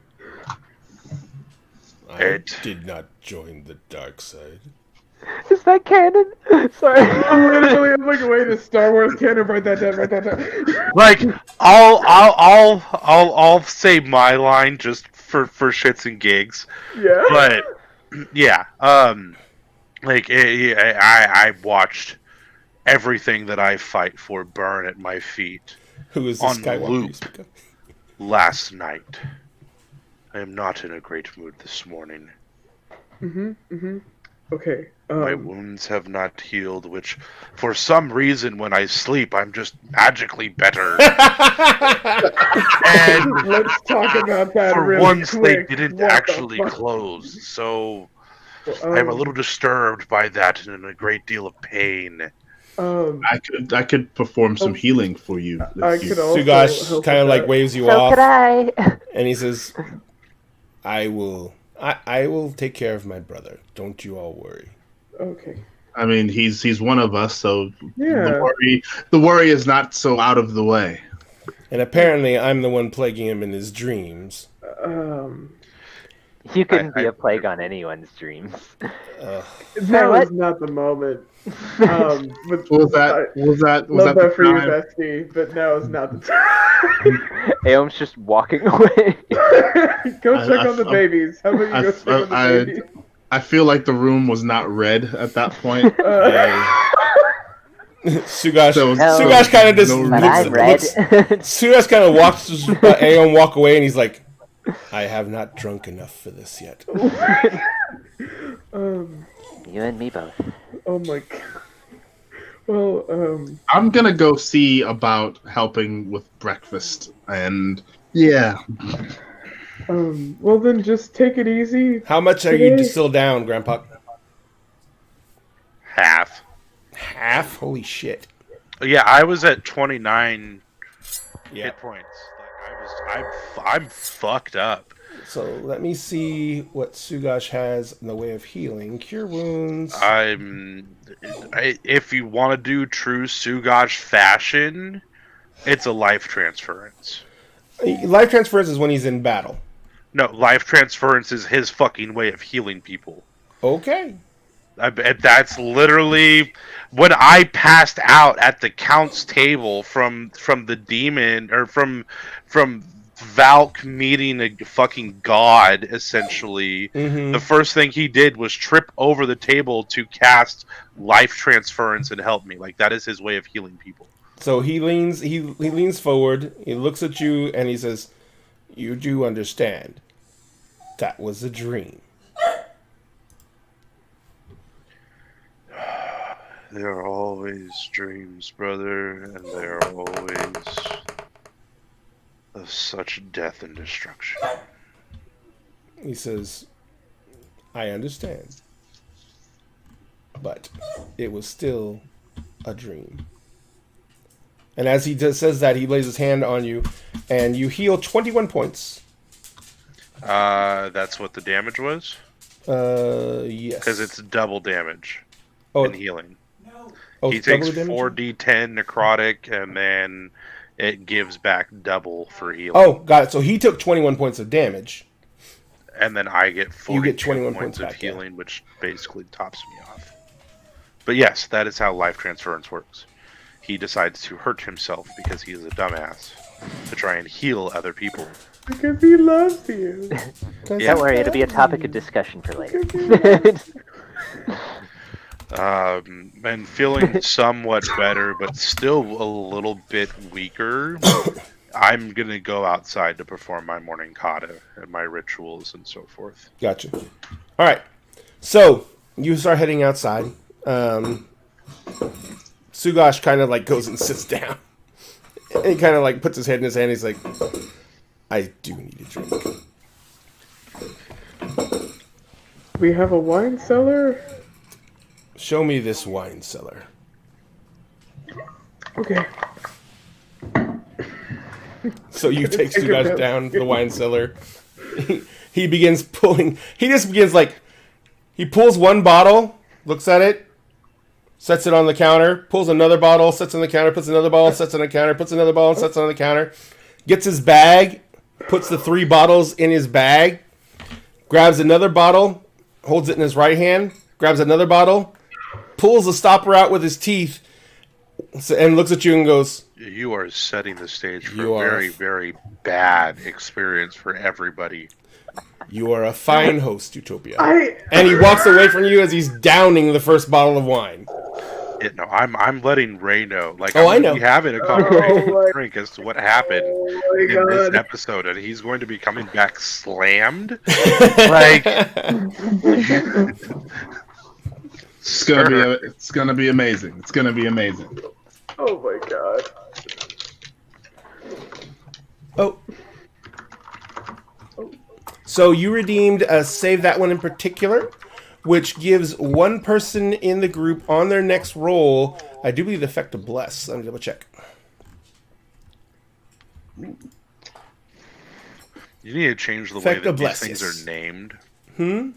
I It- did not join the dark side. Is that canon? Sorry. I'm like, wait, a Star Wars canon. Write that down. Like, I'll say my line just for shits and gigs. Yeah. But yeah, like I watched everything that I fight for burn at my feet Who is this On Skywalker loop. you speak of? last night. I am not in a great mood this morning. Okay. My wounds have not healed, which, for some reason, when I sleep, I'm just magically better. And Let's talk about that. for really once, quick. they didn't What the actually fuck? close. So I'm a Um, little disturbed by that and in a great deal of pain. I could perform some healing for you. if I you- could also Sugash help kind of with like that. waves you So off, could I. and he says, "I will take care of my brother. Don't you all worry." Okay. I mean, he's one of us, so Yeah. the worry is not so out of the way. And apparently, I'm the one plaguing him in his dreams. You couldn't be I- a plague on anyone's dreams. Now what? is not the moment. But Was that love the that for you, time? bestie, but now is not the time. Aom's just walking away. Go check on the I- babies. How about you go check on the I- babies? I feel like the room was not red at that point. Sugash, So- Sugash kind of just No But reason. I'm red. Sugash kind of watches Aeon walk away, and he's like, "I have not drunk enough for this yet." You and me both. Oh my god. Well, I'm gonna go see about helping with breakfast, and yeah, well then just take it easy. How much are you Today- still down, Grandpa? Half. Half? Holy shit! Yeah, I was at 29 Yeah. hit points. I'm fucked up. So let me see what Sugash has in the way of healing. Cure wounds. If you want to do true Sugash fashion, it's a life transference. Life transference is when he's in battle. No, life transference is his fucking way of healing people. Okay. That's literally when I passed out at the Count's table from the demon, or from Valk meeting a fucking god, essentially. Mm-hmm. The first thing he did was trip over the table to cast life transference and help me. Like, that is his way of healing people. So he leans forward, he looks at you, and he says, "You do understand. That was a dream." There are always dreams, brother, and they are always of such death and destruction. He says, "I understand. But it was still a dream." And as he says that, he lays his hand on you, and you heal 21 points. That's what the damage was? Yes. Because it's double damage oh, in healing. oh, He it's double takes the damage? 4d10 necrotic, and then it gives back double for healing. Oh, got it. So he took 21 points of damage. And then I get 42 You get 21 points points of back, yeah. healing, which basically tops me off. But yes, that is how life transference works. He decides to hurt himself because he is a dumbass to try and heal other people. Because he loves you. Yeah. Don't worry, it'll be a topic of discussion for later. And feeling somewhat better, but still a little bit weaker. I'm gonna go outside to perform my morning kata and my rituals and so forth. Gotcha. All right. So you start heading outside. Sugash kind of like goes and sits down. And he kind of like puts his head in his hand. He's like, "I do need a drink." We have a wine cellar. Show me this wine cellar. Okay. So you take Take a Sugash note. down to the wine cellar. He begins pulling. He just begins like, he pulls one bottle, looks at it, sets it on the counter, pulls another bottle, sets it on the counter, puts another bottle, sets it on the counter, puts another bottle, sets it on the counter, gets his bag, puts the 3 bottles in his bag, grabs another bottle, holds it in his right hand, grabs another bottle, pulls the stopper out with his teeth, and looks at you and goes, You are setting the stage for You a are. very, very bad experience for everybody. "You are a fine host, Utopia." I And he walks away from you as he's downing the first bottle of wine. No, I'm letting Ray know. Like, Oh, I I'm know. gonna be having a Oh, conversation my- with Drink as to what happened oh my in this god. episode, and he's going to be coming back slammed. Like, it's gonna be amazing. It's gonna be amazing. Oh my god. Oh. So you redeemed a Save That One in particular, which gives one person in the group on their next roll, I do believe, the effect of Bless. Let me double check. you need to change the way Effect that of these bless, things yes. are named. Hmm?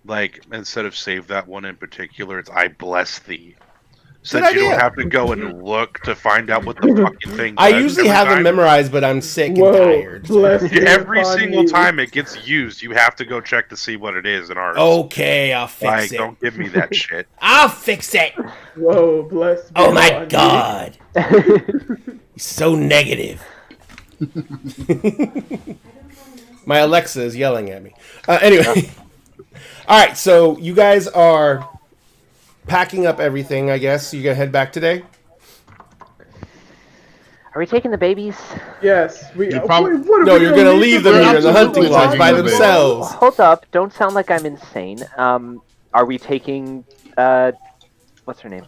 Like, instead of save that one in particular, it's I bless thee. So Good that you idea. don't have to go and look to find out what the fucking thing I does usually every have them time. memorized, but I'm sick Whoa, and tired. bless you Every upon single you. time it gets used, you have to go check to see what it is in ours. Okay, I'll fix Like, it. don't give me that shit. I'll fix it. Whoa, bless. Oh be my upon you. god. He's so negative. My Alexa is yelling at me. Anyway. All right, so you guys are packing up everything, I guess. You gonna head back today? Are we taking the babies? Yes, we. You prob- wait, what are No, we you're gonna leave them We're here in the hunting absolutely lodge by taking the babies. themselves. Hold up! Don't sound like I'm insane. Are we taking? What's her name?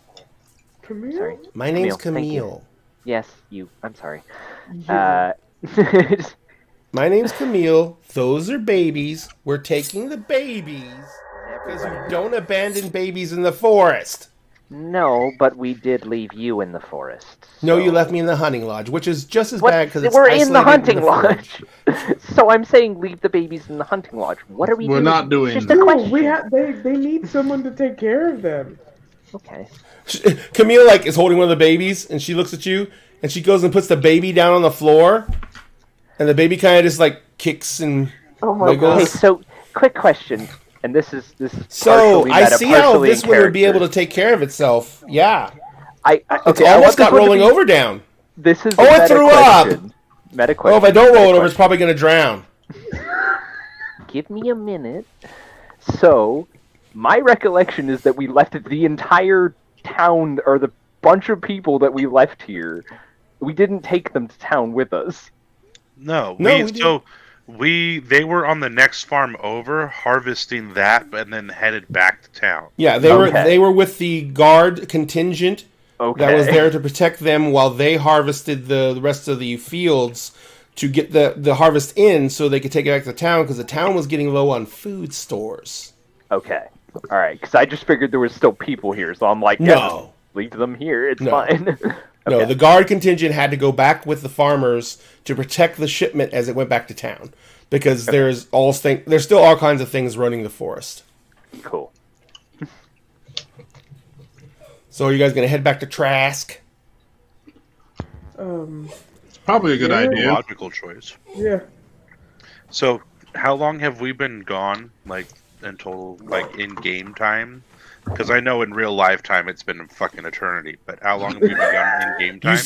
Camille? Sorry. My name's Camille, thank you. Camille. Yes, you. I'm sorry. Yeah. My name's Camille. Those are babies. We're taking the babies because you don't abandon babies in the forest. No, but we did leave you in the forest. No, so- you left me in the hunting lodge, which is just as What? bad because it's We're in the isolated hunting forest. lodge. So I'm saying leave the babies in the hunting lodge. What are we We're doing? not doing It's just that. a No, question. we have. They need someone to take care of them. Okay. Camille is holding one of the babies, and she looks at you, and she goes and puts the baby down on the floor, and the baby kind of just kicks and Oh my wiggles. Okay, so quick question, and this is So partially I meta, see how partially this in one would be character. able to take care of itself. Yeah, I it's okay, I want almost this got one to rolling be- over down. This is Oh, a it meta threw up! question. Meta question. Well, if I don't roll it meta over, it's probably going to drown. Give me a minute. So, my recollection is that we left the entire town, or the bunch of people that we left here. We didn't take them to town with us. No, we they were on the next farm over harvesting that and then headed back to town. Yeah, they Okay. were with the guard contingent Okay. that was there to protect them while they harvested the rest of the fields to get the harvest in so they could take it back to town because the town was getting low on food stores. Okay. All right. Because I just figured there was still people here, so I'm like, No. yeah, leave them here. It's No. fine. No, Okay. the guard contingent had to go back with the farmers to protect the shipment as it went back to town because there's still all kinds of things running the forest. Cool. So are you guys going to head back to Trask? Probably a good Yeah. idea. Logical choice. Yeah. So, how long have we been gone, in total, in game time? Because I know in real life time it's been a fucking eternity, but how long have we been gone in game time?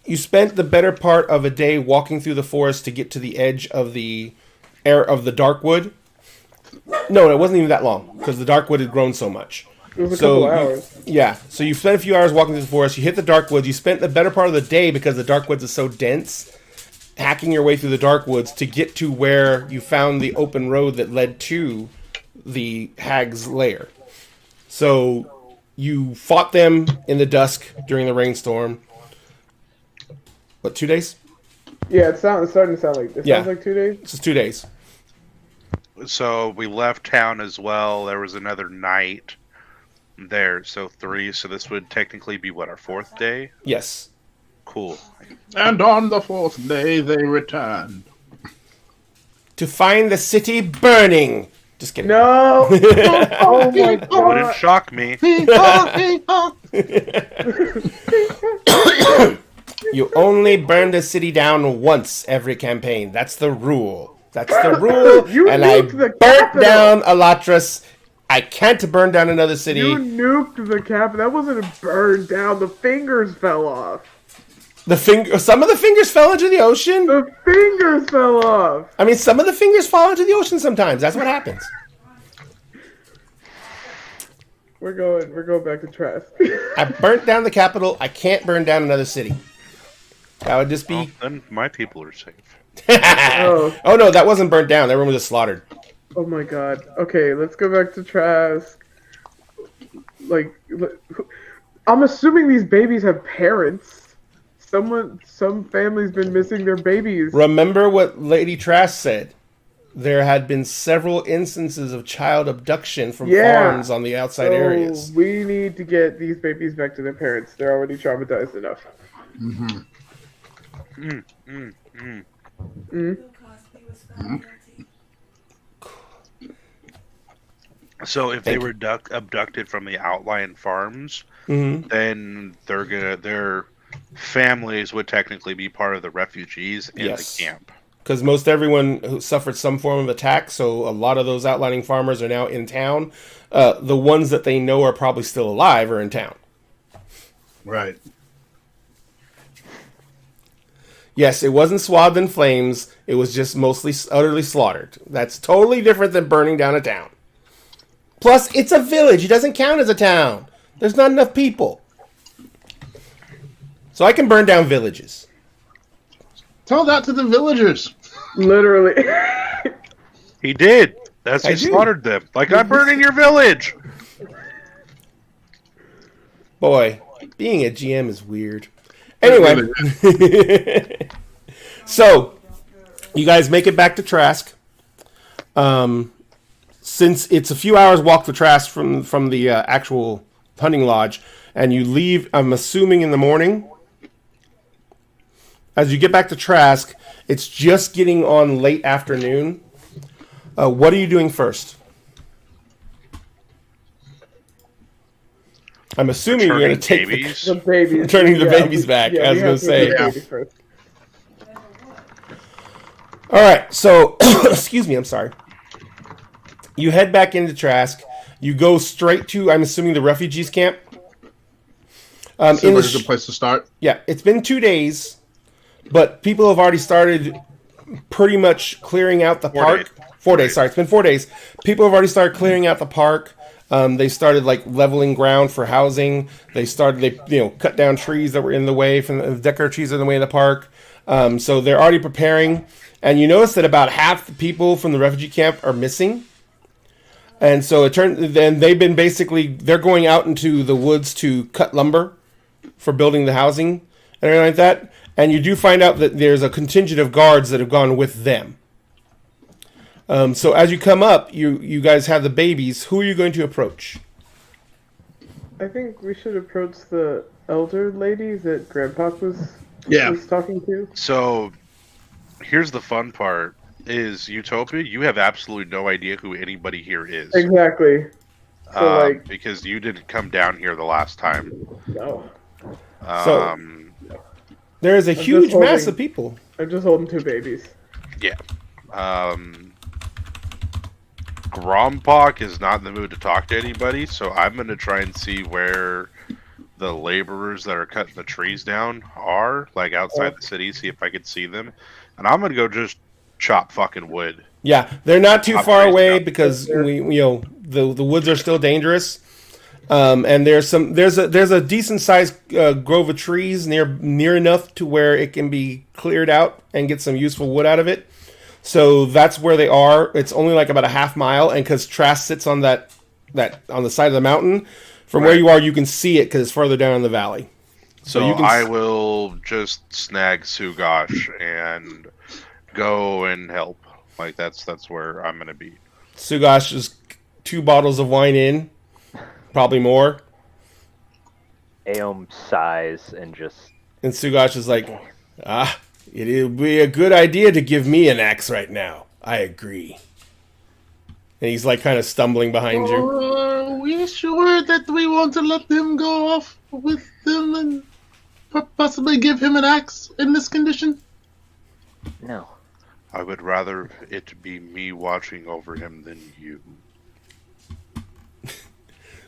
You spent the better part of a day walking through the forest to get to the edge of the Darkwood. No, it wasn't even that long because the Darkwood had grown so much. It was a couple hours. So you spent a few hours walking through the forest. You hit the Darkwoods. You spent the better part of the day because the Darkwoods is so dense, hacking your way through the Darkwoods to get to where you found the open road that led to the Hag's lair. So you fought them in the dusk during the rainstorm. What, 2 days? Yeah, it's starting to sound like it. Yeah. Sounds like 2 days. It's just 2 days. So we left town as well. There was another night there, so 3. So this would technically be our 4th day. Yes. Cool. And on the 4th day they returned. To find the city burning. Just kidding. No. Oh my Wouldn't god. shock me. You only burn the city down once every campaign. That's the rule. That's the rule. You and I nuked the burnt capital. down Elatris. I can't burn down another city. You nuked the cap. That wasn't a burn down. The fingers fell off. Some of the fingers fell into the ocean. The fingers fell off. I mean, some of the fingers fall into the ocean sometimes. That's what happens. We're going back to Trask. I burnt down the capital. I can't burn down another city. That would just Well, be. then my people are safe. Oh no, that wasn't burnt down. Everyone was just slaughtered. Oh my god. Okay, let's go back to Trask. I'm assuming these babies have parents. Some family's been missing their babies. Remember what Lady Trask said. There had been several instances of child abduction from farms on the outside areas. We need to get these babies back to their parents. They're already traumatized enough. So if they Thank were abducted from the outlying farms, Mm-hmm. then their families would technically be part of the refugees in Yes. the camp. Because most everyone who suffered some form of attack, so a lot of those outlining farmers are now in town. The ones that they know are probably still alive are in town. Right. Yes, it wasn't swathed in flames. It was just mostly utterly slaughtered. That's totally different than burning down a town. Plus, it's a village. It doesn't count as a town. There's not enough people. So I can burn down villages. Tell that to the villagers. Literally. He did. That's I he do. slaughtered them. Like, I'm burning your village. Boy, being a GM is weird. Anyway, so you guys make it back to Trask. Since it's a few hours walk to Trask from the actual hunting lodge, and you leave, I'm assuming, in the morning. As you get back to Trask, it's just getting on late afternoon. What are you doing first? I'm assuming you're going to take babies. The babies. Turning the babies back, I was we gonna have to say. do the babies first. All right, so excuse me, I'm sorry. You head back into Trask. You go straight to, I'm assuming, the refugees camp. Seems like a good place to start. Yeah, it's been 2 days, but people have already started pretty much clearing out the park. 4 days, sorry, it's been 4 days. People have already started clearing out the park. They started like leveling ground for housing. They cut down trees that were in the way from the decorative trees in the way of the park. So they're already preparing. And you notice that about half the people from the refugee camp are missing. And so then they're going out into the woods to cut lumber for building the housing and everything like that. And you do find out that there's a contingent of guards that have gone with them. So as you come up, you guys have the babies. Who are you going to approach? I think we should approach the elder lady that Grandpa was talking to. So, here's the fun part: is Utopia. You have absolutely no idea who anybody here is. Exactly. So because you didn't come down here the last time. no. So there is a huge holding- mass of people. I'm just holding 2 babies. Yeah. Grompok is not in the mood to talk to anybody, so I'm going to try and see where the laborers that are cutting the trees down are, like outside the city, see if I could see them. And I'm going to go just chop fucking wood. Yeah, they're not too Chop far trees away down. because the woods are still dangerous. And there's a decent sized grove of trees near enough to where it can be cleared out and get some useful wood out of it. So that's where they are. It's only like about a half mile, and because Trask sits on that on the side of the mountain, from where you are, you can see it because it's further down in the valley. So you can I will just snag Sugosh and go and help. Like that's where I'm gonna be. Sugosh is 2 bottles of wine in, probably more. Aeom sighs and just And Sugosh is like, it would be a good idea to give me an axe right now. I agree. And he's like kind of stumbling behind you. Are we sure that we want to let them go off with them and possibly give him an axe in this condition? no. I would rather it be me watching over him than you.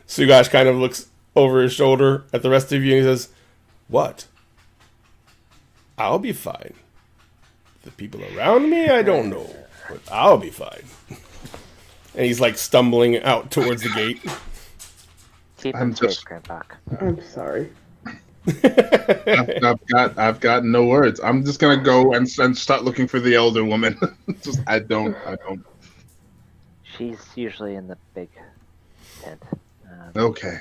Sugosh kind of looks over his shoulder at the rest of you and he says, "What? I'll be fine. The people around me, I don't know, but I'll be fine." And he's like stumbling out towards the gate. Keep I'm him safe, just- Grandpa. I'm sorry. I've got no words. I'm just gonna go and start looking for the elder woman. I don't. She's usually in the big tent. Okay.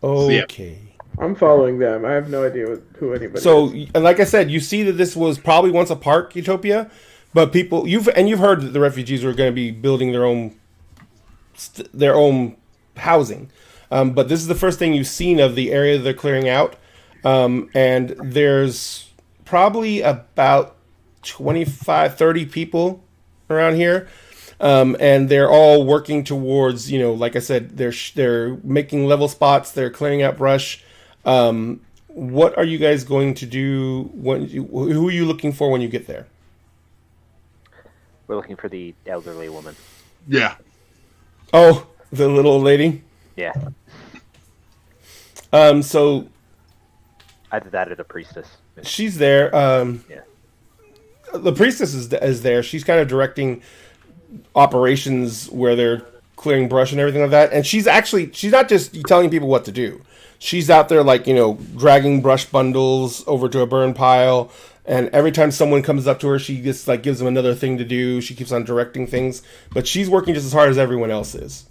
Okay. I'm following them. I have no idea who anybody So, is. and like I said, you see that this was probably once a park, Utopia, but you've heard that the refugees were going to be building their own housing. But this is the first thing you've seen of the area that they're clearing out. And there's probably about 25, 30 people around here. And they're all working towards, like I said, they're making level spots. They're clearing out brush. What are you guys going to do? Who are you looking for when you get there? We're looking for the elderly woman. Yeah. Oh, the little old lady? Yeah. So Either that or the priestess. she's there. Yeah. The priestess is there. She's kind of directing operations where they're clearing brush and everything like that. And she's not just telling people what to do. She's out there dragging brush bundles over to a burn pile. And every time someone comes up to her, she just gives them another thing to do. She keeps on directing things, but she's working just as hard as everyone else is.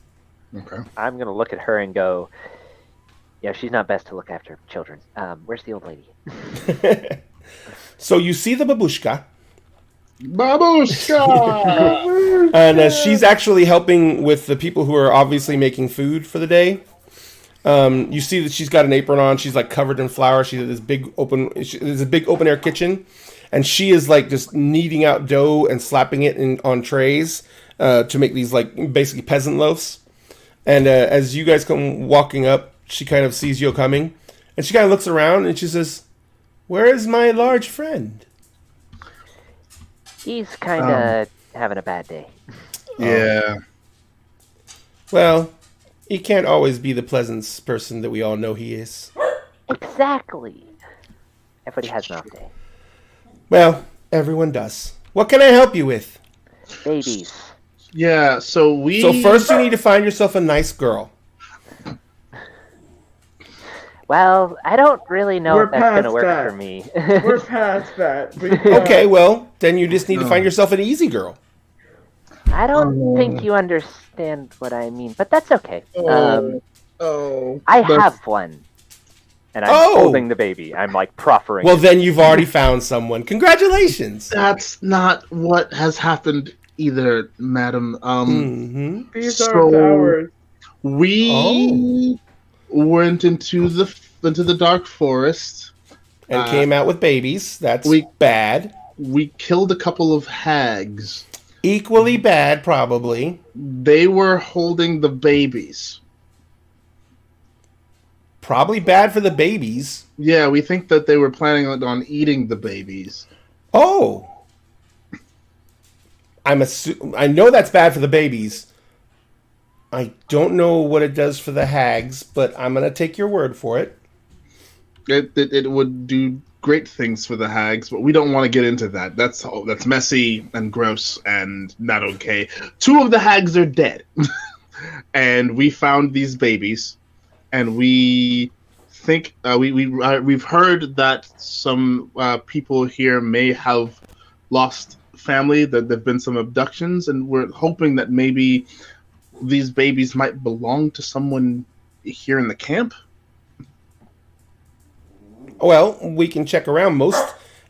Okay. I'm gonna look at her and go, yeah, she's not best to look after children. Where's the old lady? So you see the babushka. Babushka! And she's actually helping with the people who are obviously making food for the day. You see that she's got an apron on. She's covered in flour. She has this big open air kitchen, and she is just kneading out dough and slapping it on trays to make these basically peasant loaves. And as you guys come walking up, she kind of sees you coming, and she kind of looks around and she says, "Where is my large friend?" He's kind of having a bad day. Yeah. Well, he can't always be the pleasant person that we all know he is. Exactly. Everybody has an off day. Well, everyone does. What can I help you with? Babies. Yeah, so first you need to find yourself a nice girl. Well, I don't really know We're if that's going to past work that. for me. We're past that. Okay, well, then you just need to find yourself an easy girl. I don't think you understand what I mean, but that's okay. I have one. And I'm holding the baby. I'm proffering. Well, then you've already found someone. Congratulations. That's not what has happened either, madam. These aren't ours. We went into the dark forest And came out with babies. That's bad. We killed a couple of hags. Equally bad, probably. They were holding the babies. Probably bad for the babies. Yeah, we think that they were planning on eating the babies. Oh. I know that's bad for the babies. I don't know what it does for the hags, but I'm going to take your word for it. It would do great things for the hags, but we don't want to get into that. That's messy and gross and not okay. 2 of the hags are dead. And we found these babies, and we think we've heard that some people here may have lost family, that there've been some abductions, and we're hoping that maybe these babies might belong to someone here in the camp. Well, we can check around.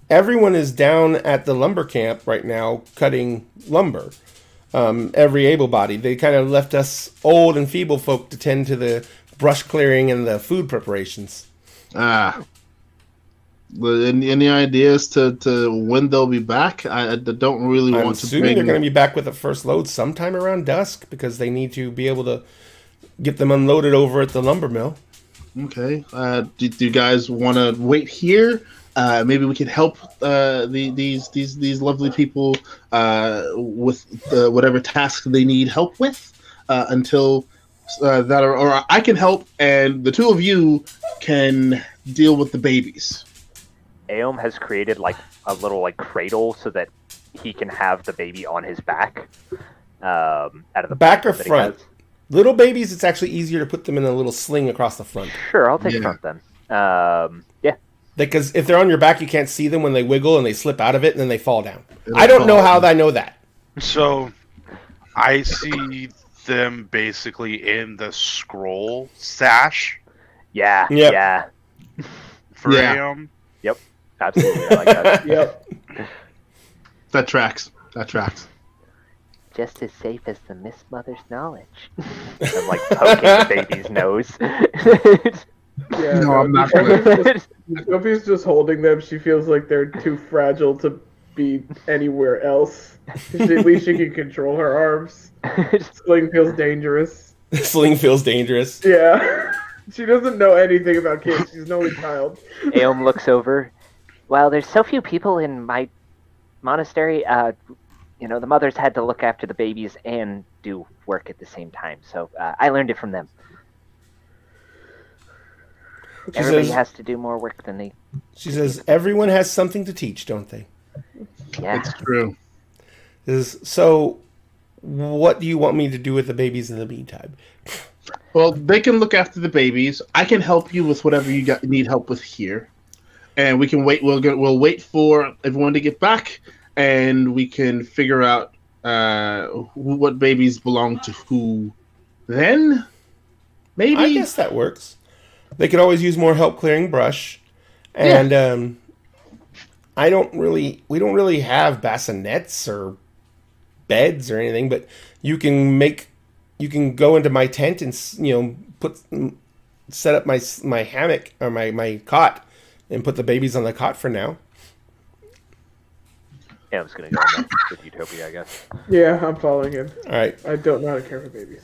Everyone is down at the lumber camp right now cutting lumber. Every able-bodied. They kind of left us old and feeble folk to tend to the brush clearing and the food preparations. Any ideas to when they'll be back? I don't really I'm want to. assuming they're going to be back with the first load sometime around dusk because they need to be able to get them unloaded over at the lumber mill. Okay. Do you guys want to wait here? Maybe we can help these lovely people with whatever task they need help with until that, or I can help, and the 2 of you can deal with the babies. Aom has created a little cradle so that he can have the baby on his back. Out of the back or that he front? has. Little babies, it's actually easier to put them in a little sling across the front. Sure, I'll take front then. Yeah. Because if they're on your back, you can't see them when they wiggle and they slip out of it and then they fall down. I don't know how I know that. So, I see them basically in the scroll sash Yeah. Yep. Yeah. for Yeah. Aeon. Yep. Absolutely. I like that. Yep. That tracks. Just as safe as the Miss Mother's knowledge. I'm poking the baby's nose. Yeah, No, I'm not Sophie's just holding them. She feels like they're too fragile to be anywhere else. At least she can control her arms. Sling feels dangerous. Sling feels dangerous. Yeah. She doesn't know anything about kids. She's an only child. Aom looks over. Well, there's so few people in my monastery. The mothers had to look after the babies and do work at the same time. So I learned it from them. Everybody has to do more work than they... She says, everyone has something to teach, don't they? Yeah. It's true. So, what do you want me to do with the babies in the meantime? Well, they can look after the babies. I can help you with whatever you need help with here, and we can wait. We'll wait for everyone to get back, and we can figure out what babies belong to who. Then, maybe I guess that works. They could always use more help clearing brush, and we don't really have bassinets or beds or anything, but you can go into my tent and set up my hammock or my cot and put the babies on the cot for now. Yeah, I'm just gonna go on with Utopia, I guess. Yeah, I'm following him. All right. I don't know how to care for babies.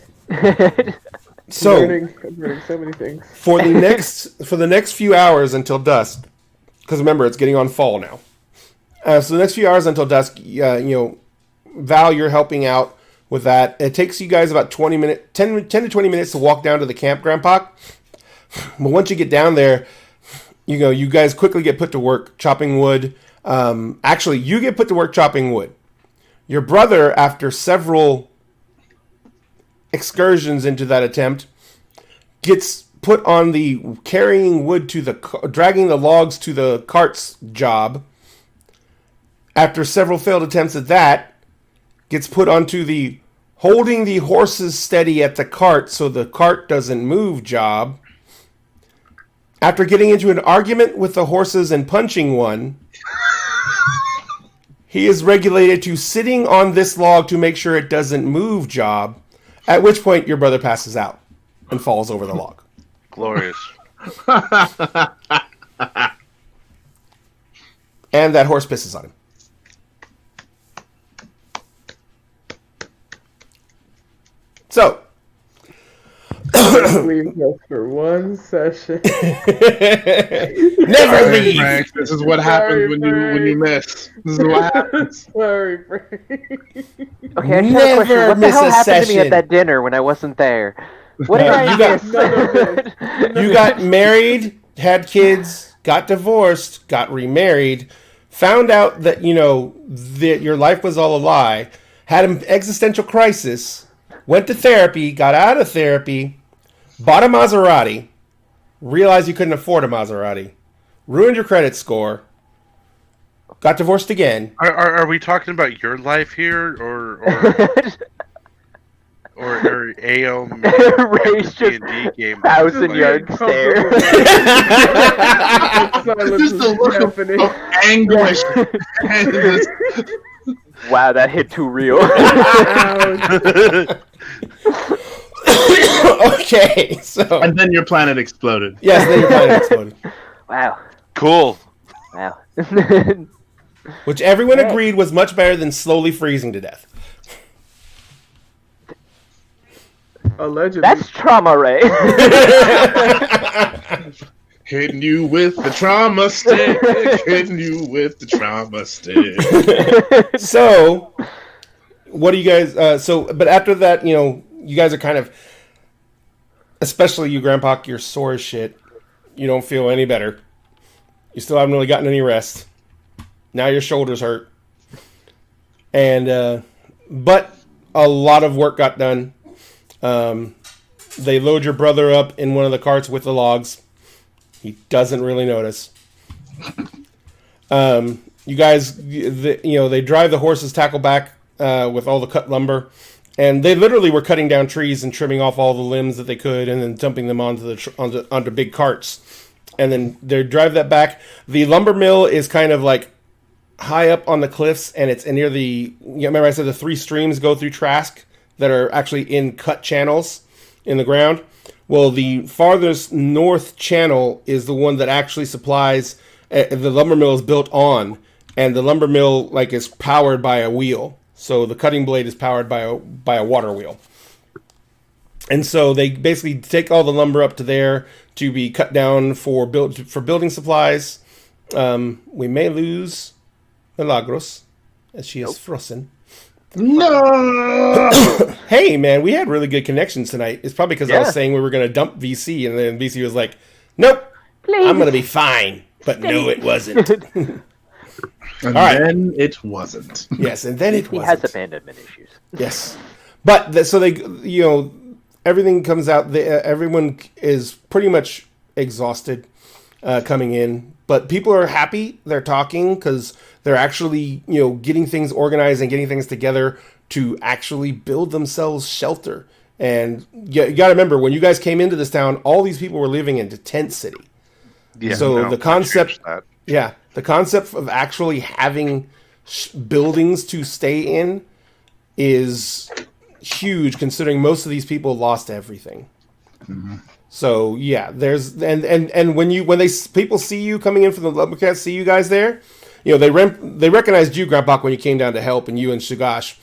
So I'm learning so many things. for the next few hours until dusk, because remember it's getting on fall now. So the next few hours until dusk, Val, you're helping out with that. It takes you guys about 10 to 20 minutes to walk down to the campground park. But once you get down there, you guys quickly get put to work chopping wood. Actually, you get put to work chopping wood. Your brother, after several excursions into that attempt, gets put on the carrying wood dragging the logs to the carts job. After several failed attempts at that, gets put onto the holding the horses steady at the cart so the cart doesn't move job. After getting into an argument with the horses and punching one, he is regulated to sitting on this log to make sure it doesn't move job, at which point your brother passes out and falls over the log. Glorious. And that horse pisses on him. So, Leave us for one session. never leave. Frank, this is what happens when you miss. This is what happens. Sorry, Frank. Okay, I just have a Never question. What the miss hell a happened to me session. at that dinner when I wasn't there? What did I You got- miss? You got married, had kids, got divorced, got remarried, found out that, that your life was all a lie, had an existential crisis, went to therapy, got out of therapy, bought a Maserati, realized you couldn't afford a Maserati, ruined your credit score, got divorced again. Are we talking about your life here, or Aom Ray's just D&D game? 1,000-yard stare. Just the look of anguish. Wow, that hit too real. Okay, so And then your planet exploded. yes, then your planet exploded, Wow. Cool. Wow. which everyone agreed was much better than slowly freezing to death. Allegedly. That's trauma, Ray. Hitting you with the trauma stick. Hitting you with the trauma stick. So, what do you guys? But after that, you guys are kind of, especially you, Grandpa, you're sore as shit. You don't feel any better. You still haven't really gotten any rest. Now your shoulders hurt, and but a lot of work got done. They load your brother up in one of the carts with the logs. He doesn't really notice. You guys, they drive the horses tackle back with all the cut lumber, and they literally were cutting down trees and trimming off all the limbs that they could, and then dumping them onto big carts, and then they drive that back. The lumber mill is kind of like high up on the cliffs, and it's near the. Remember I said the 3 streams go through Trask that are actually in cut channels in the ground. Well, the farthest north channel is the one that actually supplies the lumber mill is built on, and the lumber mill like is powered by a wheel. So the cutting blade is powered by a water wheel. And so they basically take all the lumber up to there to be cut down for building supplies. We may lose Milagros as she is frozen. No. Hey, man, we had really good connections tonight. It's probably because I was saying we were going to dump VC, and then VC was like, "Nope, Please. I'm going to be fine." But no, it wasn't. And then it wasn't. Yes, and then it He wasn't. has abandonment issues. Yes, but so they, everything comes out. Everyone is pretty much exhausted coming in, but people are happy. They're talking because they're actually, getting things organized and getting things together to actually build themselves shelter. And you got to remember, when you guys came into this town, all these people were living in Tent City. Yeah, So the concept, that. the concept of actually having buildings to stay in is huge, considering most of these people lost everything. Mm-hmm. So yeah, there's and when people see you coming in from the Lumbercats, see you guys there, they recognized you, Grandpa, when you came down to help, and you and Sugash.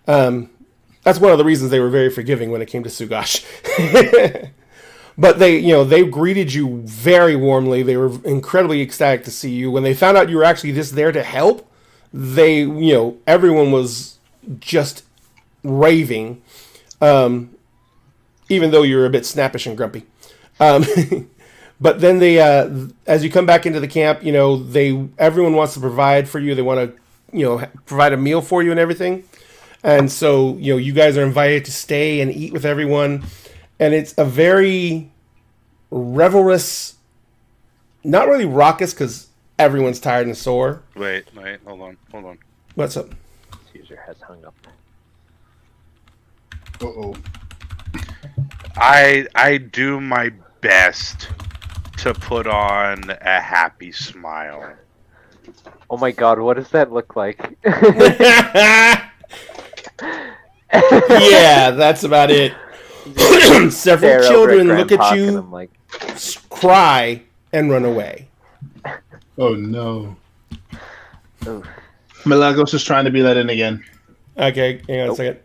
That's one of the reasons they were very forgiving when it came to Sugash. But they greeted you very warmly. They were incredibly ecstatic to see you. When they found out you were actually just there to help, everyone was just raving, even though you're a bit snappish and grumpy. But then they, as you come back into the camp, everyone wants to provide for you. They want to, provide a meal for you and everything. And so, you guys are invited to stay and eat with everyone. And it's a very revelrous, not really raucous, because everyone's tired and sore. Wait, hold on. What's up? Caesar has hung up. Uh-oh. I do my best to put on a happy smile. Oh my god, what does that look like? Yeah, that's about it. Several children look at you, I'm like, cry, and run away. Oh no. oof. Milagros is trying to be let in again. Okay, hang on a second.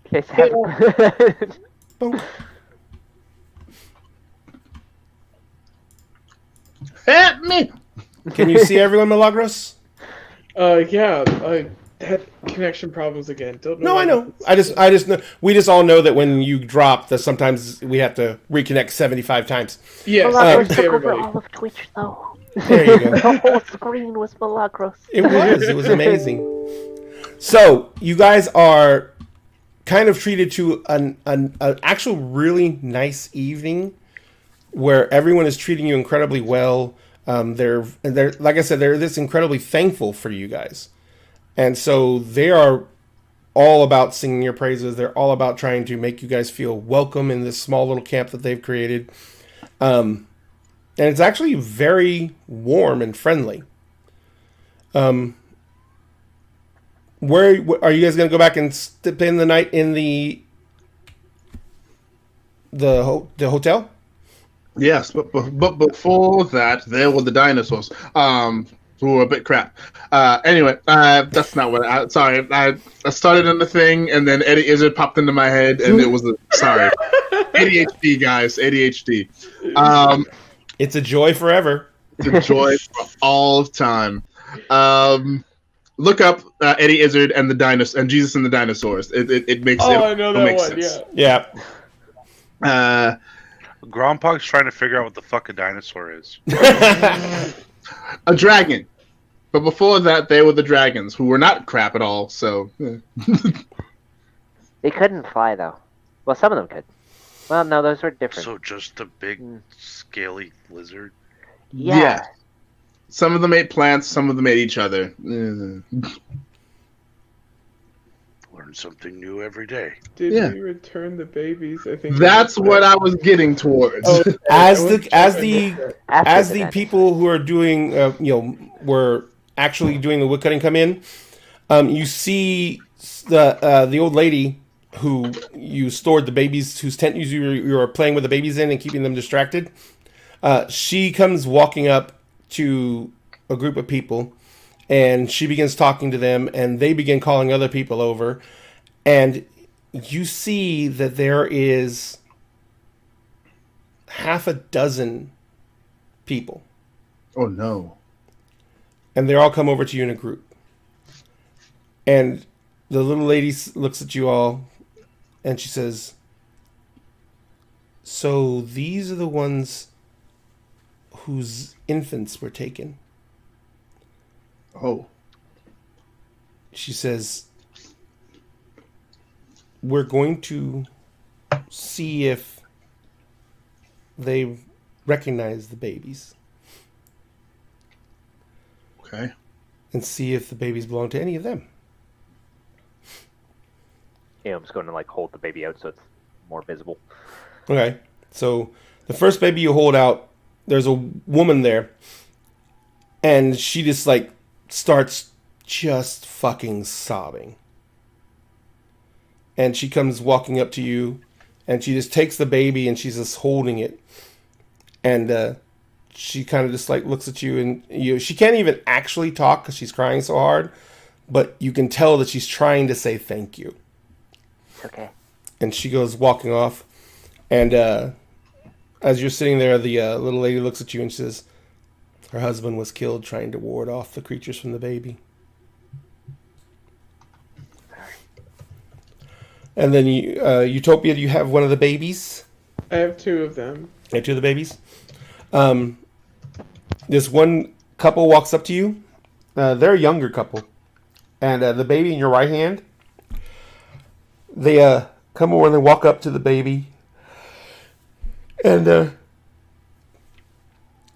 Case happened. Boom. Help me! Can you see everyone, Milagros? Yeah, I had connection problems again. Don't know. No, I know. I just know. We just all know that when you drop, that sometimes we have to reconnect 75 times. Yes, Milagros see took over everybody. all of Twitch, though. There you go. The whole screen was Milagros. It was. It was amazing. So you guys are kind of treated to an actual really nice evening where everyone is treating you incredibly well. They're like I said, they're this incredibly thankful for you guys, and so they are all about singing your praises. They're all about trying to make you guys feel welcome in this small little camp that they've created. And it's actually very warm and friendly. Where are you guys going to go back and spend the night in the hotel? Yes, but before that, there were the dinosaurs, who were a bit crap. Anyway, that's not what sorry. I started on the thing, and then Eddie Izzard popped into my head, and it was sorry. ADHD, guys, ADHD. It's a joy forever. It's a joy for all time. Look up Eddie Izzard and the and Jesus and the Dinosaurs. It makes Oh, it I know that makes one. sense. Yeah. Grompog's trying to figure out what the fuck a dinosaur is. A dragon. But before that, they were the dragons, who were not crap at all. So They couldn't fly, though. Well, some of them could. Well, no, those were different. So just a big, scaly lizard. Yeah. Some of them ate plants, some of them ate each other. Learn something new every day. Did we return the babies? I think That's what I was getting towards. Oh, As okay. the people who are doing were actually doing the wood cutting come in, you see the old lady who you stored the babies, whose tent you were playing with the babies in and keeping them distracted. She comes walking up to a group of people, and she begins talking to them, and they begin calling other people over, and you see that there is half a dozen people. Oh no. And they all come over to you in a group. And the little lady looks at you all and she says, so these are the ones whose infants were taken. Oh. She says, we're going to see if they recognize the babies. Okay. And see if the babies belong to any of them. Yeah, I'm just going to like hold the baby out so it's more visible. Okay. So the first baby you hold out, there's a woman there. And she just like starts just fucking sobbing. And she comes walking up to you, and she just takes the baby and she's just holding it. And she kind of just like looks at you, and she can't even actually talk because she's crying so hard, but you can tell that she's trying to say thank you. Okay. And she goes walking off, and as you're sitting there, the little lady looks at you and says, her husband was killed trying to ward off the creatures from the baby. And then Utopia, do you have one of the babies? I have 2 of them. You have 2 of the babies? This one couple walks up to you. They're a younger couple. And the baby in your right hand, they come over and they walk up to the baby. And the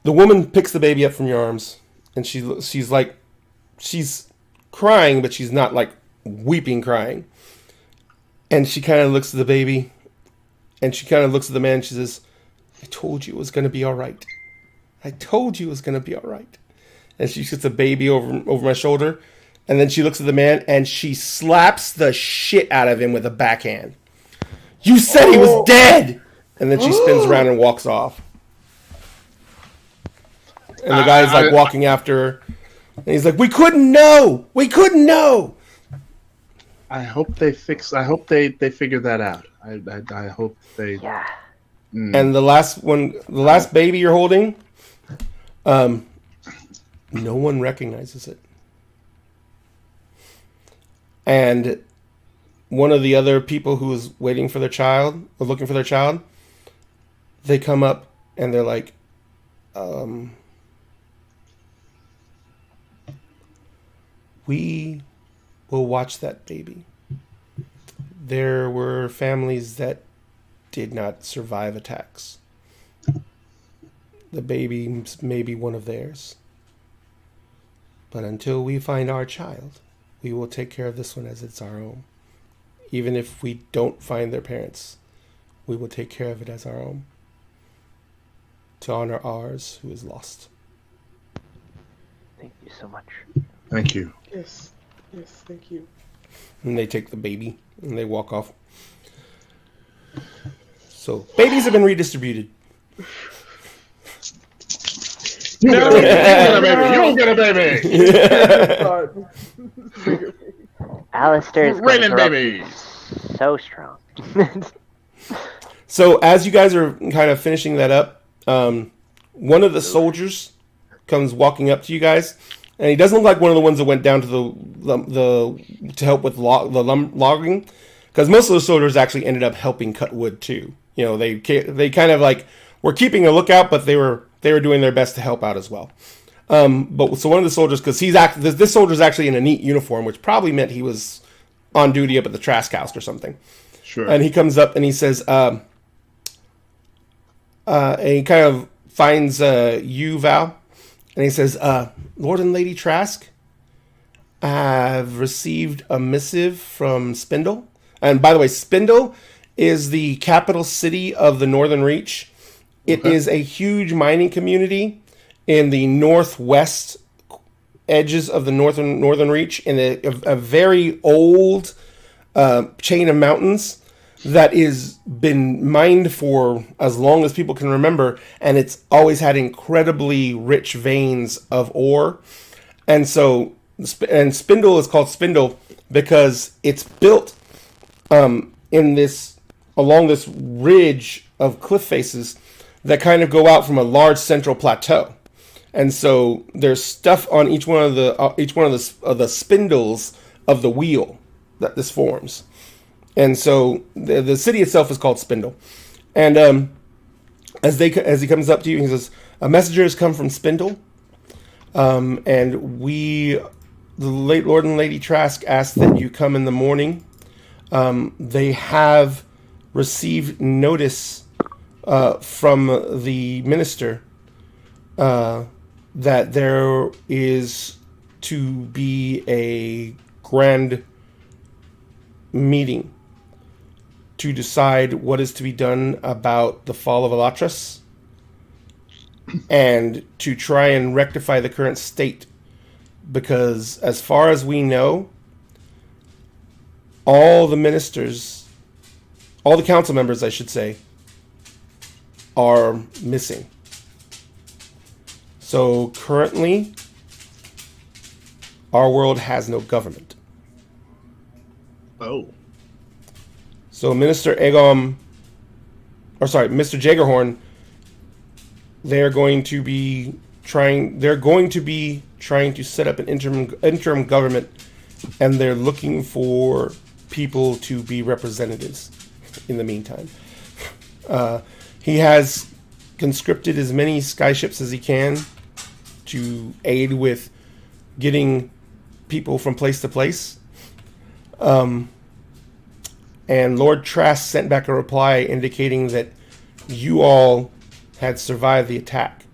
woman picks the baby up from your arms. And she's like, she's crying, but she's not like weeping crying. And she kind of looks at the baby. And she kind of looks at the man. She says, I told you it was going to be all right. I told you it was going to be all right. And she puts the baby over my shoulder. And then she looks at the man and she slaps the shit out of him with a backhand. You said he was dead! And then she spins around and walks off. And the guy's like walking after her. And he's like, we couldn't know! We couldn't know! I hope they figure that out. I hope they. Yeah. And the last baby you're holding, no one recognizes it. And one of the other people who was waiting for their child, or looking for their child, they come up and they're like, we will watch that baby. There were families that did not survive attacks. The baby may be one of theirs. But until we find our child, we will take care of this one as it's our own. Even if we don't find their parents, we will take care of it as our own. To honor ours who is lost. Thank you so much. Thank you. Yes, thank you. And they take the baby and they walk off. So, babies have been redistributed. You get a baby! You get a baby! Alistair is Raylan baby! So strong. So, as you guys are kind of finishing that up, one of the soldiers comes walking up to you guys, and he doesn't look like one of the ones that went down to the to help with the logging, because most of the soldiers actually ended up helping cut wood too. You know, they kind of like were keeping a lookout, but they were doing their best to help out as well. But so one of the soldiers, because this soldier's actually in a neat uniform, which probably meant he was on duty up at the Trask House or something. Sure. And he comes up and he says, and he kind of finds you, Val, and he says, Lord and Lady Trask, I have received a missive from Spindle. And by the way, Spindle is the capital city of the Northern Reach. It is a huge mining community in the northwest edges of the Northern Reach in a very old chain of mountains that is been mined for as long as people can remember, and it's always had incredibly rich veins of ore. And so, and Spindle is called Spindle because it's built in this, along this ridge of cliff faces that kind of go out from a large central plateau. And so there's stuff on each one of the spindles of the wheel that this forms. And so the city itself is called Spindle. And as he comes up to you, he says, "A messenger has come from Spindle, and the late Lord and Lady Trask asked that you come in the morning. They have received notice from the minister that there is to be a grand meeting to decide what is to be done about the fall of Elatras and to try and rectify the current state. Because as far as we know, all the ministers, all the council members, I should say, are missing. So currently, our world has no government. Oh. So Mr. Jagerhorn, they're going to be trying to set up an interim government, and they're looking for people to be representatives in the meantime. He has conscripted as many skyships as he can to aid with getting people from place to place. And Lord Trask sent back a reply indicating that you all had survived the attack.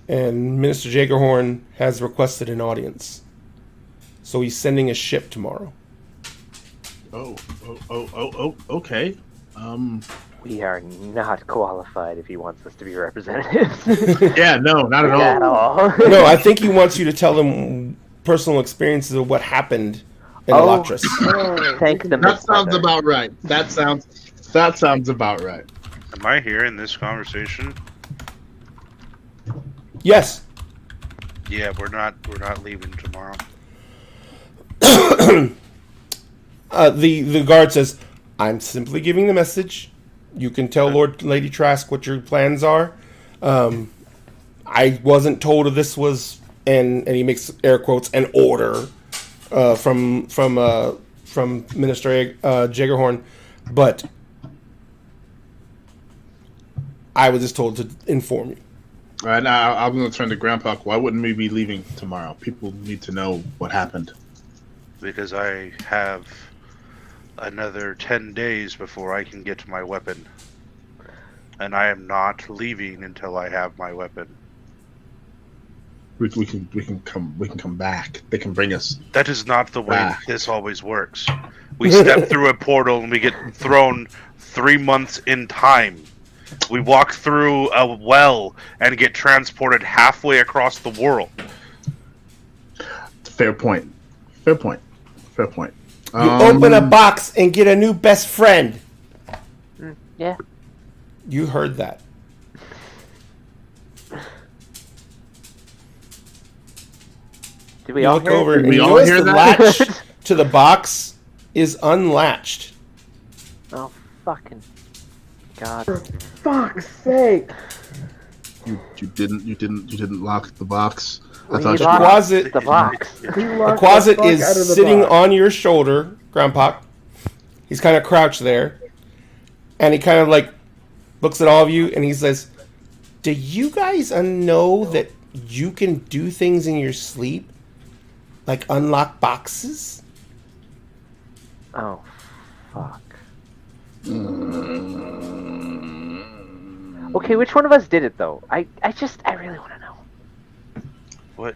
And Minister Jagerhorn has requested an audience. So he's sending a ship tomorrow. Okay. We are not qualified if he wants us to be representatives. Yeah, no, not at all. No, I think he wants you to tell them personal experiences of what happened in Elatras. Thank them. That sounds about right. That sounds about right. Am I hearing this conversation? Yes. Yeah, we're not leaving tomorrow. The guard says, "I'm simply giving the message. You can tell Lord and Lady Trask what your plans are. I wasn't told if this was," and he makes air quotes, "an order from Minister Jagerhorn, but I was just told to inform you." All right, now I'm going to turn to Grandpa. Why wouldn't we be leaving tomorrow? People need to know what happened. Because I have another 10 days before I can get my weapon. And I am not leaving until I have my weapon. We can come back. They can bring us. That is not the way back. this always works. We step through a portal and we get thrown 3 months in time. We walk through a well and get transported halfway across the world. Fair point. You open a box and get a new best friend. Yeah. You heard that. Did we You all look hear over it? and We you all notice hear the that? latch to the box is unlatched. Oh, fucking God. Fuck's sake! You didn't lock the box. I We thought you locked closet- the box. He The locked closet fuck out of is the sitting box. on your shoulder, Grandpa. He's kind of crouched there. And he kind of like looks at all of you and he says, "Do you guys know that you can do things in your sleep? Like unlock boxes?" Oh, fuck. Okay, which one of us did it though? I really want to know. What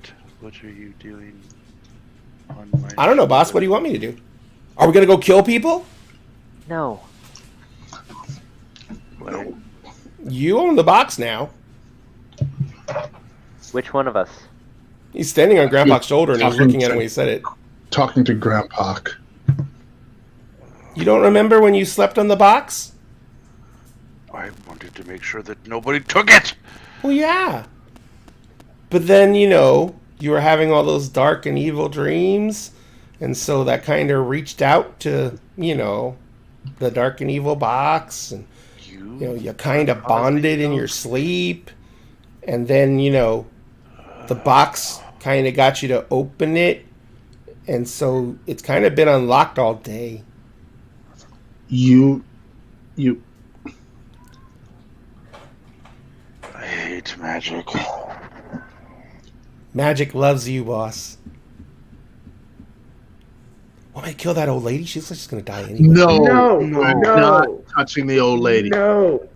are you doing on my I don't know, boss. What do you want me to do? Are we going to go kill people? No. What? You own the box now. Which one of us? He's standing on Grandpa's shoulder and he's Talking looking at to- him when he said it. talking to Grandpa. You don't remember when you slept on the box? I wanted to make sure that nobody took it. Well, yeah. But then, you were having all those dark and evil dreams, and so that kind of reached out to, the dark and evil box, and you kind of bonded in your sleep, and then, the box kind of got you to open it, and so it's kind of been unlocked all day. You I hate magic. Magic loves you, boss. Want me to kill that old lady? She's just gonna die anyway. No, No, I'm no. not touching the old lady. No.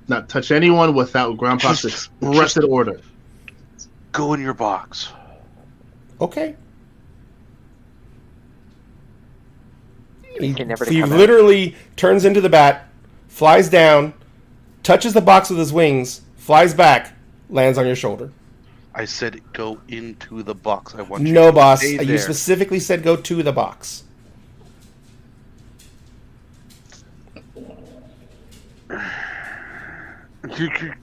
Not touch anyone without Grandpa's expressed order. Go in your box. Okay. Can never He come out. literally turns into the bat, flies down, touches the box with his wings, flies back, lands on your shoulder. I said go into the box. I want you No, to boss. stay You there. specifically said go to the box.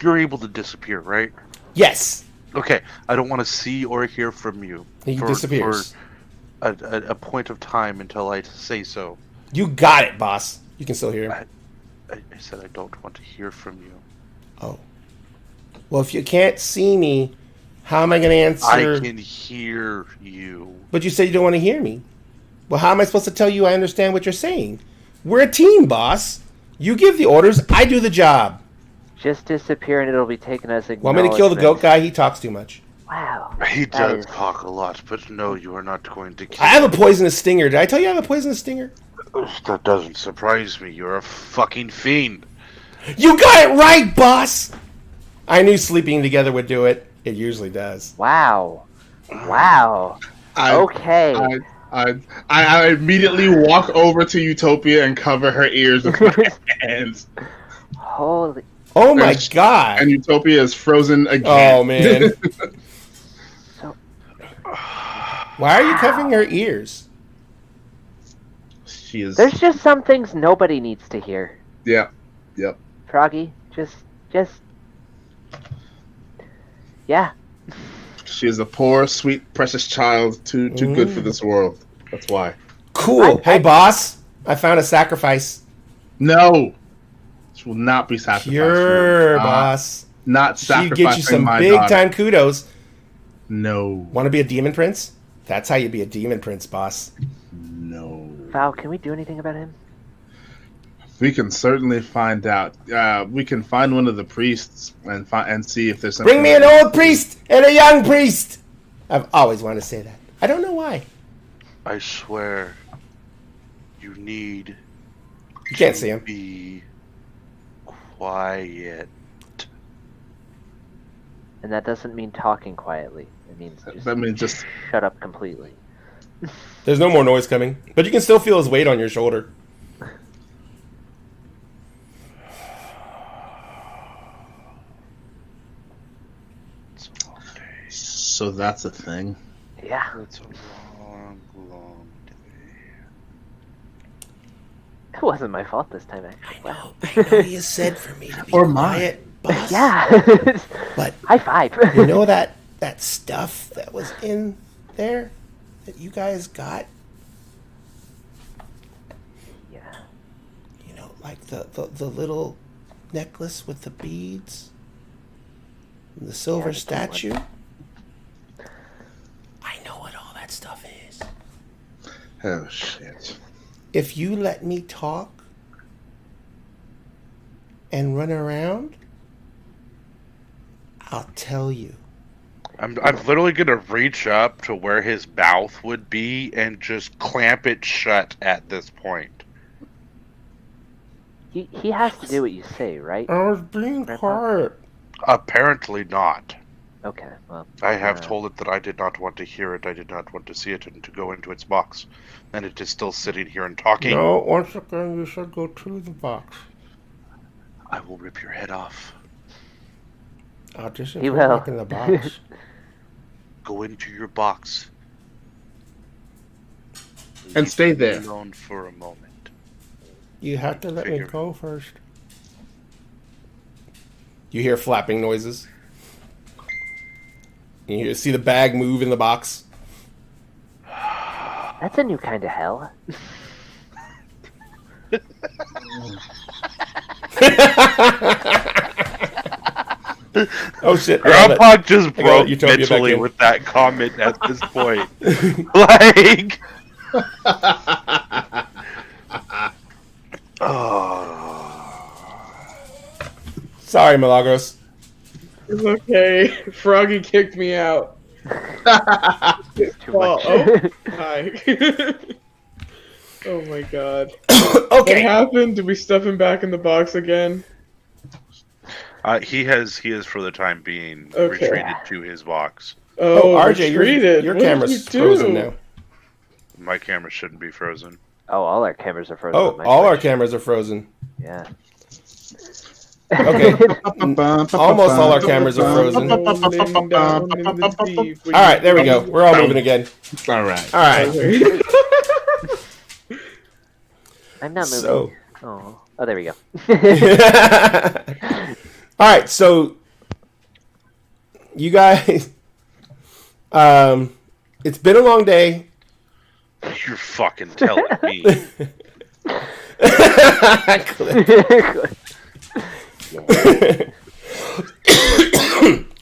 You're able to disappear, right? Yes. Okay. I don't want to see or hear from you. He disappears. For a point of time until I say so. You got it, boss. You can still hear him. I said I don't want to hear from you. Oh. Well, if you can't see me, how am I going to answer? I can hear you. But you said you don't want to hear me. Well, how am I supposed to tell you I understand what you're saying? We're a team, boss. You give the orders, I do the job. Just disappear and it'll be taken as Want me to kill the goat guy? He talks too much. Wow. He That does is- talk a lot, but no, you are not going to kill I have a poisonous stinger. Did I tell you I have a poisonous stinger? That doesn't surprise me. You're a fucking fiend. You got it right, boss! I knew sleeping together would do it. It usually does. Wow. Wow. Okay. I immediately walk over to Utopia and cover her ears with my hands. Holy. Oh my And- god. And Utopia is frozen again. Oh man. So, Why are you covering her ears? She is. there's just some things nobody needs to hear. Yeah. Yep. Froggy, just. Yeah. She is a poor, sweet, precious child. Too good for this world. That's why. Cool. Hey boss, I found a sacrifice. No. She will not be sacrificed. Pure boss. Not She'd sacrificing get you some my big daughter. time kudos. No. Want to be a demon prince? That's how you be a demon prince, boss. No. Val, can we do anything about him? We can certainly find out. We can find one of the priests and see if there's something. Bring me an old priest and a young priest. I've always wanted to say that. I don't know why. I swear, you need You can't see to him. be quiet. And that doesn't mean talking quietly. It means just That means just. shut up completely. There's no more noise coming, but you can still feel his weight on your shoulder. It's a long day. So that's a thing. Yeah. It's a long, long day. It wasn't my fault this time, actually. Wow. I know you said for me to be Or mine. quiet, boss. Yeah. But High five. you know that stuff that was in there that you guys got? Yeah. You know, like the little necklace with the beads? And the silver the cute statue? I know what all that stuff is. Oh shit. If you let me talk and run around, I'll tell you. I'm literally gonna reach up to where his mouth would be and just clamp it shut at this point. He has to do what you say, right? I was being Grandpa? quiet. Apparently not. Okay, well. I have told it that I did not want to hear it, I did not want to see it, and to go into its box. And it is still sitting here and talking. No, once again, you should go to the box. I will rip your head off. Audition He for will. back in the box. Go into your box. And stay Leave me there. alone for a moment. You have to let me go first. You hear flapping noises. You see the bag move in the box. That's a new kind of hell. Oh shit! Grandpa just broke Utopia mentally back in. with that comment at this point. Like, Sorry, Milagros. It's okay. Froggy kicked me out. Too much. Hi. Oh my god. Okay. What happened? Did we stuff him back in the box again? he has for the time being Okay. retreated to his box. Oh, RJ, retreated. your What did camera's you do? frozen now. My camera shouldn't be frozen. Oh, all our cameras are frozen. Oh, on my all our Twitch. cameras are frozen. Yeah. Okay. Almost all our cameras are frozen. All Rolling down in the deep. right, there we go. We're all moving again. All right. All right. I'm not moving. So, Oh, there we go. all right. So, you guys, it's been a long day. You're fucking telling me.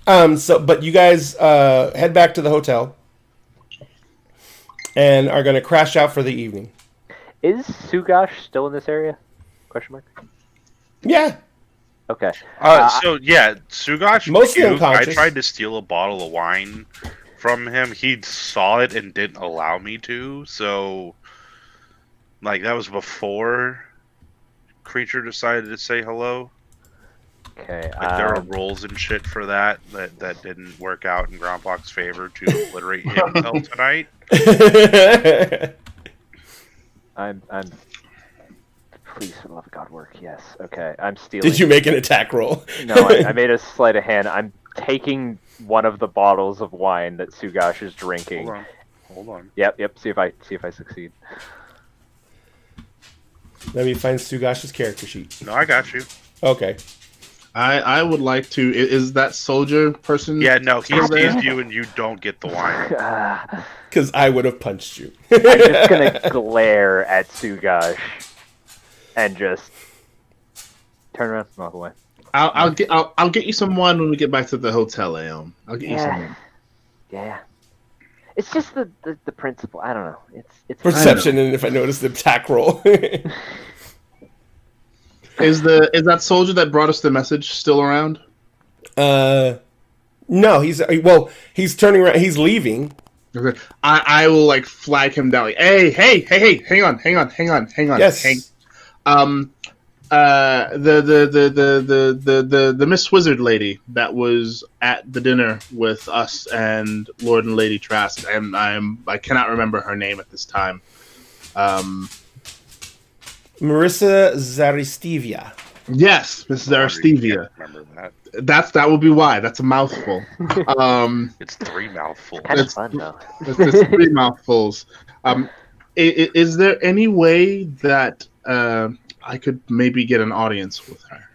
But you guys head back to the hotel and are going to crash out for the evening. Is Sugash still in this area? Question mark. Yeah. Okay. So yeah, Sugash. Mostly puked. I unconscious. tried to steal a bottle of wine from him. He saw it and didn't allow me to. So, like, that was before Creature decided to say hello. Okay. Like, there are rules and shit for that didn't work out in Groundhog's favor to obliterate him until tonight. I'm. Please, for the love of God, work. Yes. Okay. I'm stealing. Did you make an attack roll? No, I made a sleight of hand. I'm taking one of the bottles of wine that Sugash is drinking. Hold on. Yep. See if I succeed. Let me find Sugash's character sheet. No, I got you. Okay. I would like to. Is that soldier person? Yeah, no, he's there? you and you don't get the wine. Because I would have punched you. I'm just gonna glare at Sugash and just turn around and walk away. I'll get you some wine when we get back to the hotel, Aeon. I'll get you some wine. Yeah. It's just the principle. I don't know. It's Perception, and if I notice the attack roll. Is that soldier that brought us the message still around? No, he's turning around. He's leaving. Okay. I will like flag him down. Like, hey, hang on. Yes. The Miss Wizard lady that was at the dinner with us and Lord and Lady Trask, and I cannot remember her name at this time. Marissa Zaristevia. Yes, Miss Zaristevia. Remember that? That would be why. That's a mouthful. It's 3 mouthfuls. kind of fun though. It's 3 mouthfuls. Is there any way that I could maybe get an audience with her?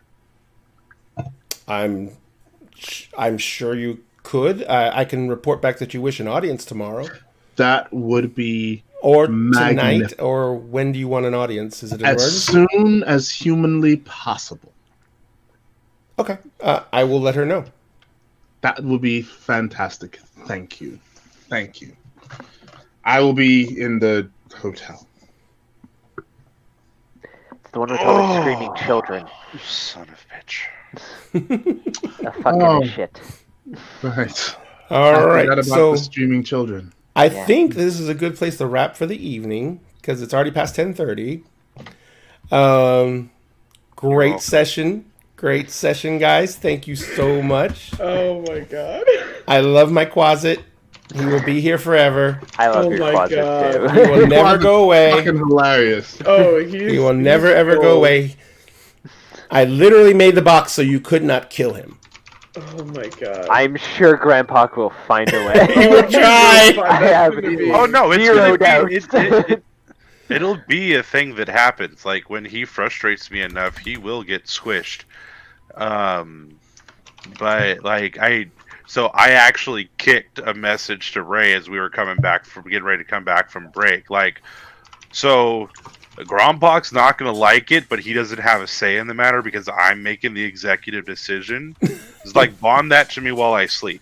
I'm sure you could. I can report back that you wish an audience tomorrow. That would be Or tonight, magnificent. or when do you want an audience? Is it an As emergency? soon as humanly possible. Okay, I will let her know. That would be fantastic. Thank you. I will be in the hotel. It's the one with all the screaming children. You son of a bitch. A fucking shit. Right. All I right, forgot about so the streaming children. I Yeah. think this is a good place to wrap for the evening because it's already past 10:30. Great session, guys. Thank you so much. Oh my god. I love my closet. He will be here forever. I love Oh your my closet God. too. He will never go away. Fucking hilarious. Oh, He will never ever go away. I literally made the box so you could not kill him. Oh my god. I'm sure Grandpa will find a way. He will try. I have Oh no, it's zero gonna be, doubts. It'll be a thing that happens. Like when he frustrates me enough, he will get squished. But like I actually kicked a message to Ray as we were getting ready to come back from break. Like, so Grompok's not gonna like it, but he doesn't have a say in the matter because I'm making the executive decision. It's like bond that to me while I sleep.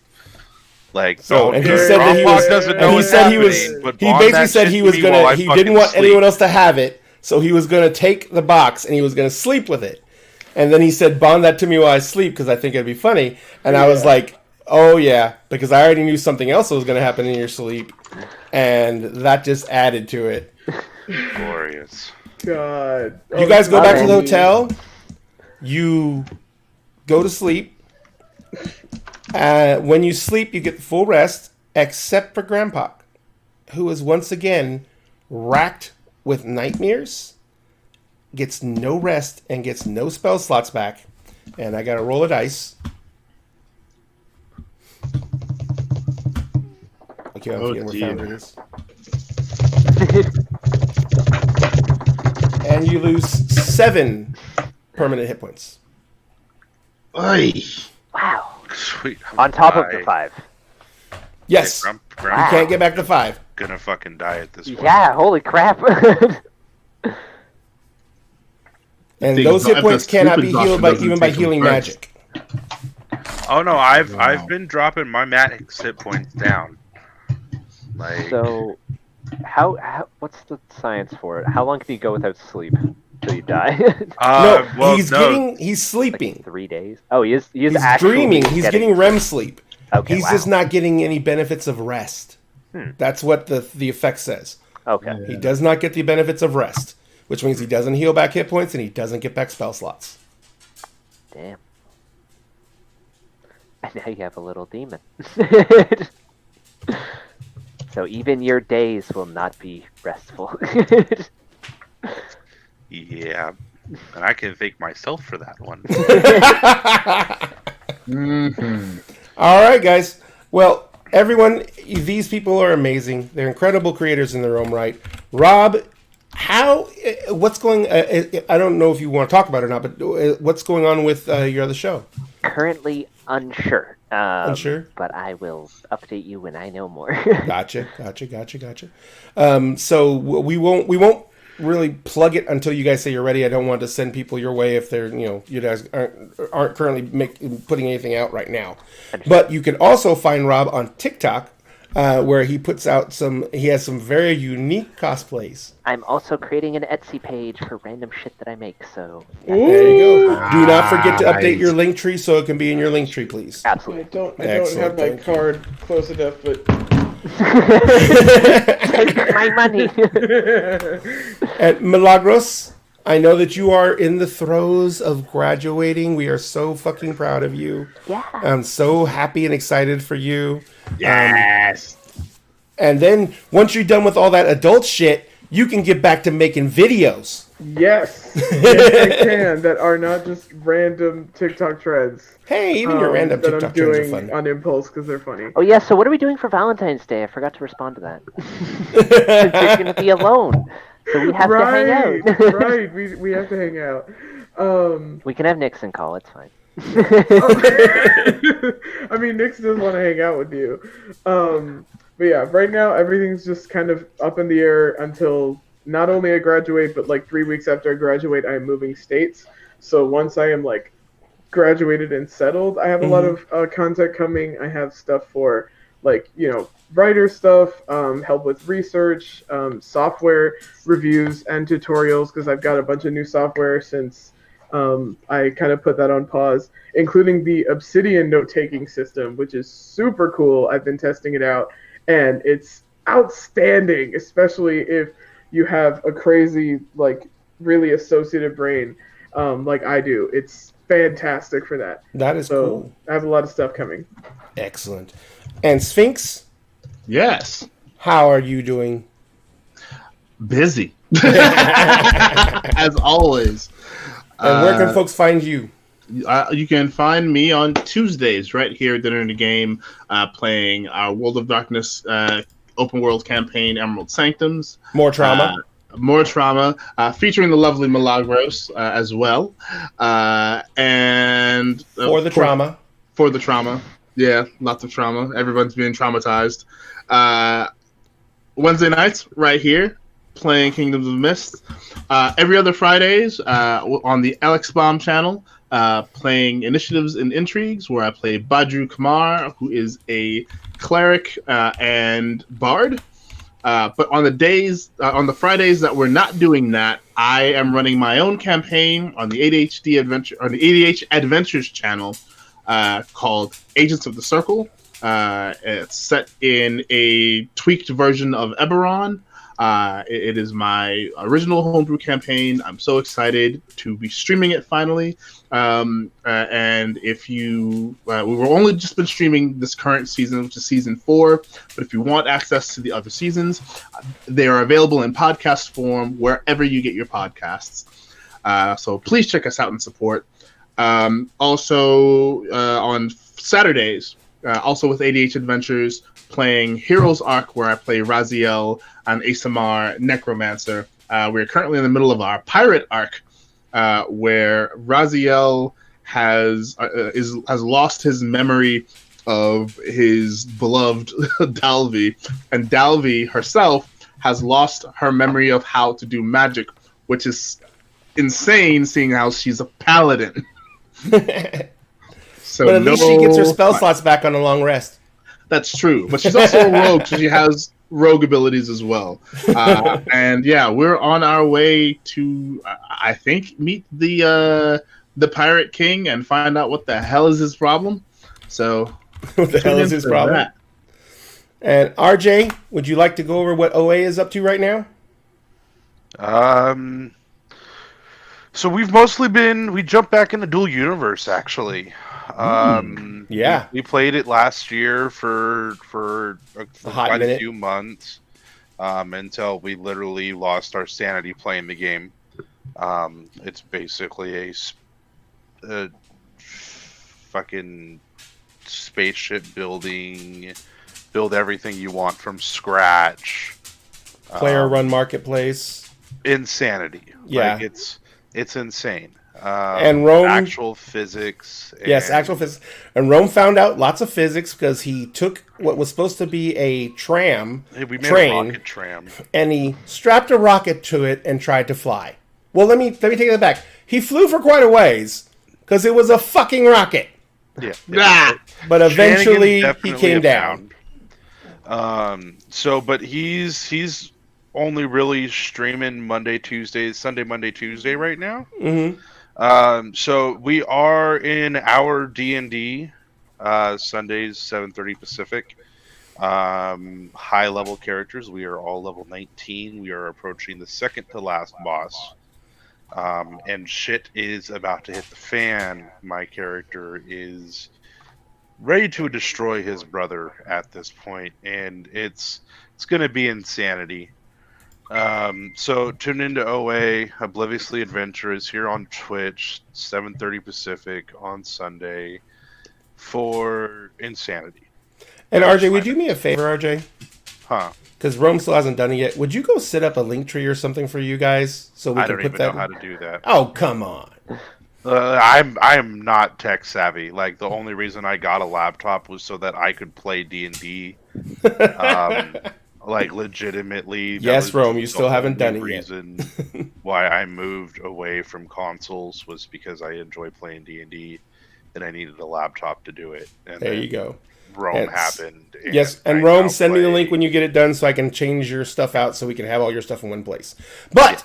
Like, So, and he said that he was, and he said he was, he basically said he was gonna, he didn't want anyone else to have it, so he was gonna take the box and he was gonna sleep with it. And then he said, bond that to me while I sleep because I think it'd be funny. And I was like, oh yeah, because I already knew something else was gonna happen in your sleep, and that just added to it. Glorious. God. You guys go back to the hotel. You go to sleep. When you sleep, you get full rest, except for Grandpa, who is once again racked with nightmares, gets no rest, and gets no spell slots back. And I got to roll a dice. Okay, I'm forgetting where Founder is. And you lose 7 permanent hit points. Oy. Wow. Sweet. On top of the 5. Yes. Hey, You can't get back to 5. Gonna fucking die at this point. Yeah, holy crap. And those hit points cannot be healed even by healing magic. Oh no, I've been dropping my max hit points down. Like, So, how what's the science for it? How long can you go without sleep till you die? He's sleeping. Like 3 days. Oh, he is He's actually dreaming. He's getting REM sleep. Okay, He's just not getting any benefits of rest. That's what the effect says. Okay. He does not get the benefits of rest, which means he doesn't heal back hit points and he doesn't get back spell slots. Damn. And now you have a little demon. So even your days will not be restful. yeah, and I can thank myself for that one. All right, guys. Well, everyone, these people are amazing. They're incredible creators in their own right. Rob, what's going? I don't know if you want to talk about it or not, but what's going on with your other show? Currently unsure. Unsure? But I will update you when I know more. Gotcha. So we won't really plug it until you guys say you're ready. I don't want to send people your way if they're, you guys aren't currently putting anything out right now. But you can also find Rob on TikTok, where he puts out he has some very unique cosplays. I'm also creating an Etsy page for random shit that I make, so... There you go. Do not forget to update your link tree so it can be in your link tree, please. Absolutely. I don't have my card close enough, but... Take my money! And Milagros, I know that you are in the throes of graduating. We are so fucking proud of you. Yeah. I'm so happy and excited for you. Yes. And then once you're done with all that adult shit, you can get back to making videos. Yes, I can. That are not just random TikTok trends. Hey, even your random that TikTok I'm trends are doing fun. on impulse because they're funny. Oh yeah, so what are we doing for Valentine's Day? I forgot to respond to that. Since you're going to be alone. So we have to hang out. Right, we have to hang out. We can have Nixon call, it's fine. I mean, Nix does want to hang out with you. But yeah, right now everything's just kind of up in the air until not only I graduate, but like 3 weeks after I graduate, I am moving states. So once I am like graduated and settled, I have a lot of content coming. I have stuff for like, writer stuff, help with research, software reviews and tutorials, because I've got a bunch of new software since I kind of put that on pause, including the Obsidian note-taking system, which is super cool. I've been testing it out, and it's outstanding, especially if you have a crazy, like, really associative brain like I do. It's fantastic for that. That is cool. I have a lot of stuff coming. Excellent. And Sphinx, Yes. how are you doing? Busy. As always. And where can folks find you? You can find me on Tuesdays right here at Dinner in the Game, playing our World of Darkness open world campaign, Emerald Sanctums. More trauma. More Trauma, featuring the lovely Milagros as well, and For the trauma. For the trauma, yeah, lots of trauma. Everyone's being traumatized. Wednesday nights, right here, playing Kingdoms of Mist. Every other Fridays on the Alex Bomb channel, playing Initiatives and Intrigues, where I play Badru Kamar, who is a cleric and bard. But on the Fridays that we're not doing that, I am running my own campaign on the ADH Adventures channel called Agents of the Circle. It's set in a tweaked version of Eberron. It is my original homebrew campaign. I'm so excited to be streaming it finally. And if you, we've only just been streaming this current season, which is season 4. But if you want access to the other seasons, they are available in podcast form wherever you get your podcasts. So please check us out and support. Also on Saturdays, also with ADH Adventures, playing Heroes Arc, where I play Raziel, an Asamar Necromancer. We're currently in the middle of our Pirate Arc, where Raziel has lost his memory of his beloved Dalvi, and Dalvi herself has lost her memory of how to do magic, which is insane, seeing how she's a paladin. So but at least she gets her spell slots back on a long rest. That's true, but she's also a rogue, so she has rogue abilities as well. And yeah, we're on our way to, I think, meet the Pirate King and find out what the hell is his problem. So, what the hell is his problem? That. And RJ, would you like to go over what OA is up to right now? So we've mostly we jumped back into Dual Universe, actually. Yeah, we played it last year for quite a few months, until we literally lost our sanity playing the game. It's basically a fucking spaceship build everything you want from scratch. Player run marketplace. Insanity. Yeah, like, it's insane. And Rome, actual physics. Yes, actual physics. And Rome found out lots of physics because he took what was supposed to be a train, a rocket tram, and he strapped a rocket to it and tried to fly. Well, let me take that back. He flew for quite a ways because it was a fucking rocket. Yeah. But eventually he came down. But he's only really streaming Sunday, Monday, Tuesday right now. Mm-hmm. So we are in our D&D Sundays 7:30 Pacific. High level characters. We are all level 19. We are approaching the second to last boss. And shit is about to hit the fan. My character is ready to destroy his brother at this point, and it's going to be insanity. So tune into OA, Obliviously Adventurous, here on Twitch, 7:30 Pacific on Sunday for insanity. And RJ, would you do me a favor, RJ? Huh? Because Rome still hasn't done it yet. Would you go set up a link tree or something for you guys so we can put that? I don't even know how to do that. Oh, come on. I'm not tech savvy. Like, the only reason I got a laptop was so that I could play D&D. Like, legitimately. Yes, Rome, you still haven't done it yet. The reason why I moved away from consoles was because I enjoy playing D&D, and I needed a laptop to do it. And there you go. Rome happened. Yes, and Rome, send me the link when you get it done so I can change your stuff out so we can have all your stuff in one place. But,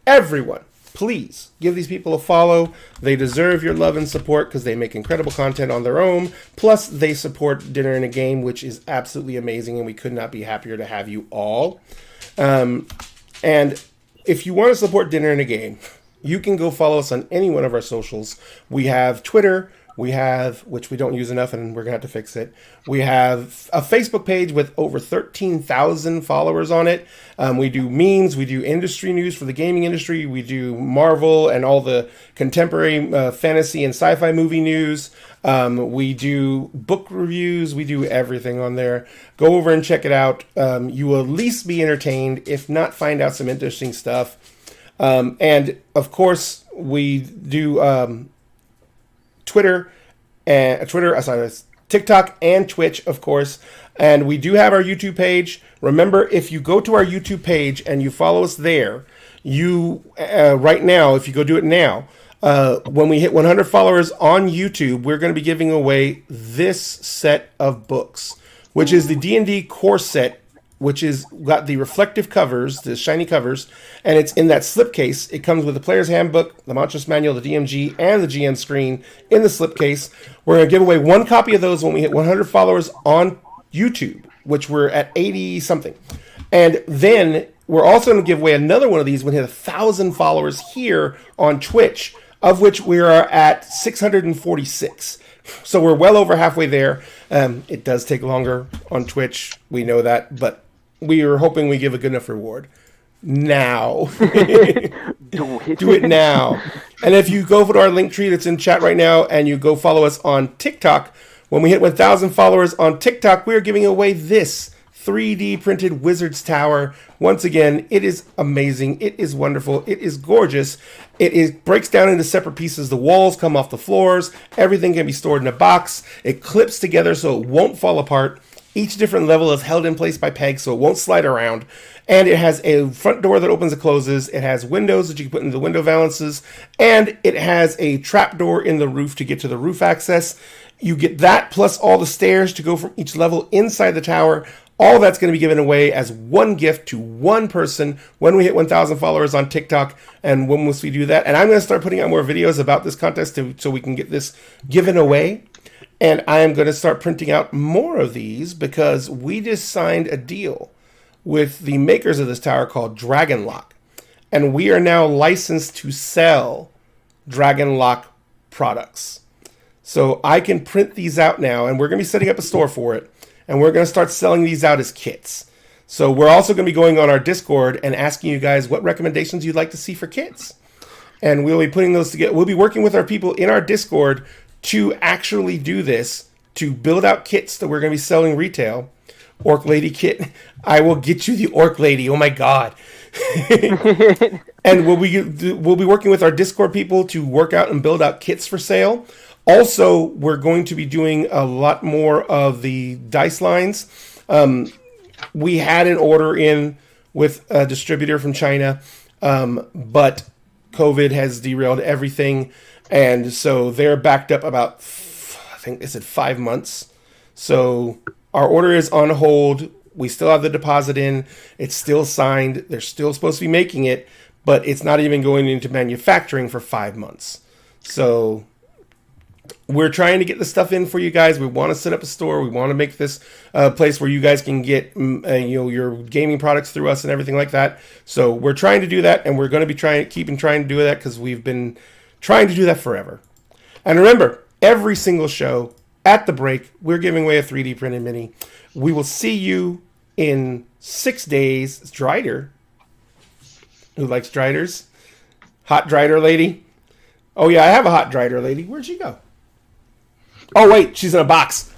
everyone, please give these people a follow. They deserve your love and support because they make incredible content on their own. Plus, they support Dinner and a Game, which is absolutely amazing, and we could not be happier to have you all. And if you want to support Dinner and a Game, you can go follow us on any one of our socials. We have Twitter, We have, which we don't use enough, and we're going to have to fix it. We have a Facebook page with over 13,000 followers on it. We do memes. We do industry news for the gaming industry. We do Marvel and all the contemporary fantasy and sci-fi movie news. We do book reviews. We do everything on there. Go over and check it out. You will at least be entertained, if not find out some interesting stuff. And of course, we do TikTok and Twitch, of course. And we do have our YouTube page. Remember, if you go to our YouTube page and you follow us there, you right now, if you go do it now, when we hit 100 followers on YouTube, we're going to be giving away this set of books, which is the D&D core set, which is got the reflective covers, the shiny covers, and it's in that slipcase. It comes with the player's handbook, the Monstrous Manual, the DMG, and the GM screen in the slipcase. We're going to give away one copy of those when we hit 100 followers on YouTube, which we're at 80-something. And then we're also going to give away another one of these when we hit 1,000 followers here on Twitch, of which we are at 646. So we're well over halfway there. It does take longer on Twitch. We know that, but we are hoping we give a good enough reward. Now. Do it now. And if you go to our link tree that's in chat right now and you go follow us on TikTok, when we hit 1,000 followers on TikTok, we're giving away this 3D printed Wizard's Tower. Once again, it is amazing. It is wonderful. It is gorgeous. It breaks down into separate pieces. The walls come off the floors. Everything can be stored in a box. It clips together so it won't fall apart. Each different level is held in place by pegs so it won't slide around. And it has a front door that opens and closes. It has windows that you can put into the window valances. And it has a trap door in the roof to get to the roof access. You get that plus all the stairs to go from each level inside the tower. All that's going to be given away as one gift to one person when we hit 1,000 followers on TikTok. And when once we do that, and I'm going to start putting out more videos about this contest so we can get this given away. And I am going to start printing out more of these because we just signed a deal with the makers of this tower called Dragonlock. And we are now licensed to sell Dragonlock products. So I can print these out now, and we're going to be setting up a store for it. And we're going to start selling these out as kits. So we're also going to be going on our Discord and asking you guys what recommendations you'd like to see for kits. And we'll be putting those together. We'll be working with our people in our Discord to actually do this, to build out kits that we're going to be selling retail. Orc Lady kit. I will get you the Orc Lady. Oh my God. And we'll be working with our Discord people to work out and build out kits for sale. Also, we're going to be doing a lot more of the dice lines. We had an order in with a distributor from China, but COVID has derailed everything. And so they're backed up about, I think they said 5 months. So our order is on hold. We still have the deposit in. It's still signed. They're still supposed to be making it, but it's not even going into manufacturing for 5 months. So we're trying to get the stuff in for you guys. We want to set up a store. We want to make this a place where you guys can get your gaming products through us and everything like that. So we're trying to do that, and we're going to be trying to do that because we've been trying to do that forever. And remember, every single show at the break, we're giving away a 3D printed mini. We will see you in 6 days. It's Drider. Who likes Driders? Hot Drider lady. Oh yeah, I have a hot Drider lady. Where'd she go? Oh, wait, she's in a box.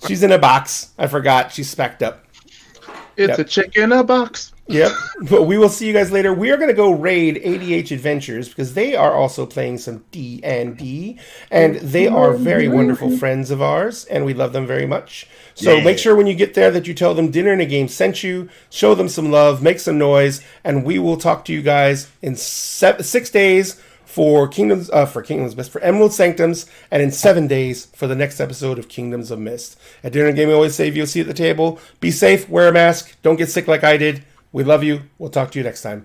She's in a box. I forgot. She's specced up. It's a chick in a box. Yep. But we will see you guys later. We are going to go raid ADH Adventures because they are also playing some D&D, and they are very wonderful friends of ours, and we love them very much. So make sure when you get there that you tell them Dinner and a Game sent you, show them some love, make some noise, and we will talk to you guys in 6 days for Emerald Sanctums, and in 7 days for the next episode of Kingdoms of Mist. At Dinner and Game, we always save you a seat at the table. Be safe, wear a mask, don't get sick like I did. We love you. We'll talk to you next time.